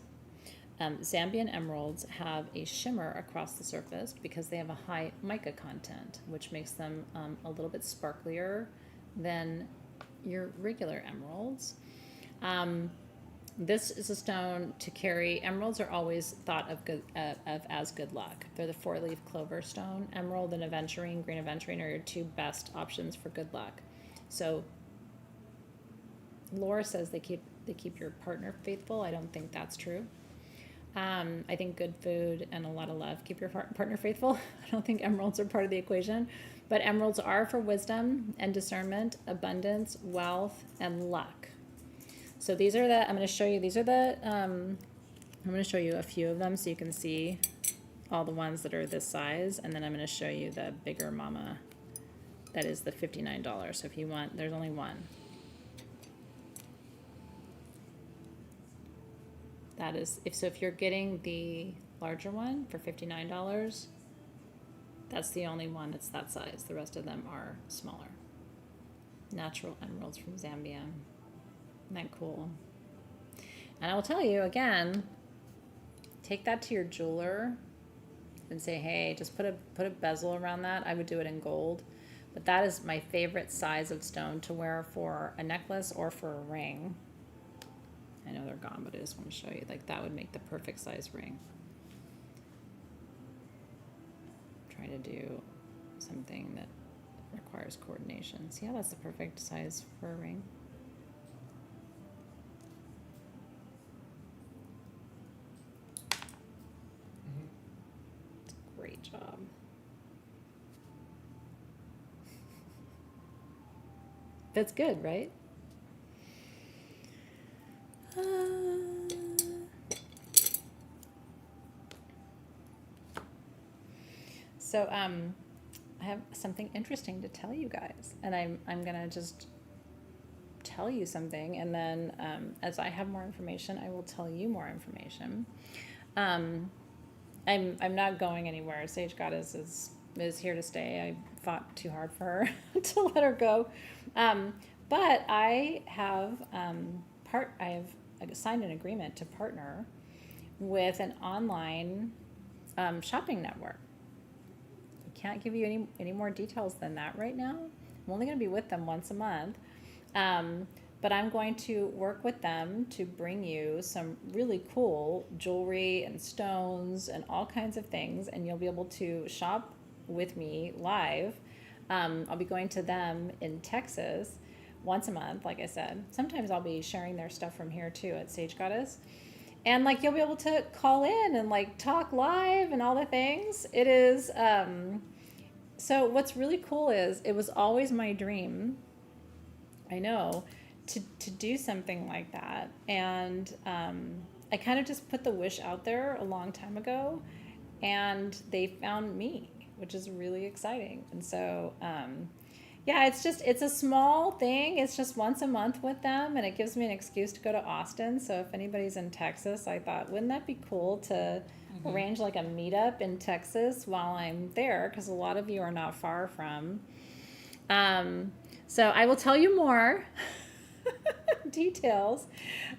Speaker 1: Zambian emeralds have a shimmer across the surface because they have a high mica content, which makes them a little bit sparklier than your regular emeralds. This is a stone to carry. Emeralds are always thought of as good luck. They're the 4-leaf clover stone. Emerald and aventurine, green aventurine, are your 2 best options for good luck. So Laura says they keep your partner faithful. I don't think that's true. I think good food and a lot of love keep your partner faithful. I don't think emeralds are part of the equation, but emeralds are for wisdom and discernment, abundance, wealth, and luck. So these are I'm going to show you a few of them so you can see all the ones that are this size, and then I'm going to show you the bigger mama that is the $59. So if you want, there's only one. That is, if you're getting the larger one for $59, that's the only one that's that size. The rest of them are smaller. Natural emeralds from Zambia. Isn't that cool? And I will tell you again, take that to your jeweler and say, hey, just put a bezel around that. I would do it in gold. But that is my favorite size of stone to wear for a necklace or for a ring. I know they're gone, but I just want to show you. Like, that would make the perfect size ring. I'm trying to do something that requires coordination. See how that's the perfect size for a ring? It's a great job. That's good, right? So I have something interesting to tell you guys, and I'm gonna just tell you something, and then as I have more information, I will tell you more information. I'm not going anywhere. Sage Goddess is here to stay. I fought too hard for her to let her go, but I have signed an agreement to partner with an online shopping network. I can't give you any more details than that right now. I'm only going to be with them once a month, but I'm going to work with them to bring you some really cool jewelry and stones and all kinds of things, and you'll be able to shop with me live. I'll be going to them in Texas once a month, like I said. Sometimes I'll be sharing their stuff from here too at Sage Goddess. And like, you'll be able to call in and like talk live and all the things. It is, so what's really cool is it was always my dream, I know, to do something like that. And I kind of just put the wish out there a long time ago, and they found me, which is really exciting. And so, yeah, it's a small thing. It's just once a month with them, and it gives me an excuse to go to Austin. So if anybody's in Texas, I thought, wouldn't that be cool to arrange like a meetup in Texas while I'm there? Because a lot of you are not far from. So I will tell you more details.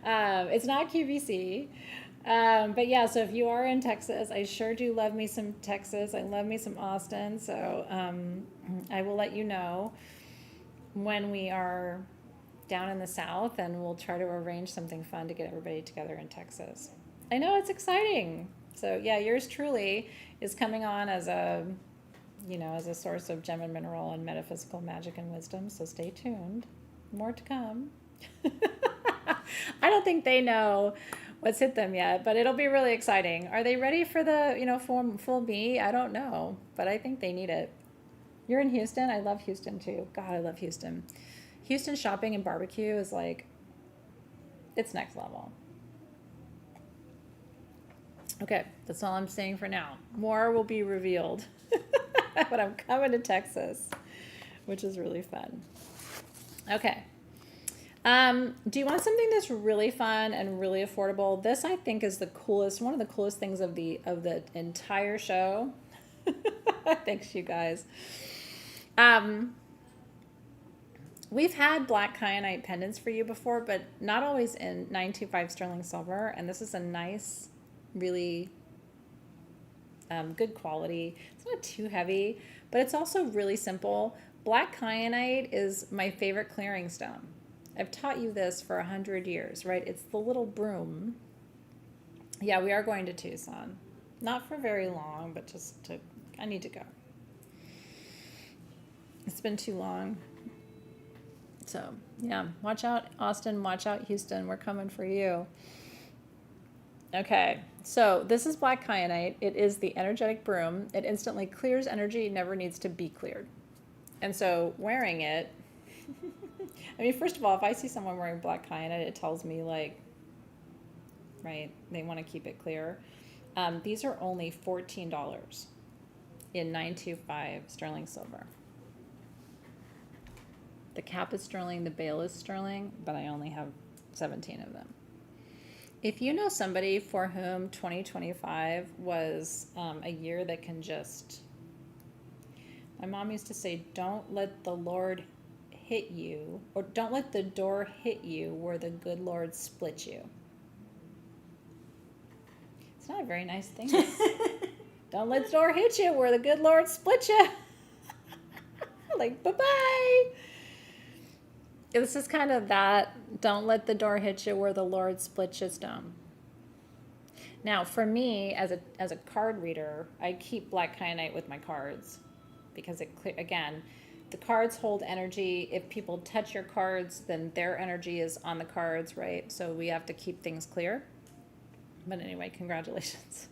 Speaker 1: It's not QVC. But yeah, so if you are in Texas, I sure do love me some Texas. I love me some Austin. So I will let you know when we are down in the South, and we'll try to arrange something fun to get everybody together in Texas. I know, it's exciting. So yeah, yours truly is coming on as a source of gem and mineral and metaphysical magic and wisdom. So stay tuned. More to come. I don't think they know what's hit them yet, but it'll be really exciting. Are they ready for the, full me? I don't know, but I think they need it. You're in Houston? I love Houston too. God, I love Houston. Houston shopping and barbecue is like, it's next level. Okay, that's all I'm saying for now. More will be revealed. But I'm coming to Texas, which is really fun. Okay. Do you want something that's really fun and really affordable? This I think is the coolest, one of the coolest things of the entire show. Thanks, you guys. We've had black kyanite pendants for you before, but not always in 925 sterling silver. And this is a nice, really good quality. It's not too heavy, but it's also really simple. Black kyanite is my favorite clearing stone. I've taught you this for 100 years, right? It's the little broom. Yeah, we are going to Tucson. Not for very long, but just to, I need to go. It's been too long. So, yeah, watch out, Austin. Watch out, Houston. We're coming for you. Okay, so this is black kyanite. It is the energetic broom. It instantly clears energy. It never needs to be cleared. And so wearing it, I mean, first of all, if I see someone wearing black kyanite, it tells me, like, right, they want to keep it clear. These are only $14 in 925 sterling silver. The cap is sterling, the bail is sterling, but I only have 17 of them. If you know somebody for whom 2025 was a year that can just, my mom used to say, don't let the Lord hit you, or don't let the door hit you where the good Lord split you. It's not a very nice thing. Don't let the door hit you where the good Lord split you. Like, bye-bye. This is kind of that, don't let the door hit you where the Lord splits you stone. Now, for me, as a card reader, I keep black kyanite with my cards because it, again, the cards hold energy. If people touch your cards, then their energy is on the cards, right? So we have to keep things clear. But anyway, congratulations.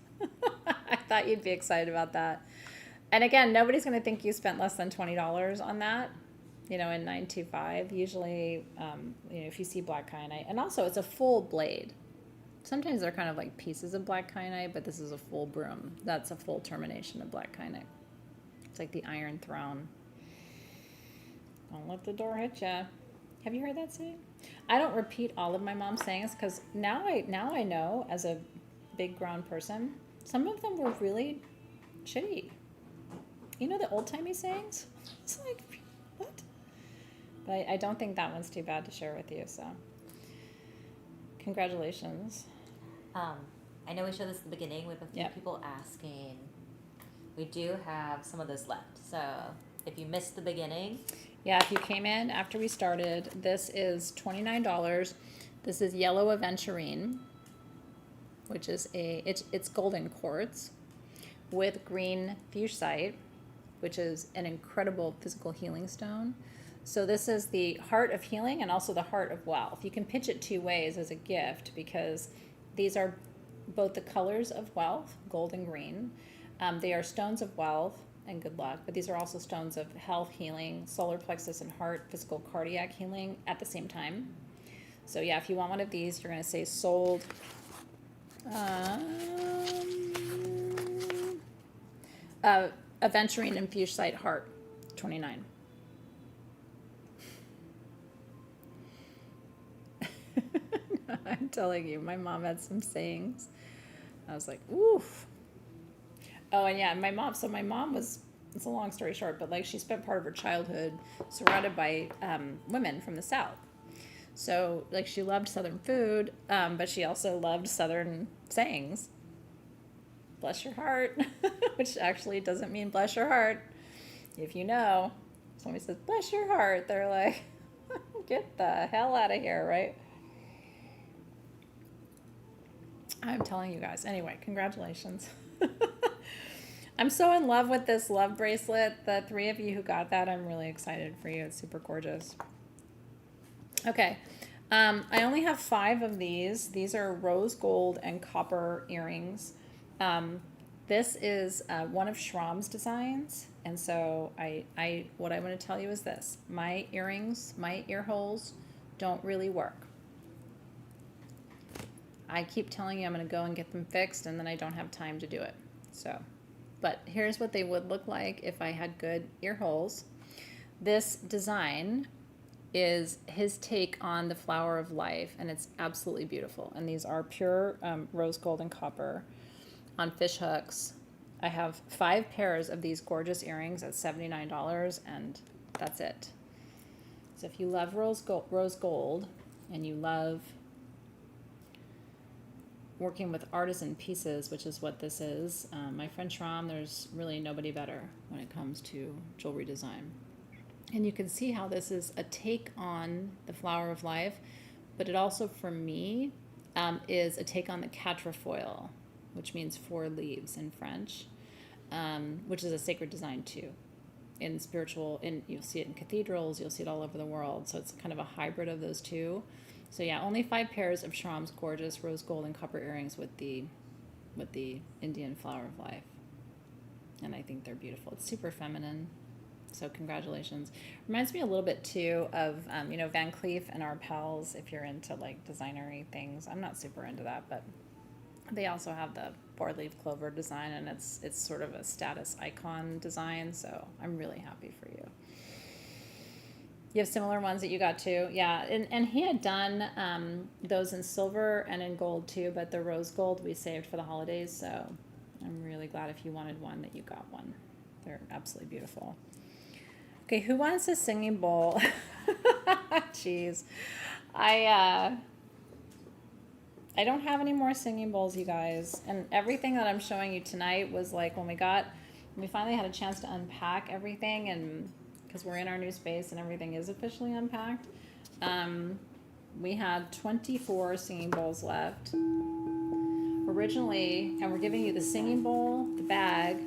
Speaker 1: I thought you'd be excited about that. And again, nobody's going to think you spent less than $20 on that. You know, in 925, usually, you know, if you see black kyanite, and also it's a full blade. Sometimes they're kind of like pieces of black kyanite, but this is a full broom. That's a full termination of black kyanite. It's like the Iron Throne. Don't let the door hit ya. Have you heard that saying? I don't repeat all of my mom's sayings because now I know, as a big grown person, some of them were really shitty. You know the old-timey sayings? It's like, what? But I don't think that one's too bad to share with you, so congratulations.
Speaker 2: I know we showed this at the beginning. We have a few people asking. We do have some of those left, so if you missed the beginning.
Speaker 1: Yeah, if you came in after we started, this is $29. This is yellow aventurine, which is it's golden quartz with green fuchsite, which is an incredible physical healing stone. So this is the heart of healing and also the heart of wealth. You can pitch it two ways as a gift because these are both the colors of wealth, gold and green. They are stones of wealth and good luck, but these are also stones of health, healing, solar plexus and heart, physical cardiac healing at the same time. So yeah, if you want one of these, you're going to say sold. Aventurine and fuchsite heart, $29. I'm telling you, my mom had some sayings. I was like, oof. Oh, and yeah, my mom was, it's a long story short, but like she spent part of her childhood surrounded by women from the South. So like she loved Southern food, but she also loved Southern sayings. Bless your heart, which actually doesn't mean bless your heart. If you know, somebody says, bless your heart, they're like, get the hell out of here, right? I'm telling you guys. Anyway, congratulations. I'm so in love with this love bracelet. The three of you who got that, I'm really excited for you. It's super gorgeous. Okay. I only have 5 of these. These are rose gold and copper earrings. this is one of Schramm's designs. And so what I want to tell you is this. My earrings, my ear holes don't really work. I keep telling you I'm going to go and get them fixed, and then I don't have time to do it. So, but here's what they would look like if I had good ear holes. This design is his take on the flower of life, and it's absolutely beautiful. And these are pure rose gold and copper on fish hooks. I have 5 pairs of these gorgeous earrings at $79, and that's it. So if you love rose gold and you love working with artisan pieces, which is what this is, my friend Schramm, there's really nobody better when it comes to jewelry design. And you can see how this is a take on the flower of life, but it also, for me, is a take on the quatrefoil, which means 4 leaves in French, which is a sacred design too. You'll see it in cathedrals, you'll see it all over the world. So it's kind of a hybrid of those two. So yeah, only 5 pairs of Schramm's gorgeous rose gold and copper earrings with the Indian flower of life. And I think they're beautiful. It's super feminine. So congratulations. Reminds me a little bit too of, Van Cleef and our pals, if you're into like designery things. I'm not super into that, but they also have the 4-leaf clover design, and it's sort of a status icon design. So I'm really happy for you. You have similar ones that you got too. Yeah, and he had done those in silver and in gold too, but the rose gold we saved for the holidays. So I'm really glad if you wanted one that you got one. They're absolutely beautiful. Okay, who wants a singing bowl? Jeez. I don't have any more singing bowls, you guys. And everything that I'm showing you tonight was like when we finally had a chance to unpack everything, and because we're in our new space and everything is officially unpacked, we had 24 singing bowls left. Originally, and we're giving you the singing bowl, the bag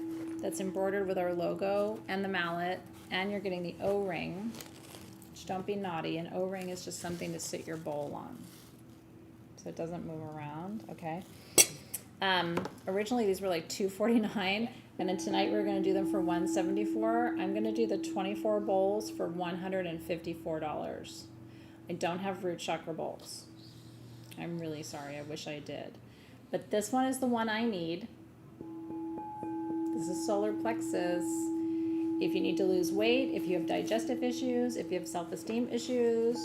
Speaker 1: that's embroidered with our logo, and the mallet, and you're getting the O-ring, which don't be naughty. An O-ring is just something to sit your bowl on, so it doesn't move around, okay? Originally, these were like $249, and then tonight we're going to do them for $174. I'm going to do the 24 bowls for $154. I don't have root chakra bowls. I'm really sorry. I wish I did. But this one is the one I need. This is solar plexus. If you need to lose weight, if you have digestive issues, if you have self-esteem issues,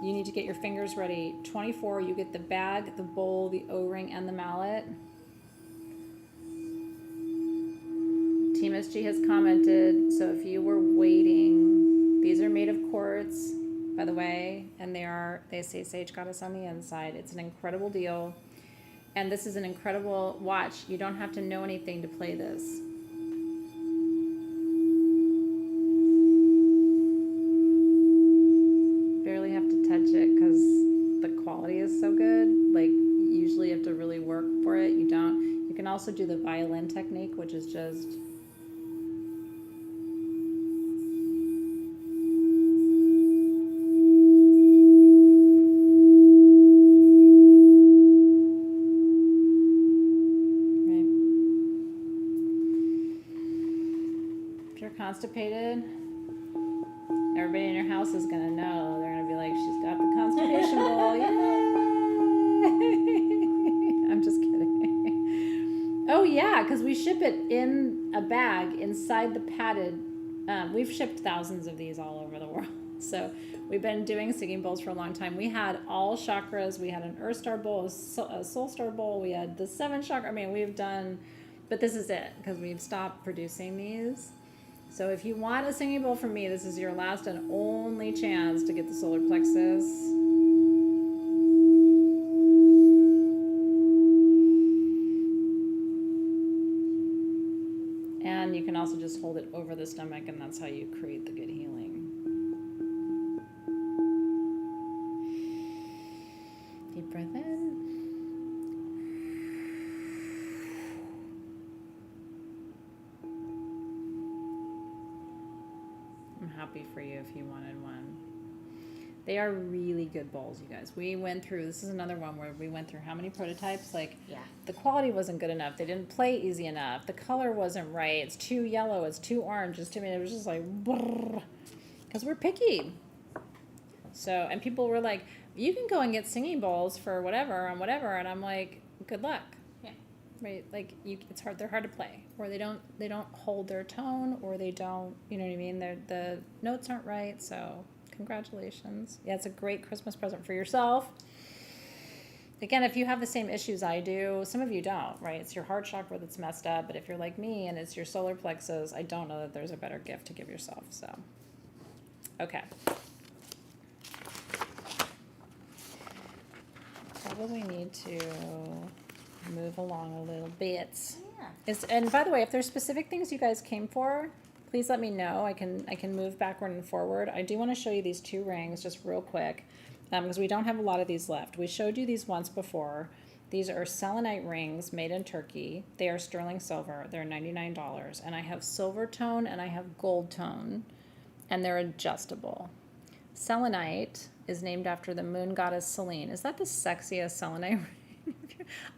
Speaker 1: you need to get your fingers ready. 24, you get the bag, the bowl, the O-ring, and the mallet. Team SG has commented, so if you were waiting, these are made of quartz, by the way, and they say Sage Goddess on the inside. It's an incredible deal. And this is an incredible watch. You don't have to know anything to play this. Barely have to touch it because the quality is so good. Like, usually you have to really work for it. You don't. You can also do the violin technique, which is just... constipated, everybody in your house is gonna know. They're gonna be like, she's got the constipation bowl. Yay! I'm just kidding. Oh yeah, because we ship it in a bag inside the padded. We've shipped thousands of these all over the world. So we've been doing singing bowls for a long time. We had all chakras. We had an Earth Star bowl, a Soul Star bowl. We had the 7 chakra. I mean, we've done, but this is it because we've stopped producing these. So if you want a singing bowl from me, this is your last and only chance to get the solar plexus. And you can also just hold it over the stomach, and that's how you create the good healing. Deep breath in. Happy for you if you wanted one. They are really good bowls, you guys. We went through, this is another one where we went through how many prototypes? Like, the quality wasn't good enough. They didn't play easy enough. The color wasn't right. It's too yellow. It's too orange. It's too, it was just like, because we're picky. So, and people were like, you can go and get singing bowls for whatever and whatever. And I'm like, good luck.
Speaker 2: Yeah.
Speaker 1: Right? Like, it's hard. They're hard to play. Or they don't hold their tone, or they don't, you know what I mean? The notes aren't right. So, congratulations. Yeah, it's a great Christmas present for yourself. Again, if you have the same issues I do, some of you don't, right? It's your heart chakra that's messed up. But if you're like me and it's your solar plexus, I don't know that there's a better gift to give yourself. So, okay. Probably need to move along a little bit.
Speaker 2: Yeah.
Speaker 1: And by the way, if there's specific things you guys came for, please let me know. I can move backward and forward. I do want to show you these 2 rings just real quick, because we don't have a lot of these left. We showed you these once before. These are selenite rings made in Turkey. They are sterling silver. They're $99. And I have silver tone and I have gold tone, and they're adjustable. Selenite is named after the moon goddess Selene. Is that the sexiest selenite ring?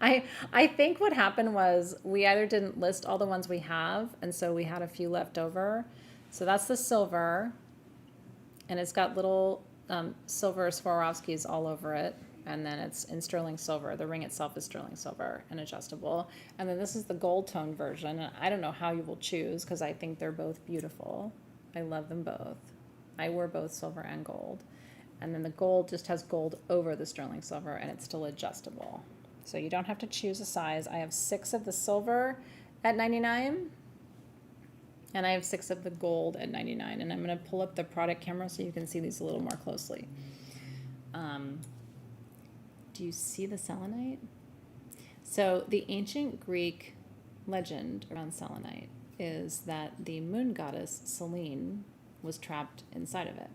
Speaker 1: I think what happened was we either didn't list all the ones we have, and so we had a few left over. So that's the silver, and it's got little silver Swarovskis all over it, and then it's in sterling silver. The ring itself is sterling silver and adjustable. And then this is the gold tone version, and I don't know how you will choose because I think they're both beautiful. I love them both. I wear both silver and gold. And then the gold just has gold over the sterling silver, and it's still adjustable. So you don't have to choose a size. I have 6 of the silver at $99, and I have 6 of the gold at $99. And I'm going to pull up the product camera so you can see these a little more closely. Do you see the selenite? So the ancient Greek legend around selenite is that the moon goddess Selene was trapped inside of it,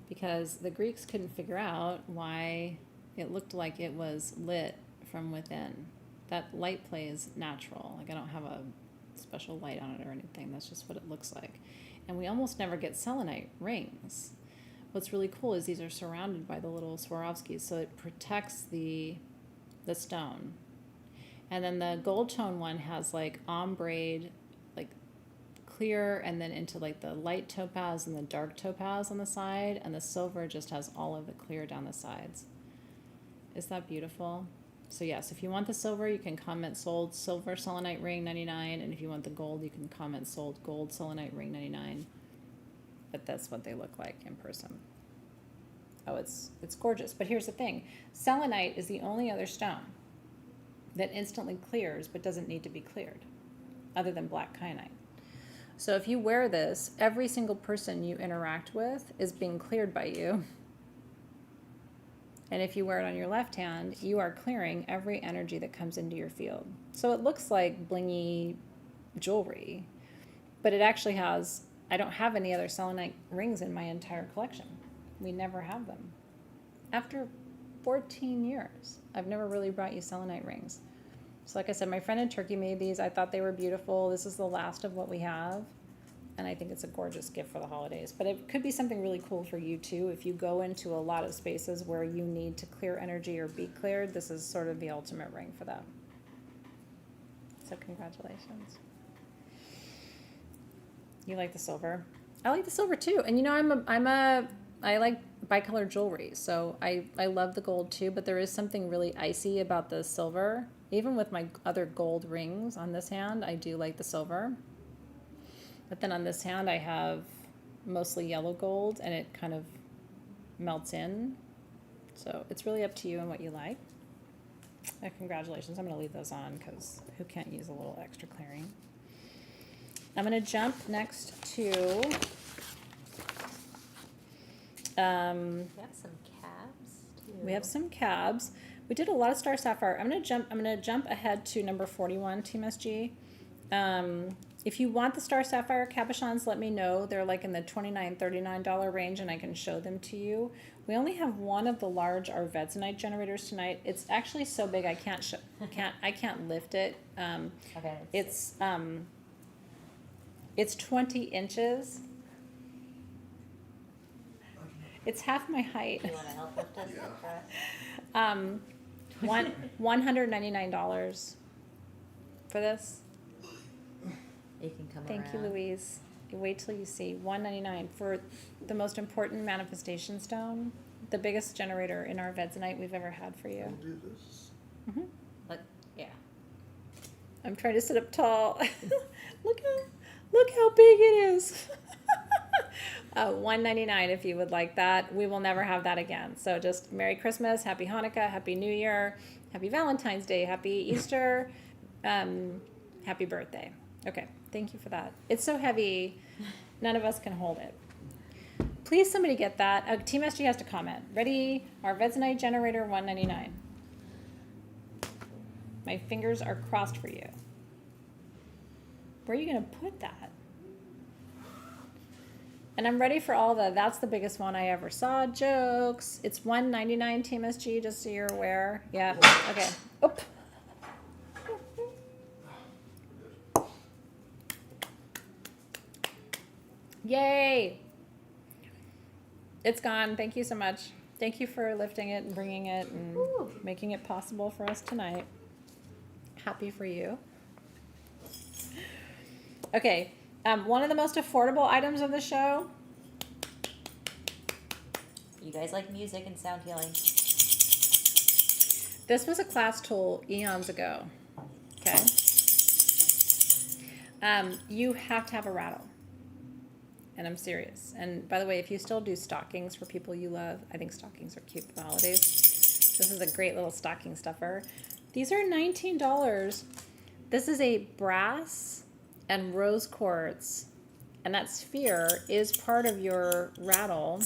Speaker 1: because the Greeks couldn't figure out why it looked like it was lit from within. That light play is natural. Like, I don't have a special light on it or anything. That's just what it looks like. And we almost never get selenite rings. What's really cool is these are surrounded by the little Swarovskis, so it protects the stone. And then the gold tone one has like ombre, like clear, and then into like the light topaz and the dark topaz on the side, and the silver just has all of the clear down the sides. Is that beautiful? So yes, if you want the silver, you can comment sold silver selenite ring $99, and if you want the gold, you can comment sold gold selenite ring $99. But that's what they look like in person. Oh, it's gorgeous. But here's the thing. Selenite is the only other stone that instantly clears but doesn't need to be cleared, other than black kyanite. So if you wear this, every single person you interact with is being cleared by you. And if you wear it on your left hand, you are clearing every energy that comes into your field. So it looks like blingy jewelry, but it actually has, I don't have any other selenite rings in my entire collection. We never have them. After 14 years, I've never really brought you selenite rings. So like I said, my friend in Turkey made these. I thought they were beautiful. This is the last of what we have. And I think it's a gorgeous gift for the holidays. But it could be something really cool for you too. If you go into a lot of spaces where you need to clear energy or be cleared, this is sort of the ultimate ring for that. So congratulations. You like the silver? I like the silver too. And you know, I like bicolor jewelry. So I love the gold too, but there is something really icy about the silver. Even with my other gold rings on this hand, I do like the silver. But then on this hand, I have mostly yellow gold, and it kind of melts in. So it's really up to you and what you like. Congratulations. I'm going to leave those on because who can't use a little extra clearing? I'm going to jump next to...
Speaker 2: we have some cabs too.
Speaker 1: We have some cabs. We did a lot of Star Sapphire. I'm gonna jump ahead to number 41, Team SG. If you want the Star Sapphire cabochons, let me know. They're like in the $29, $39 range, and I can show them to you. We only have one of the large Arvetsanite generators tonight. It's actually so big I can't lift it.
Speaker 2: Okay.
Speaker 1: It's 20 inches. It's half my height.
Speaker 2: You want to help lift us
Speaker 3: Yeah.
Speaker 2: up, Brett?
Speaker 1: $199 for this.
Speaker 2: You can come
Speaker 1: Thank you,
Speaker 2: around.
Speaker 1: Louise. You wait till you see $199 for the most important manifestation stone, the biggest generator in our Vedsanite we've ever had for you.
Speaker 3: I'll do this.
Speaker 1: Hmm.
Speaker 2: Look, yeah.
Speaker 1: I'm trying to sit up tall. look how big it is. $199 if you would like that. We will never have that again. So just Merry Christmas, Happy Hanukkah, Happy New Year, Happy Valentine's Day, Happy Easter, Happy birthday. Okay, thank you for that. It's so heavy, none of us can hold it. Please, somebody get that. Team SG has to comment. Ready? Our Vedsanite generator, $199. My fingers are crossed for you. Where are you going to put that? And I'm ready for all the "that's the biggest one I ever saw" jokes. It's $199 Team SG, just so you're aware. Yeah. Okay. Oop. Yay! It's gone. Thank you so much. Thank you for lifting it and bringing it and making it possible for us tonight. Happy for you. Okay. One of the most affordable items of the show.
Speaker 2: You guys like music and sound healing.
Speaker 1: This was a class tool eons ago. Okay. You have to have a rattle. And I'm serious. And by the way, if you still do stockings for people you love, I think stockings are cute for the holidays. This is a great little stocking stuffer. These are $19. This is a brass and rose quartz. And that sphere is part of your rattle.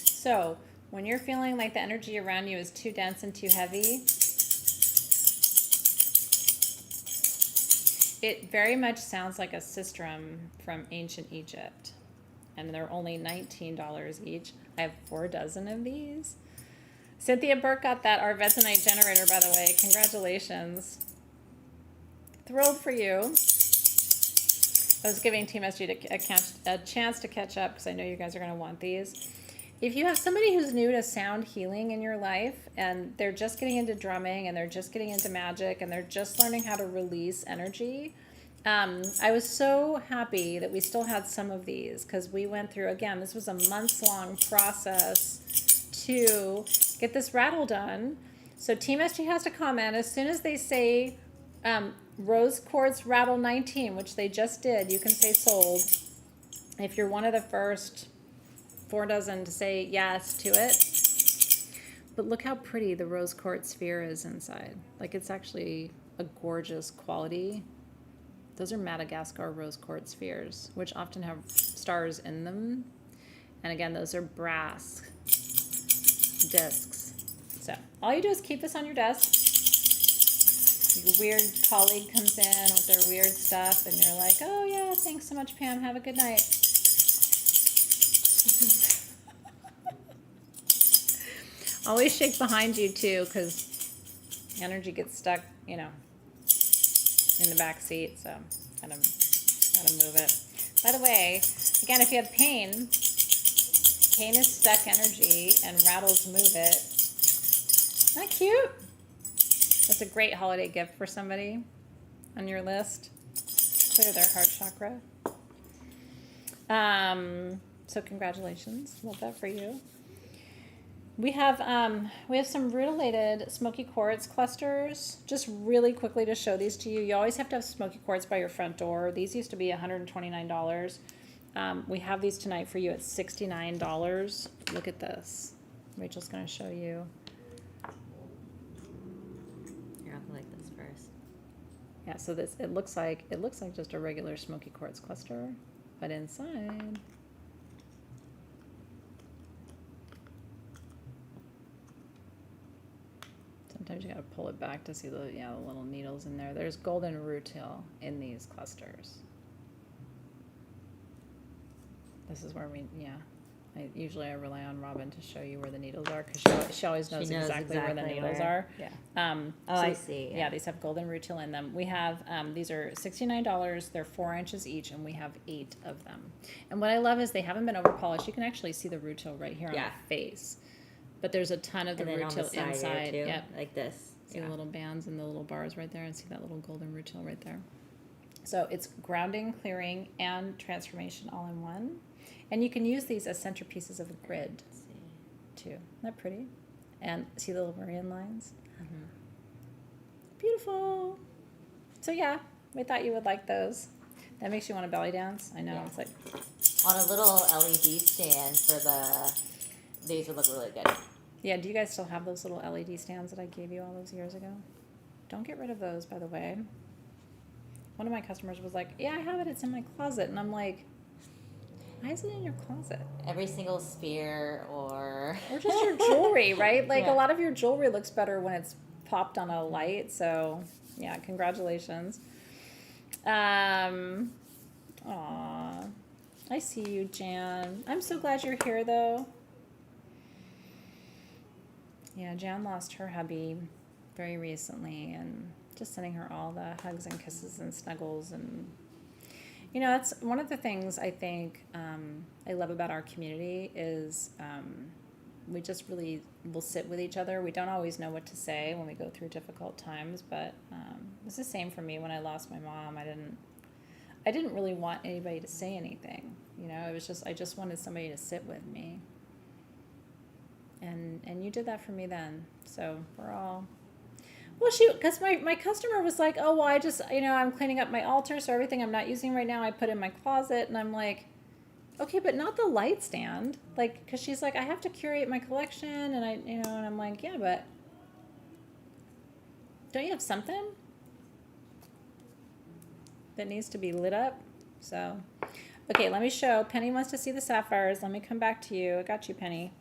Speaker 1: So when you're feeling like the energy around you is too dense and too heavy, it very much sounds like a sistrum from ancient Egypt. And they're only $19 each. I have 4 dozen of these. Cynthia Burke got that, our Vedsanite generator, by the way. Congratulations. Thrilled for you. I was giving Team SG a chance to catch up because I know you guys are going to want these. If you have somebody who's new to sound healing in your life and they're just getting into drumming and they're just getting into magic and they're just learning how to release energy, I was so happy that we still had some of these because we went through, again, this was a months-long process to get this rattle done. So Team SG has to comment as soon as they say Rose Quartz Rattle 19, which they just did. You can say sold. If you're one of the first 4 dozen to say yes to it. But look how pretty the rose quartz sphere is inside. Like, it's actually a gorgeous quality. Those are Madagascar rose quartz spheres, which often have stars in them. And again, those are brass discs. So all you do is keep this on your desk. Your weird colleague comes in with their weird stuff, and you're like, "Oh yeah, thanks so much, Pam. Have a good night." Always shake behind you too, because energy gets stuck, in the back seat. So gotta move it. By the way, again, if you have pain is stuck energy, and rattles move it. Isn't that cute? That's a great holiday gift for somebody on your list. Clear their heart chakra. So congratulations. Love that for you. We have some rutilated smoky quartz clusters. Just really quickly to show these to you. You always have to have smoky quartz by your front door. These used to be $129. We have these tonight for you at $69. Look at this. Rachel's going to show you. Yeah, so it looks like just a regular smoky quartz cluster, but inside sometimes you gotta pull it back to see the little needles in there. There's golden rutile in these clusters. This is where Usually I rely on Robin to show you where the needles are because she always knows exactly where the needles are.
Speaker 2: Yeah.
Speaker 1: So,
Speaker 2: I see.
Speaker 1: Yeah, these have golden rutile in them. We have, these are $69. They're 4 inches each, and we have 8 of them. And what I love is they haven't been over polished. You can actually see the rutile right here on the face. But there's a ton of the rutile inside.
Speaker 2: Too,
Speaker 1: yep.
Speaker 2: like this.
Speaker 1: See the little bands and the little bars right there, and see that little golden rutile right there. So it's grounding, clearing, and transformation all in one. And you can use these as centerpieces of a grid, too. Isn't that pretty? And see the little meridian lines? Mm-hmm. Beautiful. So yeah, we thought you would like those. That makes you want to belly dance. I know. Yeah. It's like
Speaker 2: on a little LED stand for these would look really good.
Speaker 1: Yeah. Do you guys still have those little LED stands that I gave you all those years ago? Don't get rid of those, by the way. One of my customers was like, "Yeah, I have it. It's in my closet," and I'm like, "Why is it in your closet?"
Speaker 2: Every single sphere or
Speaker 1: just your jewelry, right? Like a lot of your jewelry looks better when it's popped on a light. So yeah, congratulations. Aw, I see you, Jan. I'm so glad you're here, though. Yeah, Jan lost her hubby very recently, and just sending her all the hugs and kisses and snuggles. And you know, that's one of the things I think I love about our community is we just really will sit with each other. We don't always know what to say when we go through difficult times, but it's the same for me when I lost my mom. I didn't really want anybody to say anything. You know, it was just I just wanted somebody to sit with me. And you did that for me then. So we're all. Well, because my customer was like, "Oh, well, I just, I'm cleaning up my altar, so everything I'm not using right now, I put in my closet." And I'm like, "Okay, but not the light stand." Like, because she's like, "I have to curate my collection," and and I'm like, "Yeah, but don't you have something that needs to be lit up?" So, okay, let me show. Penny wants to see the sapphires. Let me come back to you. I got you, Penny.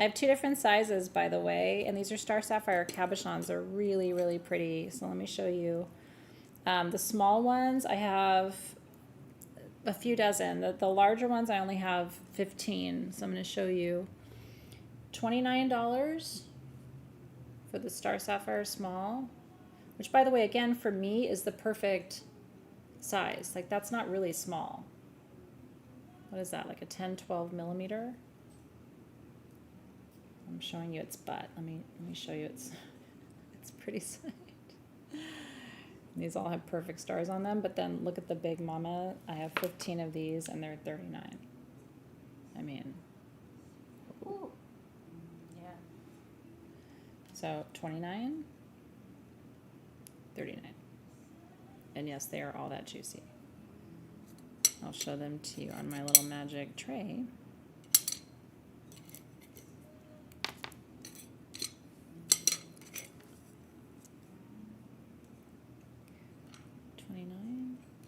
Speaker 1: I have 2 different sizes, by the way, and these are star sapphire cabochons. They're really, really pretty. So let me show you. The small ones, I have a few dozen. The larger ones, I only have 15. So I'm going to show you. $29 for the star sapphire small, which, by the way, again, for me, is the perfect size. Like, that's not really small. What is that, like a 10, 12 millimeter? I'm showing you its butt. Let me show you its pretty side. These all have perfect stars on them, but then look at the big mama. I have 15 of these, and they're $39. I mean,
Speaker 2: ooh. Yeah.
Speaker 1: So $29, $39, and yes, they are all that juicy. I'll show them to you on my little magic tray.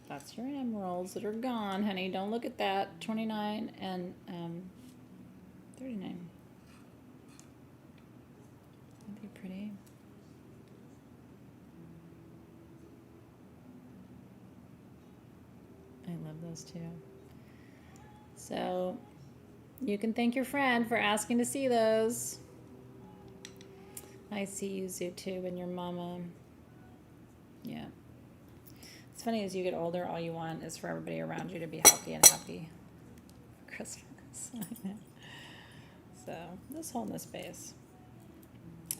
Speaker 1: That's your emeralds that are gone, honey. Don't look at that. 29 and 39. Aren't they pretty? I love those too. So you can thank your friend for asking to see those. I see you, Zootube, and your mama. Yeah. It's funny, as you get older, all you want is for everybody around you to be healthy and happy for Christmas. So, just holding the space. Do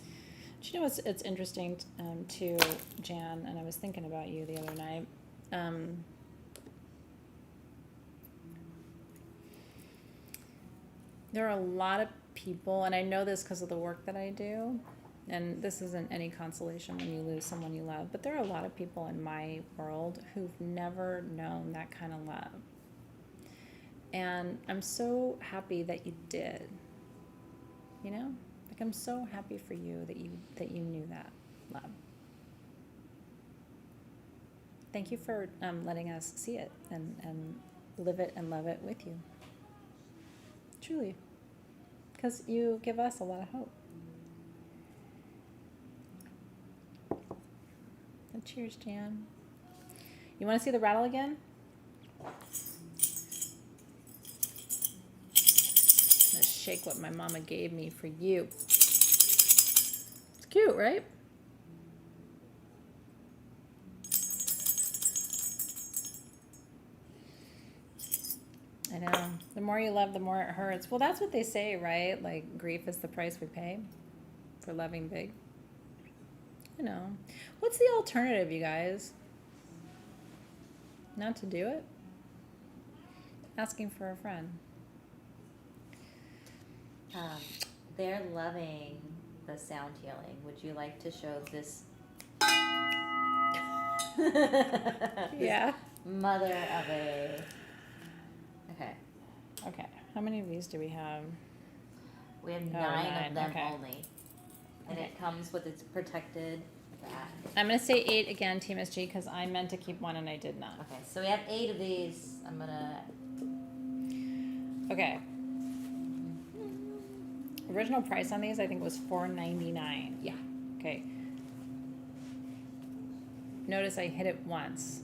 Speaker 1: you know it's interesting too, Jan, and I was thinking about you the other night. There are a lot of people, and I know this because of the work that I do, and this isn't any consolation when you lose someone you love, but there are a lot of people in my world who've never known that kind of love. And I'm so happy that you did. You know? Like, I'm so happy for you that you knew that love. Thank you for letting us see it and live it and love it with you. Truly. Because you give us a lot of hope. And cheers, Jan. You want to see the rattle again? gonna shake what my mama gave me for you. It's cute, right? I know. The more you love, the more it hurts. Well, that's what they say, right? Like, grief is the price we pay for loving big. You know. What's the alternative, you guys? Not to do it? Asking for a friend.
Speaker 2: They're loving the sound healing. Would you like to show this?
Speaker 1: Yeah.
Speaker 2: Mother of a. Okay.
Speaker 1: Okay. How many of these do we have?
Speaker 2: We have nine of them
Speaker 1: okay.
Speaker 2: only. And it comes with its protected back.
Speaker 1: I'm going to say 8 again, Team SG, because I meant to keep 1 and I did not.
Speaker 2: Okay, so we have 8 of these. I'm going to.
Speaker 1: Okay. Original price on these, I think, was $4.99.
Speaker 2: Yeah.
Speaker 1: Okay. Notice I hit it once.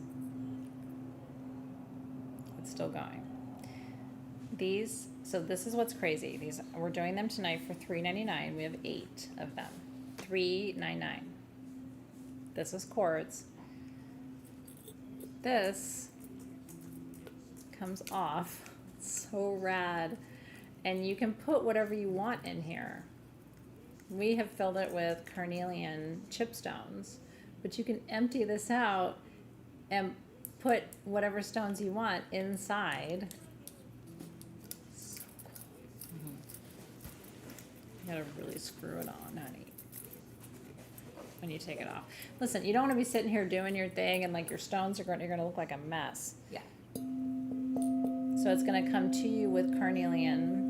Speaker 1: It's still going. These, so this is what's crazy. These, we're doing them tonight for $3.99. We have 8 of them. $3.99. This is quartz. This comes off. It's so rad. And you can put whatever you want in here. We have filled it with carnelian chipstones, but you can empty this out and put whatever stones you want inside. So cool. You gotta really screw it on, honey, when you take it off. Listen, you don't want to be sitting here doing your thing and like your stones you're gonna look like a mess.
Speaker 2: Yeah.
Speaker 1: So it's gonna come to you with carnelian.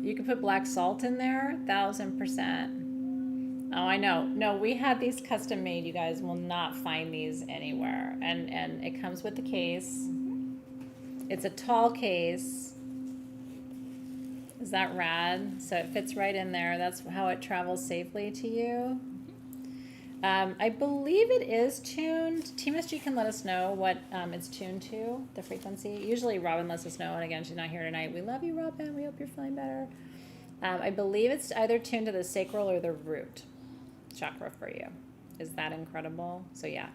Speaker 1: You can put black salt in there, 1000%. Oh, I know. No, we had these custom made. You guys will not find these anywhere. And it comes with the case. It's a tall case. Is that rad? So it fits right in there. That's how it travels safely to you. I believe it is tuned. Team SG can let us know what it's tuned to, the frequency. Usually Robin lets us know, and again, she's not here tonight. We love you, Robin. We hope you're feeling better. I believe it's either tuned to the sacral or the root chakra for you. Is that incredible? So yeah,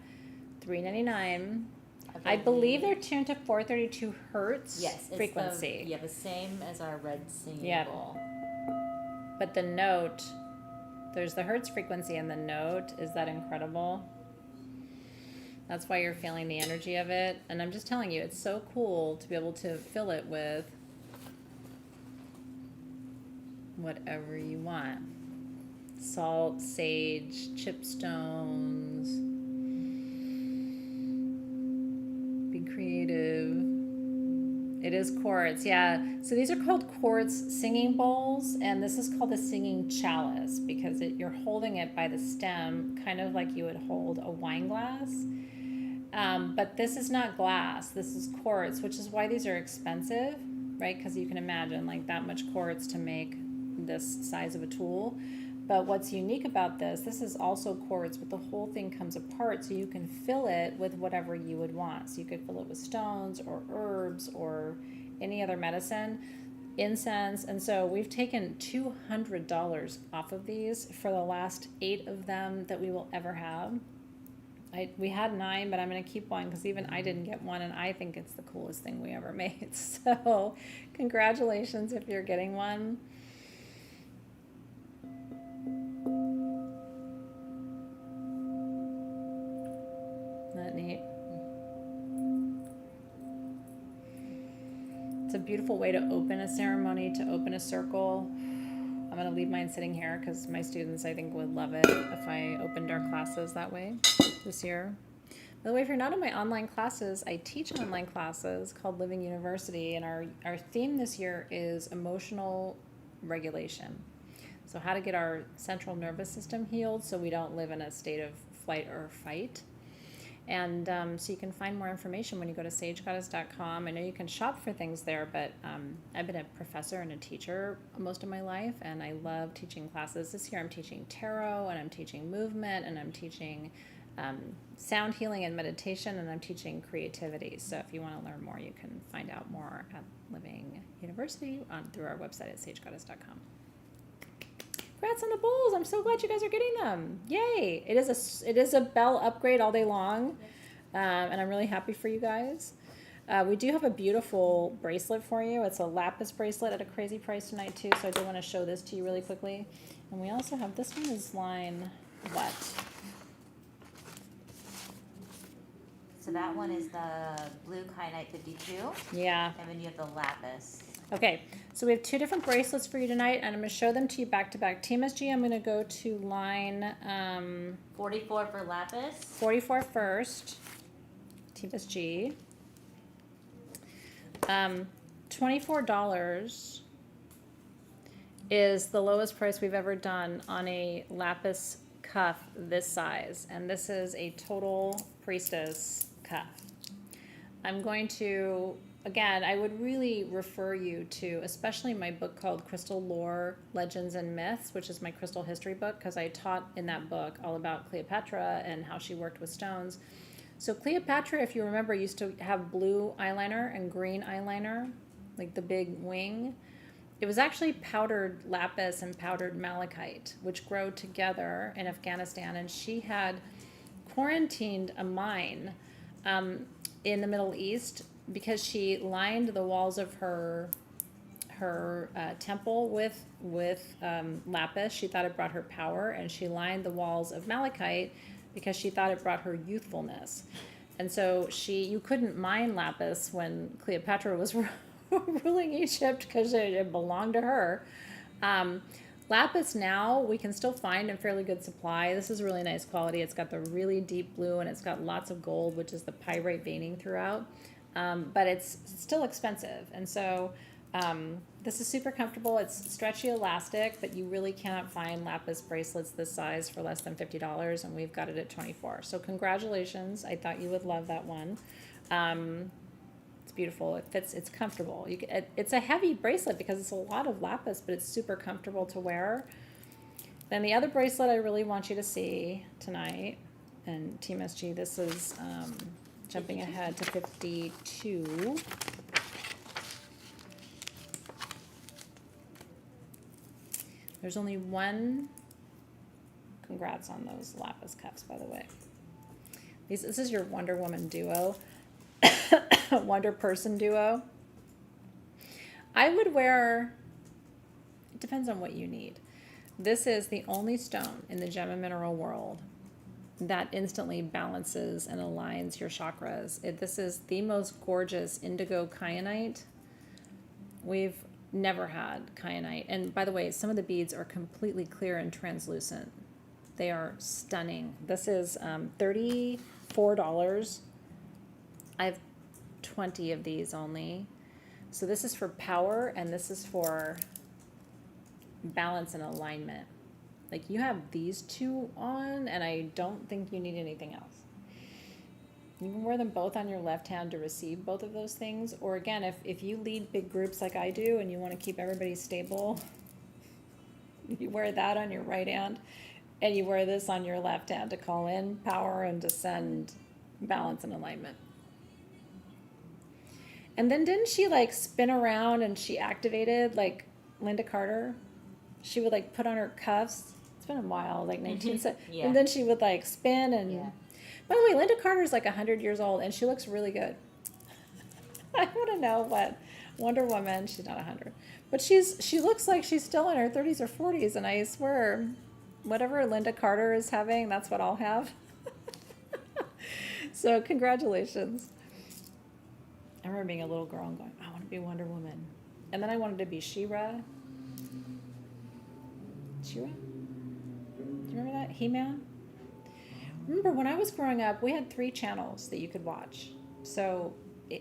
Speaker 1: $3.99. I believe they're tuned to 432 hertz frequency.
Speaker 2: The same as our red singing bowl.
Speaker 1: But the note, there's the hertz frequency and the note. Is that incredible? That's why you're feeling the energy of it. And I'm just telling you, it's so cool to be able to fill it with whatever you want. Salt, sage, chipstones. Be creative. It is quartz, yeah. So these are called quartz singing bowls, and this is called the singing chalice because you're holding it by the stem, kind of like you would hold a wine glass. But this is not glass. This is quartz, which is why these are expensive, right? Because you can imagine like that much quartz to make this size of a tool. But what's unique about this is also quartz, but the whole thing comes apart so you can fill it with whatever you would want. So you could fill it with stones or herbs or any other medicine, incense. And so we've taken $200 off of these for the last 8 of them that we will ever have. We had 9, but I'm going to keep 1 because even I didn't get 1, and I think it's the coolest thing we ever made. So congratulations if you're getting one. Isn't that neat? It's a beautiful way to open a ceremony, to open a circle. I'm going to leave mine sitting here because my students, I think, would love it if I opened our classes that way this year. By the way, if you're not in my online classes, I teach online classes called Living University, and our theme this year is emotional regulation. So how to get our central nervous system healed so we don't live in a state of flight or fight. And so you can find more information when you go to sagegoddess.com. I know you can shop for things there, but I've been a professor and a teacher most of my life, and I love teaching classes. This year I'm teaching tarot, and I'm teaching movement, and I'm teaching sound healing and meditation, and I'm teaching creativity. So if you want to learn more, you can find out more at Living University through our website at sagegoddess.com. Congrats on the bowls. I'm so glad you guys are getting them. Yay. It is a bell upgrade all day long. And I'm really happy for you guys. We do have a beautiful bracelet for you. It's a lapis bracelet at a crazy price tonight too. So I do want to show this to you really quickly. And we also have, this one is line what?
Speaker 2: So that one is the blue kyanite 52.
Speaker 1: Yeah.
Speaker 2: And then you have the lapis.
Speaker 1: Okay, so we have 2 different bracelets for you tonight, and I'm going to show them to you back to back. Team SG, I'm going to go to line
Speaker 2: 44 for lapis.
Speaker 1: 44 first. Team SG. $24 is the lowest price we've ever done on a lapis cuff this size, and this is a total priestess cuff. I'm going to, again, I would really refer you to, especially my book called Crystal Lore, Legends and Myths, which is my crystal history book, because I taught in that book all about Cleopatra and how she worked with stones. So Cleopatra, if you remember, used to have blue eyeliner and green eyeliner, like the big wing. It was actually powdered lapis and powdered malachite, which grow together in Afghanistan. And she had quarantined a mine in the Middle East because she lined the walls of her temple with lapis. She thought it brought her power, and she lined the walls of malachite because she thought it brought her youthfulness. And so you couldn't mine lapis when Cleopatra was ruling Egypt because it belonged to her. Lapis now we can still find in fairly good supply. This is really nice quality. It's got the really deep blue, and it's got lots of gold, which is the pyrite veining throughout. But it's still expensive. And so this is super comfortable. It's stretchy elastic, but you really cannot find lapis bracelets this size for less than $50, and we've got it at $24. So congratulations. I thought you would love that one. It's beautiful. It fits. It's comfortable. It's a heavy bracelet because it's a lot of lapis, but it's super comfortable to wear. Then the other bracelet I really want you to see tonight, and Team SG, this is jumping ahead to 52. There's only one. Congrats on those lapis cups, by the way. This is your Wonder Woman duo. Wonder Person duo. I would wear, it depends on what you need. This is the only stone in the gem and mineral world that instantly balances and aligns your chakras. This is the most gorgeous indigo kyanite. We've never had kyanite. And by the way, some of the beads are completely clear and translucent. They are stunning. This is $34. I have 20 of these only. So this is for power, and this is for balance and alignment. Like, you have these two on, and I don't think you need anything else. You can wear them both on your left hand to receive both of those things. Or again, if you lead big groups like I do and you want to keep everybody stable, you wear that on your right hand, and you wear this on your left hand to call in power and to send balance and alignment. And then didn't she like spin around and she activated like Linda Carter? She would like put on her cuffs. It's been a while, like 1970s.
Speaker 2: Yeah.
Speaker 1: And then she would like spin and...
Speaker 2: Yeah.
Speaker 1: By the way, Linda Carter is like 100 years old, and she looks really good. I want to know what Wonder Woman, she's not 100, but she looks like she's still in her 30s or 40s, and I swear, whatever Linda Carter is having, that's what I'll have. So congratulations. I remember being a little girl and going, I want to be Wonder Woman. And then I wanted to be She-Ra. She-Ra? Do you remember that? He-Man? Remember, when I was growing up, we had 3 channels that you could watch. So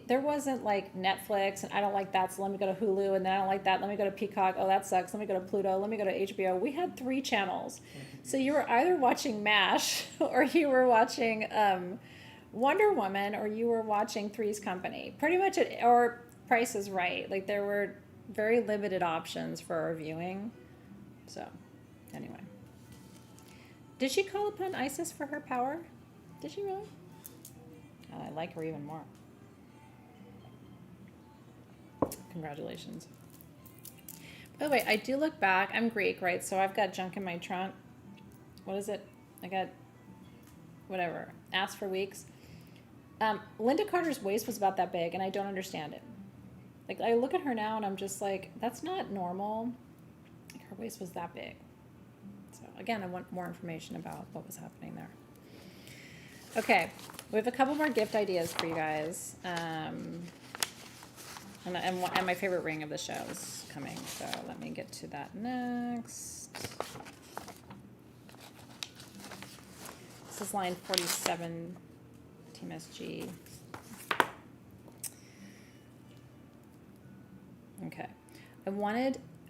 Speaker 1: there wasn't like Netflix, and I don't like that, so let me go to Hulu, and then I don't like that, let me go to Peacock, oh, that sucks, let me go to Pluto, let me go to HBO. We had 3 channels. So you were either watching MASH, or you were watching Wonder Woman, or you were watching Three's Company. Pretty much, or Price is Right. Like, there were very limited options for our viewing. So, anyway. Did she call upon Isis for her power? Did she really? Oh, I like her even more. Congratulations. By the way, I do look back. I'm Greek, right? So I've got junk in my trunk. What is it? I got whatever. Ass for weeks. Linda Carter's waist was about that big, and I don't understand it. Like, I look at her now, and I'm just like, that's not normal. Like, her waist was that big. So, again, I want more information about what was happening there. Okay, we have a couple more gift ideas for you guys. And my favorite ring of the show is coming, so let me get to that next. This is line 47, Team SG.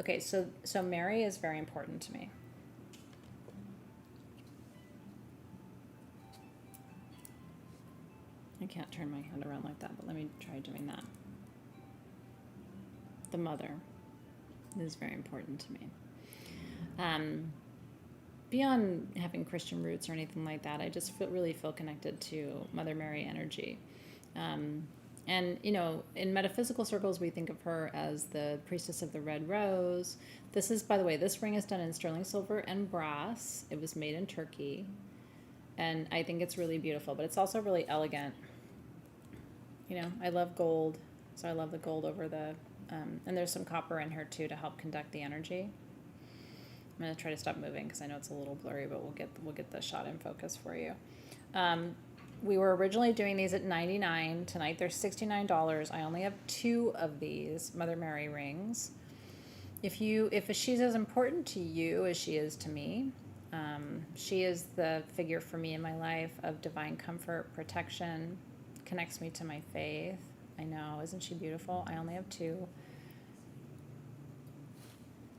Speaker 1: Okay, so Mary is very important to me. I can't turn my hand around like that, but let me try doing that. The mother is very important to me. Beyond having Christian roots or anything like that, I just really feel connected to Mother Mary energy. And, you know, in metaphysical circles, we think of her as the priestess of the red rose. This is, by the way, this ring is done in sterling silver and brass. It was made in Turkey. And I think it's really beautiful, but it's also really elegant. You know, I love gold, so I love the gold over the, and there's some copper in here too to help conduct the energy. I'm going to try to stop moving because I know it's a little blurry, but we'll get the shot in focus for you. We were originally doing these at $99. Tonight they're $69. I only have 2 of these Mother Mary rings. If she's as important to you as she is to me, she is the figure for me in my life of divine comfort, protection, connects me to my faith. I know, isn't she beautiful? I only have 2.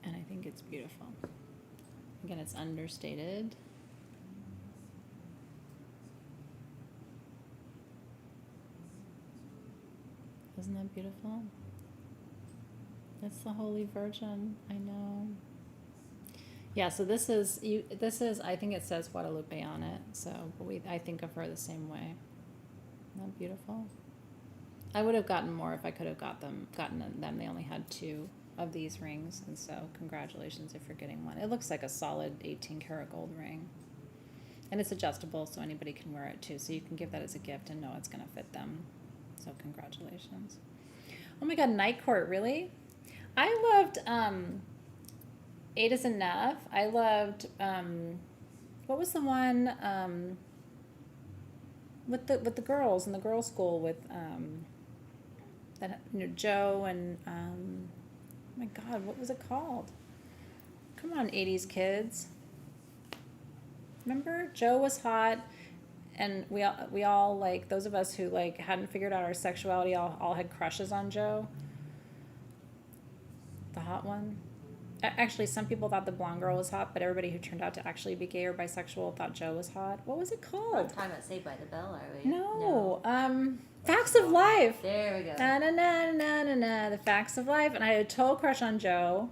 Speaker 1: And I think it's beautiful. Again, it's understated. Isn't that beautiful? It's the Holy Virgin. I know. Yeah, so this is, I think it says Guadalupe on it. So I think of her the same way. Isn't that beautiful? I would have gotten more if I could have gotten them. They only had 2 of these rings, and so congratulations if you're getting one. It looks like a solid 18 karat gold ring, and it's adjustable, so anybody can wear it too. So you can give that as a gift and know it's going to fit them. So congratulations. Oh my God, Night Court, really? I loved 8 is Enough. I loved what was the one with the girls in the girls' school with that, you know, Joe and oh my God, what was it called? Come on, 80s kids. Remember? Joe was hot, and we all like, those of us who like hadn't figured out our sexuality all had crushes on Joe. The hot one. Actually, some people thought the blonde girl was hot, but everybody who turned out to actually be gay or bisexual thought Joe was hot. What was it called?
Speaker 2: We're talking about Saved by the Bell, are we?
Speaker 1: No. Facts of Life.
Speaker 2: There we go.
Speaker 1: Na na na na na na. The Facts of Life, and I had a total crush on Joe.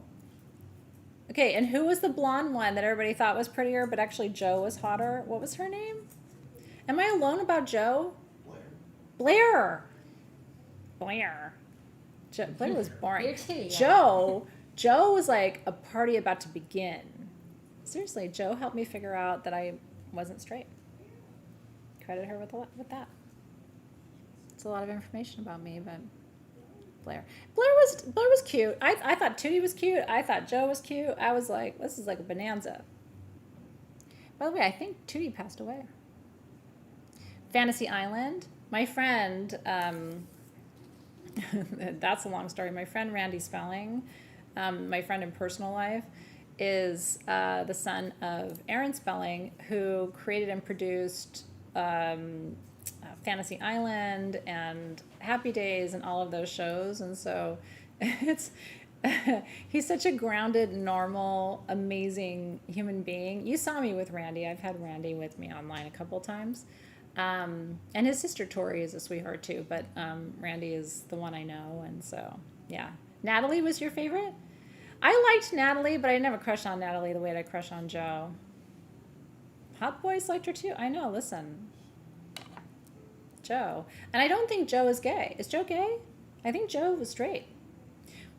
Speaker 1: Okay, and who was the blonde one that everybody thought was prettier, but actually Joe was hotter? What was her name? Am I alone about Joe? Blair. Blair was boring.
Speaker 2: You're too, yeah.
Speaker 1: Joe was like a party about to begin. Seriously, Joe helped me figure out that I wasn't straight. Credit her with that. It's a lot of information about me, but Blair was cute. I thought Tootie was cute. I thought Joe was cute. I was like, this is like a bonanza. By the way, I think Tootie passed away. Fantasy Island. My friend, that's a long story. My friend Randy Spelling, my friend in personal life, is the son of Aaron Spelling, who created and produced Fantasy Island and Happy Days and all of those shows. And so he's such a grounded, normal, amazing human being. You saw me with Randy. I've had Randy with me online a couple times. And his sister Tori is a sweetheart too, but Randy is the one I know. And so, yeah. Natalie was your favorite? I liked Natalie, but I never crushed on Natalie the way I crush on Joe. Hot Boys liked her too. I know, listen. Joe. And I don't think Joe is gay. Is Joe gay? I think Joe was straight,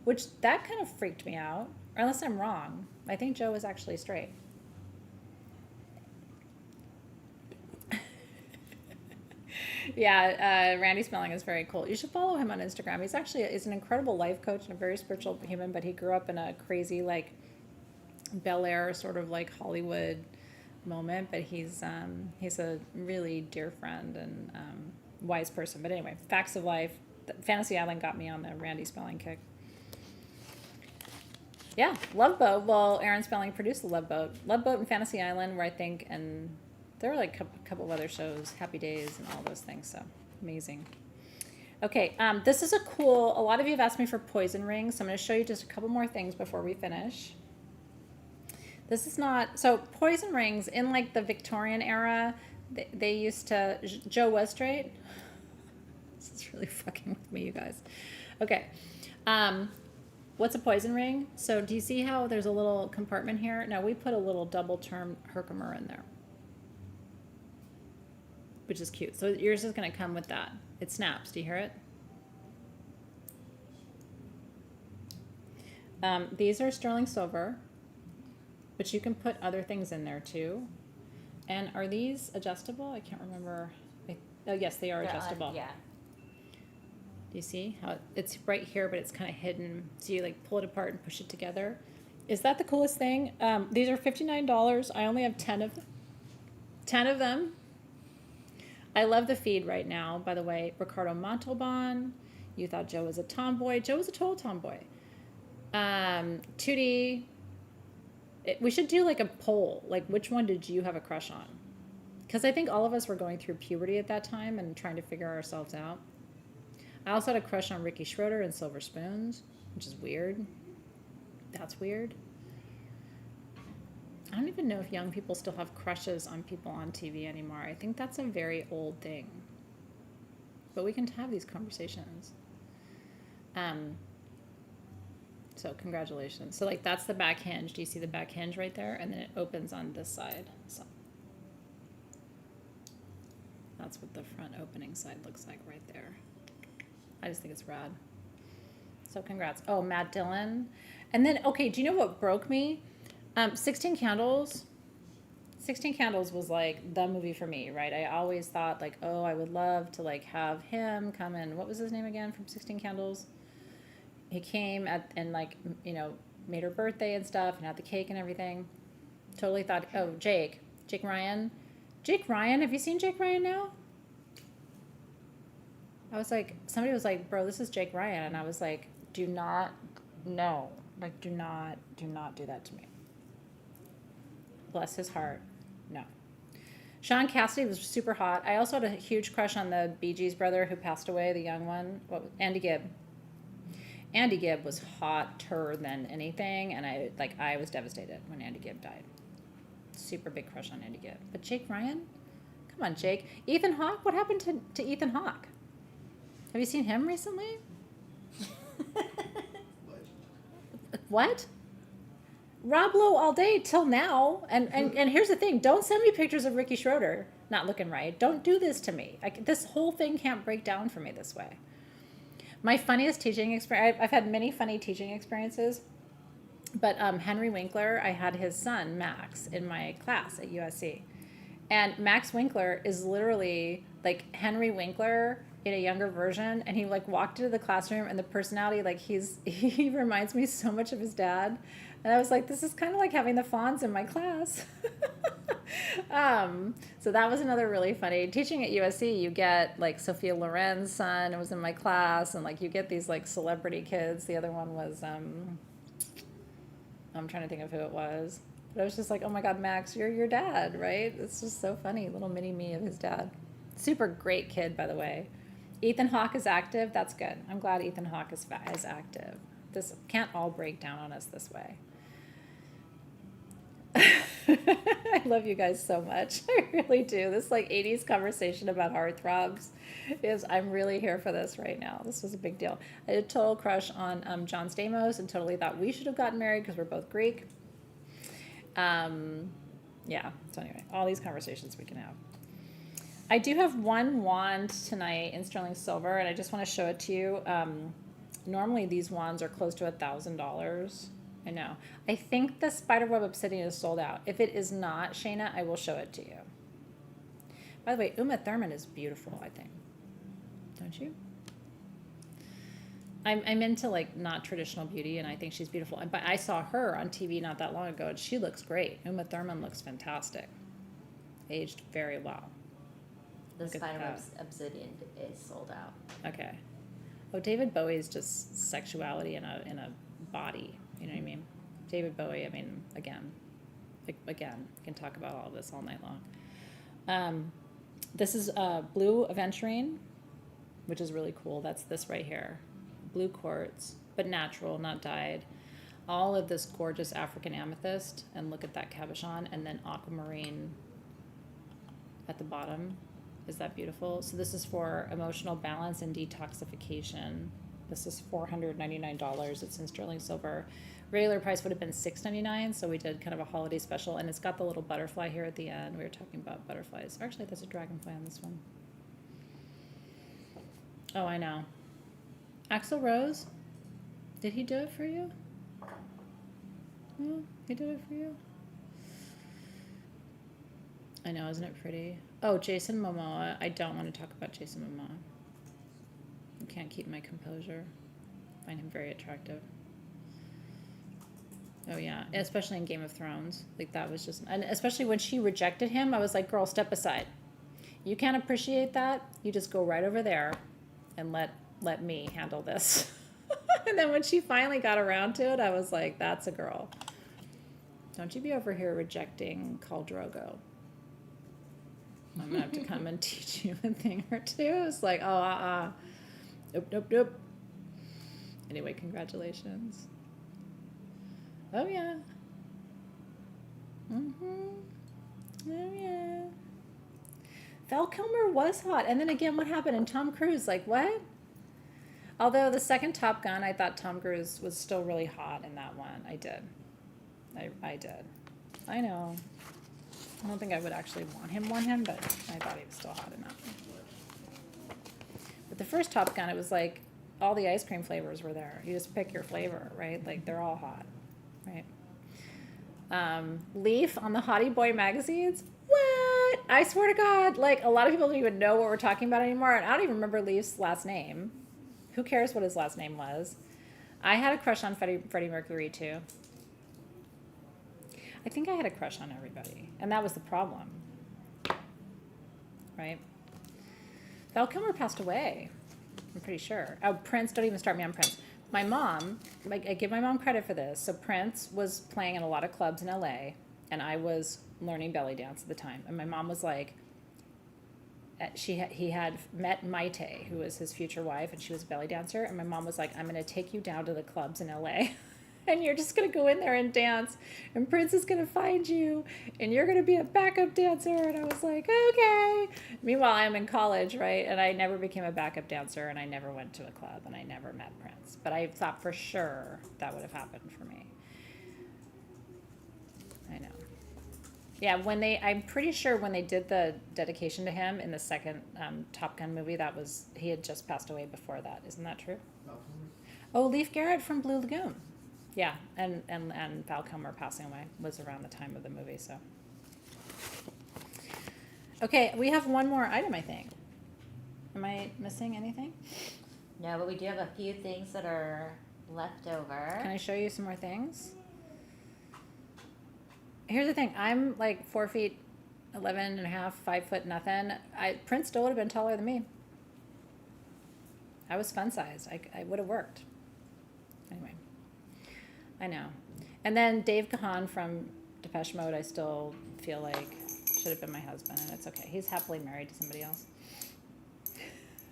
Speaker 1: which that kind of freaked me out. Or unless I'm wrong, I think Joe was actually straight. Yeah, Randy Smelling is very cool. You should follow him on Instagram. He's an incredible life coach and a very spiritual human, but he grew up in a crazy, like, Bel Air sort of like Hollywood moment, but he's a really dear friend and wise person. But anyway, facts of life. Fantasy Island got me on the Randy Spelling kick. Yeah, Love Boat. Well, Aaron Spelling produced the Love Boat. Love Boat and Fantasy Island, where I think, and there were like a couple of other shows, Happy Days and all those things. So amazing. Okay, this is a lot of you have asked me for poison rings, so I'm going to show you just a couple more things before we finish. This is not, so poison rings in like the Victorian era, they used to, Joe was straight. This is really fucking with me, you guys. Okay. What's a poison ring? So do you see how there's a little compartment here? Now we put a little double term Herkimer in there, which is cute. So yours is going to come with that. It snaps. Do you hear it? These are sterling silver, but you can put other things in there too. And are these adjustable? I can't remember. Oh, yes, they are adjustable.
Speaker 2: Yeah.
Speaker 1: Do you see how it's right here, but it's kind of hidden? So you like pull it apart and push it together. Is that the coolest thing? These are $59. I only have 10 of them. 10 of them. I love the feed right now, by the way. Ricardo Montalban. You thought Joe was a tomboy. Joe was a total tomboy. 2D. We should do like a poll. Like, which one did you have a crush on? Because I think all of us were going through puberty at that time and trying to figure ourselves out. I also had a crush on Ricky Schroeder and Silver Spoons, which is weird. That's weird. I don't even know if young people still have crushes on people on TV anymore. I think that's a very old thing. But we can have these conversations. So congratulations. So like that's the back hinge. Do you see the back hinge right there? And then it opens on this side. So that's what the front opening side looks like right there. I just think it's rad. So congrats. Oh, Matt Dillon. And then, okay, do you know what broke me? 16 Candles. 16 Candles was like the movie for me, right? I always thought like, oh, I would love to like have him come in. What was his name again from 16 Candles? He came and like, you know, made her birthday and stuff and had the cake and everything. Totally thought, oh, Jake Ryan. Jake Ryan, have you seen Jake Ryan now? I was like, somebody was like, bro, this is Jake Ryan. And I was like, do not do not do that to me. Bless his heart. No. Sean Cassidy was super hot. I also had a huge crush on the Bee Gees brother who passed away, the young one. Andy Gibb. Andy Gibb was hotter than anything, and I was devastated when Andy Gibb died. Super big crush on Andy Gibb. But Jake Ryan? Come on, Jake. Ethan Hawke? What happened to Ethan Hawke? Have you seen him recently? What? Rob Lowe all day till now. And here's the thing. Don't send me pictures of Ricky Schroeder not looking right. Don't do this to me. This whole thing can't break down for me this way. My funniest teaching experience, I've had many funny teaching experiences, but Henry Winkler, I had his son, Max, in my class at USC. And Max Winkler is literally like Henry Winkler in a younger version, and he like walked into the classroom, and the personality, like he reminds me so much of his dad. And I was like, this is kind of like having the Fonz in my class. So that was another really funny. Teaching at USC, you get like Sophia Loren's son, it was in my class, and like you get these like celebrity kids. The other one was, I'm trying to think of who it was. But I was just like, oh my God, Max, you're your dad, right? It's just so funny. Little mini me of his dad. Super great kid, by the way. Ethan Hawke is active. That's good. I'm glad Ethan Hawke is active. This can't all break down on us this way. I love you guys so much. I really do. This like 80s conversation about heartthrobs I'm really here for this right now. This was a big deal. I had a total crush on John Stamos and totally thought we should have gotten married because we're both Greek. Yeah. So anyway, all these conversations we can have. I do have one wand tonight in sterling silver, and I just want to show it to you. Normally these wands are close to $1,000. I know. I think the spiderweb obsidian is sold out. If it is not, Shayna, I will show it to you. By the way, Uma Thurman is beautiful, I think. Don't you? I'm into like not traditional beauty, and I think she's beautiful. But I saw her on TV not that long ago, and she looks great. Uma Thurman looks fantastic. Aged very well.
Speaker 2: The spiderweb obsidian is sold out.
Speaker 1: Okay. Oh, David Bowie is just sexuality in a body. You know what I mean? David Bowie. I mean, again, we can talk about all of this all night long. This is blue aventurine, which is really cool. That's this right here. Blue quartz, but natural, not dyed. All of this gorgeous African amethyst, and look at that cabochon, and then aquamarine at the bottom. Is that beautiful? So this is for emotional balance and detoxification. This is $499. It's in sterling silver. Regular price would have been $699, so we did kind of a holiday special, and it's got the little butterfly here at the end. We were talking about butterflies. Actually, there's a dragonfly on this one. Oh, I know. Axl Rose, did he do it for you? No, he did it for you. I know, isn't it pretty? Oh, Jason Momoa. I don't want to talk about Jason Momoa. I can't keep my composure. I find him very attractive. Oh yeah, especially in Game of Thrones. Like that was just, and especially when she rejected him, I was like, girl, step aside. You can't appreciate that. You just go right over there and let me handle this. And then when she finally got around to it, I was like, that's a girl. Don't you be over here rejecting Khal Drogo. I'm gonna have to come and teach you a thing or two. It's like, oh, nope. Anyway, congratulations. Oh yeah. Oh yeah. Val Kilmer was hot, and then again, what happened? And Tom Cruise, like what? Although the second Top Gun, I thought Tom Cruise was still really hot in that one. I did. I did. I know. I don't think I would actually want him, but I thought he was still hot enough. But the first Top Gun, it was like all the ice cream flavors were there. You just pick your flavor, right? Like they're all hot, right? Leaf on the Hottie Boy magazines. What? I swear to God, like a lot of people don't even know what we're talking about anymore. And I don't even remember Leaf's last name. Who cares what his last name was? I had a crush on Freddie Mercury too. I think I had a crush on everybody, and that was the problem, right? Val Kilmer passed away, I'm pretty sure. Oh, Prince, don't even start me on Prince. My mom, I give my mom credit for this. So Prince was playing in a lot of clubs in LA, and I was learning belly dance at the time. And my mom was like, he had met Maite, who was his future wife, and she was a belly dancer. And my mom was like, I'm going to take you down to the clubs in LA. And you're just going to go in there and dance, and Prince is going to find you, and you're going to be a backup dancer. And I was like, okay. Meanwhile, I'm in college, right? And I never became a backup dancer, and I never went to a club, and I never met Prince. But I thought for sure that would have happened for me. I know. Yeah, I'm pretty sure when they did the dedication to him in the second Top Gun movie, he had just passed away before that. Isn't that true? Oh, Leif Garrett from Blue Lagoon. Yeah, and Val Kilmer passing away was around the time of the movie, so. Okay, we have one more item, I think. Am I missing anything?
Speaker 2: No, but we do have a few things that are left over.
Speaker 1: Can I show you some more things? Here's the thing. I'm like 4 feet, 11 and a half, 5 foot nothing. Prince still would have been taller than me. I was fun sized. I would have worked. Anyway. I know. And then Dave Gahan from Depeche Mode, I still feel like should have been my husband, and it's okay. He's happily married to somebody else.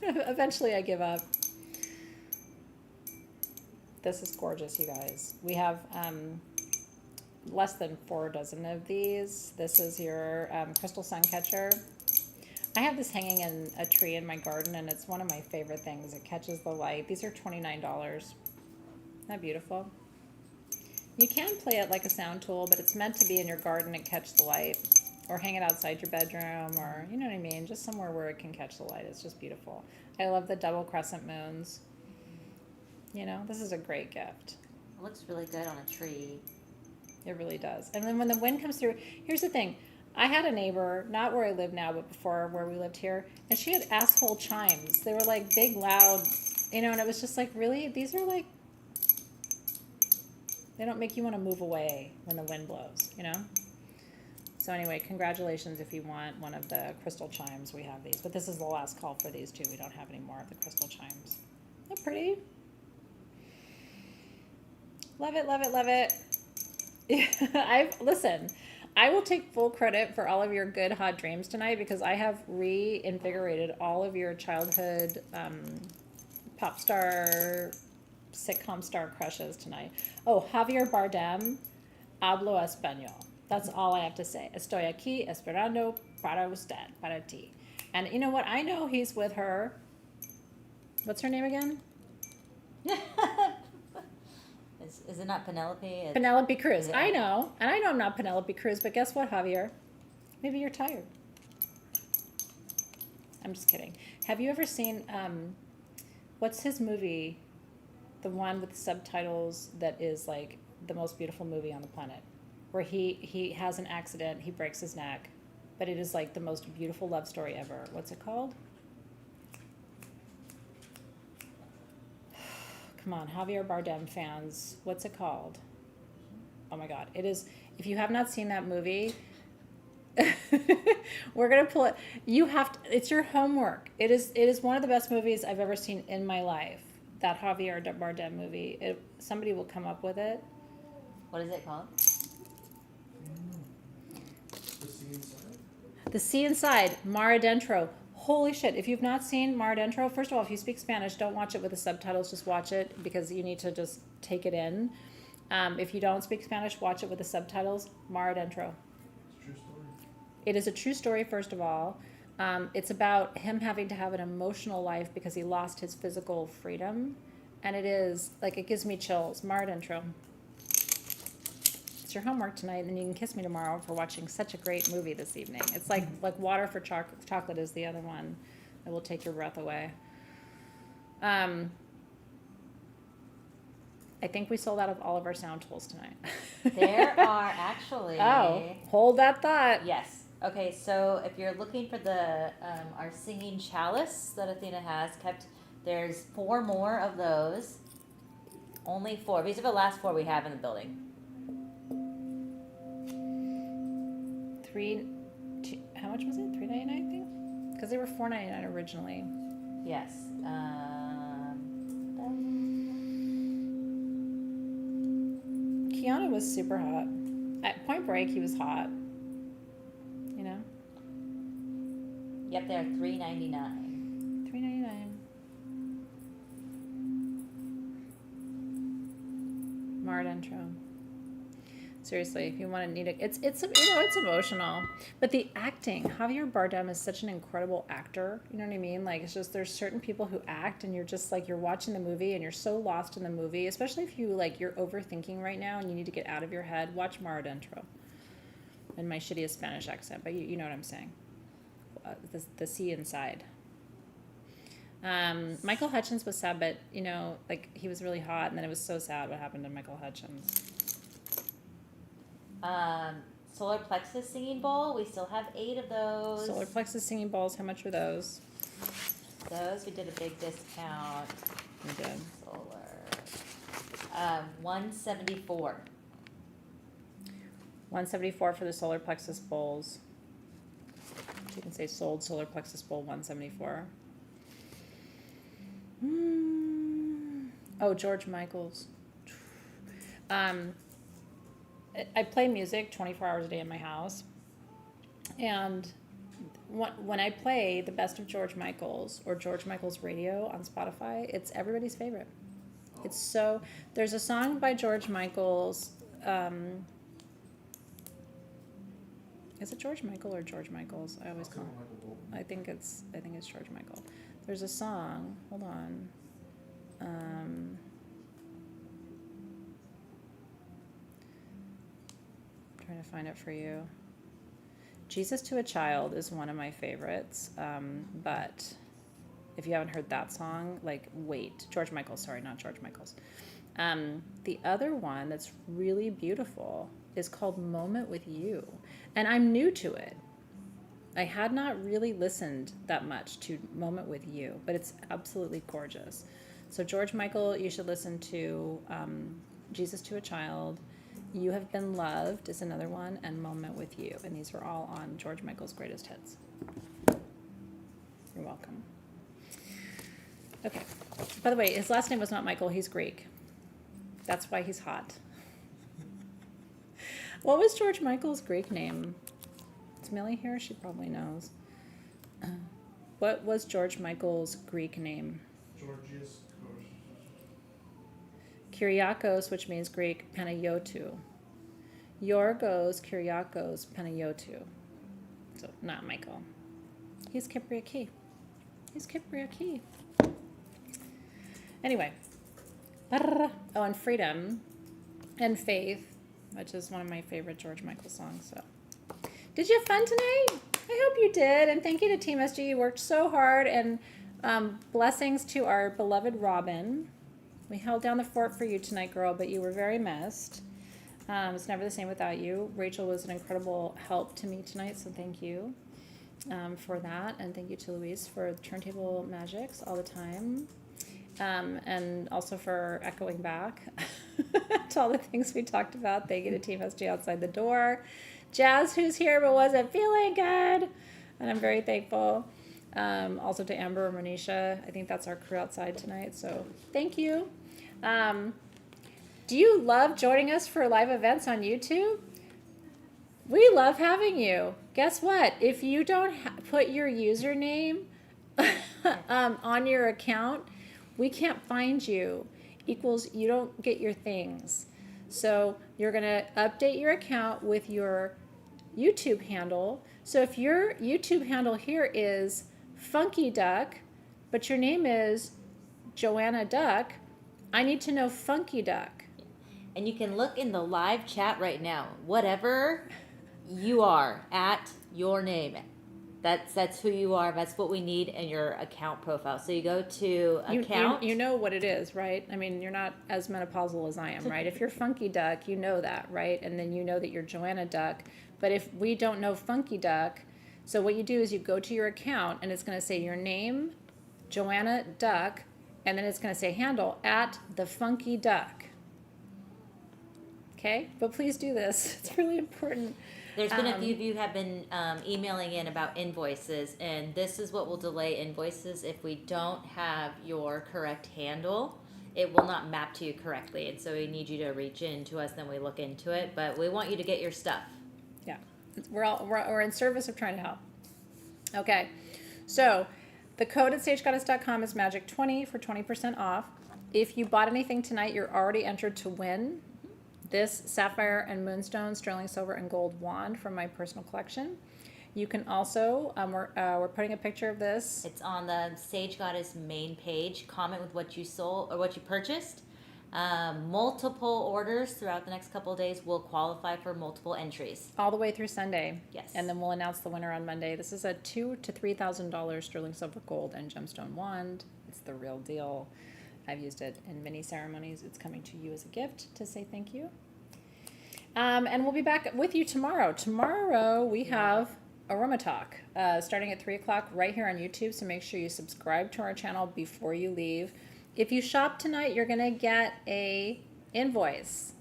Speaker 1: Eventually I give up. This is gorgeous, you guys. We have less than 4 dozen of these. This is your crystal sun catcher. I have this hanging in a tree in my garden, and it's one of my favorite things. It catches the light. These are $29. Isn't that beautiful? You can play it like a sound tool, but it's meant to be in your garden and catch the light. or hang it outside your bedroom, or you know what I mean, just somewhere where it can catch the light. It's just beautiful. I love the double crescent moons. You know, this is a great gift.
Speaker 2: It looks really good on a tree.
Speaker 1: It really does. And then when the wind comes through, here's the thing. I had a neighbor, not where I live now, but before where we lived here, and she had asshole chimes. They were like big, loud, you know, and it was just like, really? These are like, they don't make you want to move away when the wind blows, you know? So anyway, congratulations if you want one of the crystal chimes. We have these, but this is the last call for these too. We don't have any more of the crystal chimes. They're pretty. Love it, love it, love it. Listen, I will take full credit for all of your good hot dreams tonight because I have reinvigorated all of your childhood pop star, sitcom star crushes tonight. Oh, Javier Bardem, hablo español. That's all I have to say. Estoy aquí esperando para usted, para ti. And you know what? I know he's with her. What's her name again?
Speaker 2: Is it not Penelope?
Speaker 1: Penelope Cruz. I know. And I know I'm not Penelope Cruz, but guess what, Javier? Maybe you're tired. I'm just kidding. Have you ever seen, what's his movie? The one with the subtitles that is like the most beautiful movie on the planet. Where he has an accident, he breaks his neck, but it is like the most beautiful love story ever. What's it called? Come on, Javier Bardem fans, what's it called? Oh my God, it is, if you have not seen that movie, we're going to pull it. You have to, it's your homework. It is one of the best movies I've ever seen in my life. That Javier Bardem movie. Somebody will come up with it.
Speaker 2: What is it called?
Speaker 3: The Sea Inside?
Speaker 1: The Sea Inside, Mar Adentro. Holy shit, if you've not seen Mar Adentro, first of all, if you speak Spanish, don't watch it with the subtitles, just watch it because you need to just take it in. If you don't speak Spanish, watch it with the subtitles, Mar Adentro.
Speaker 3: It's a true story.
Speaker 1: It is a true story, first of all. It's about him having to have an emotional life because he lost his physical freedom. And it is, like, it gives me chills. Mar Adentro. It's your homework tonight, and then you can kiss me tomorrow for watching such a great movie this evening. It's like Water for Chocolate is the other one that will take your breath away. I think we sold out of all of our sound tools tonight.
Speaker 2: There are actually...
Speaker 1: Oh, hold that thought.
Speaker 2: Yes. Okay, so if you're looking for the our singing chalice that Athena has kept, there's 4 more of those. Only 4. These are the last 4 we have in the building.
Speaker 1: How much was it? $3.99, I think? Because they were $4.99 originally.
Speaker 2: Yes.
Speaker 1: Keanu was super hot. At Point Break, he was hot. You know?
Speaker 2: Yep, they're $3.99.
Speaker 1: $3.99. Mar Adentro. Seriously, if you want to need it, it's emotional. But the acting, Javier Bardem is such an incredible actor. You know what I mean? Like, it's just, there's certain people who act and you're just like, you're watching the movie and you're so lost in the movie, especially if you like, you're overthinking right now and you need to get out of your head. Watch Mar Adentro. In my shittiest Spanish accent, but you know what I'm saying. The Sea Inside. Michael Hutchins was sad, but you know, like, he was really hot, and then it was so sad what happened to Michael Hutchins.
Speaker 2: Solar plexus singing bowl. We still have 8 of those.
Speaker 1: Solar plexus singing bowls. How much were those?
Speaker 2: Those we did a big discount.
Speaker 1: We did.
Speaker 2: Solar. $174.
Speaker 1: $174 for the solar plexus bowls. You can say sold solar plexus bowl $174. Oh, George Michael's. I play music 24 hours a day in my house, and when I play the best of George Michael's or George Michael's radio on Spotify, it's everybody's favorite. It's so, there's a song by George Michael's, is it George Michael or George Michael's? I always call him. I think it's George Michael. There's a song, hold on. Trying to find it for you. Jesus to a Child is one of my favorites, but if you haven't heard that song, like, wait. George Michael, sorry, not George Michael's. The other one that's really beautiful is called Moment with You, and I'm new to it. I had not really listened that much to Moment with You, but it's absolutely gorgeous. So George Michael, you should listen to Jesus to a Child. You Have Been Loved is another one, and Moment with You. And these were all on George Michael's greatest hits. You're welcome. Okay. By the way, his last name was not Michael. He's Greek. That's why he's hot. What was George Michael's Greek name? Is Millie here? She probably knows. What was George Michael's Greek name?
Speaker 3: Georgios
Speaker 1: Kyriakos, which means Greek, Panayotou. Yorgos Kyriakos Panayotou. So, not Michael. He's Kypriaki. He's Kypriaki. Anyway. Oh, and Freedom and Faith, which is one of my favorite George Michael songs. So, did you have fun tonight? I hope you did. And thank you to Team SG. You worked so hard. And blessings to our beloved Robin. We held down the fort for you tonight, girl, but you were very missed. It's never the same without you. Rachel was an incredible help to me tonight, so thank you for that. And thank you to Louise for turntable magics all the time. And also for echoing back to all the things we talked about. Thank you to Team SG outside the door. Jazz, who's here but wasn't feeling good. And I'm very thankful. Also to Amber and Manisha. I think that's our crew outside tonight, so thank you. Do you love joining us for live events on YouTube? We love having you. Guess what? If you don't put your username on your account, we can't find you. Equals you don't get your things. So you're going to update your account with your YouTube handle. So if your YouTube handle here is Funky Duck, but your name is Joanna Duck, I need to know Funky Duck.
Speaker 2: And you can look in the live chat right now. Whatever you are at your name. That's who you are. That's what we need in your account profile. So you go to account.
Speaker 1: You know what it is, right? I mean, you're not as menopausal as I am, right? If you're Funky Duck, you know that, right? And then you know that you're Joanna Duck. But if we don't know Funky Duck, so what you do is you go to your account and it's going to say your name, Joanna Duck, and then it's going to say handle at the Funky Duck. Okay? But please do this. It's really important.
Speaker 2: There's been a few of you have been emailing in about invoices, and this is what will delay invoices. If we don't have your correct handle, it will not map to you correctly. And so we need you to reach in to us, then we look into it. But we want you to get your stuff.
Speaker 1: Yeah. We're in service of trying to help. Okay. So the code at stagegoddess.com is magic20 for 20% off. If you bought anything tonight, you're already entered to win this sapphire and moonstone, sterling silver, and gold wand from my personal collection. You can also, we're putting a picture of this.
Speaker 2: It's on the Sage Goddess main page. Comment with what you sold or what you purchased. Multiple orders throughout the next couple of days will qualify for multiple entries.
Speaker 1: All the way through Sunday.
Speaker 2: Yes.
Speaker 1: And then we'll announce the winner on Monday. This is a $2,000 to $3,000 sterling silver, gold, and gemstone wand. It's the real deal. I've used it in many ceremonies. It's coming to you as a gift to say thank you. And we'll be back with you tomorrow. Tomorrow we have Aroma Talk starting at 3 o'clock right here on YouTube. So make sure you subscribe to our channel before you leave. If you shop tonight, you're going to get a invoice.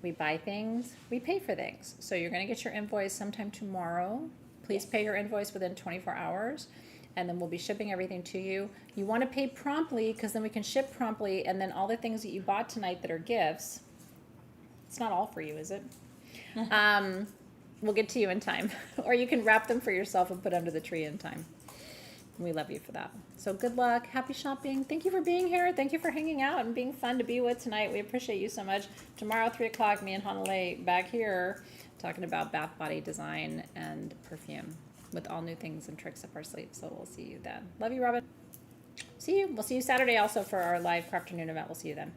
Speaker 1: We buy things, we pay for things. So you're going to get your invoice sometime tomorrow. Please pay your invoice within 24 hours. And then we'll be shipping everything to you. You want to pay promptly because then we can ship promptly. And then all the things that you bought tonight that are gifts, it's not all for you, is it? We'll get to you in time. Or you can wrap them for yourself and put under the tree in time. We love you for that. So good luck. Happy shopping. Thank you for being here. Thank you for hanging out and being fun to be with tonight. We appreciate you so much. Tomorrow, 3 o'clock, me and Hanalei back here talking about bath body design and perfume with all new things and tricks up our sleeve. So we'll see you then. Love you, Robin. See you. We'll see you Saturday also for our live Crafternoon event. We'll see you then.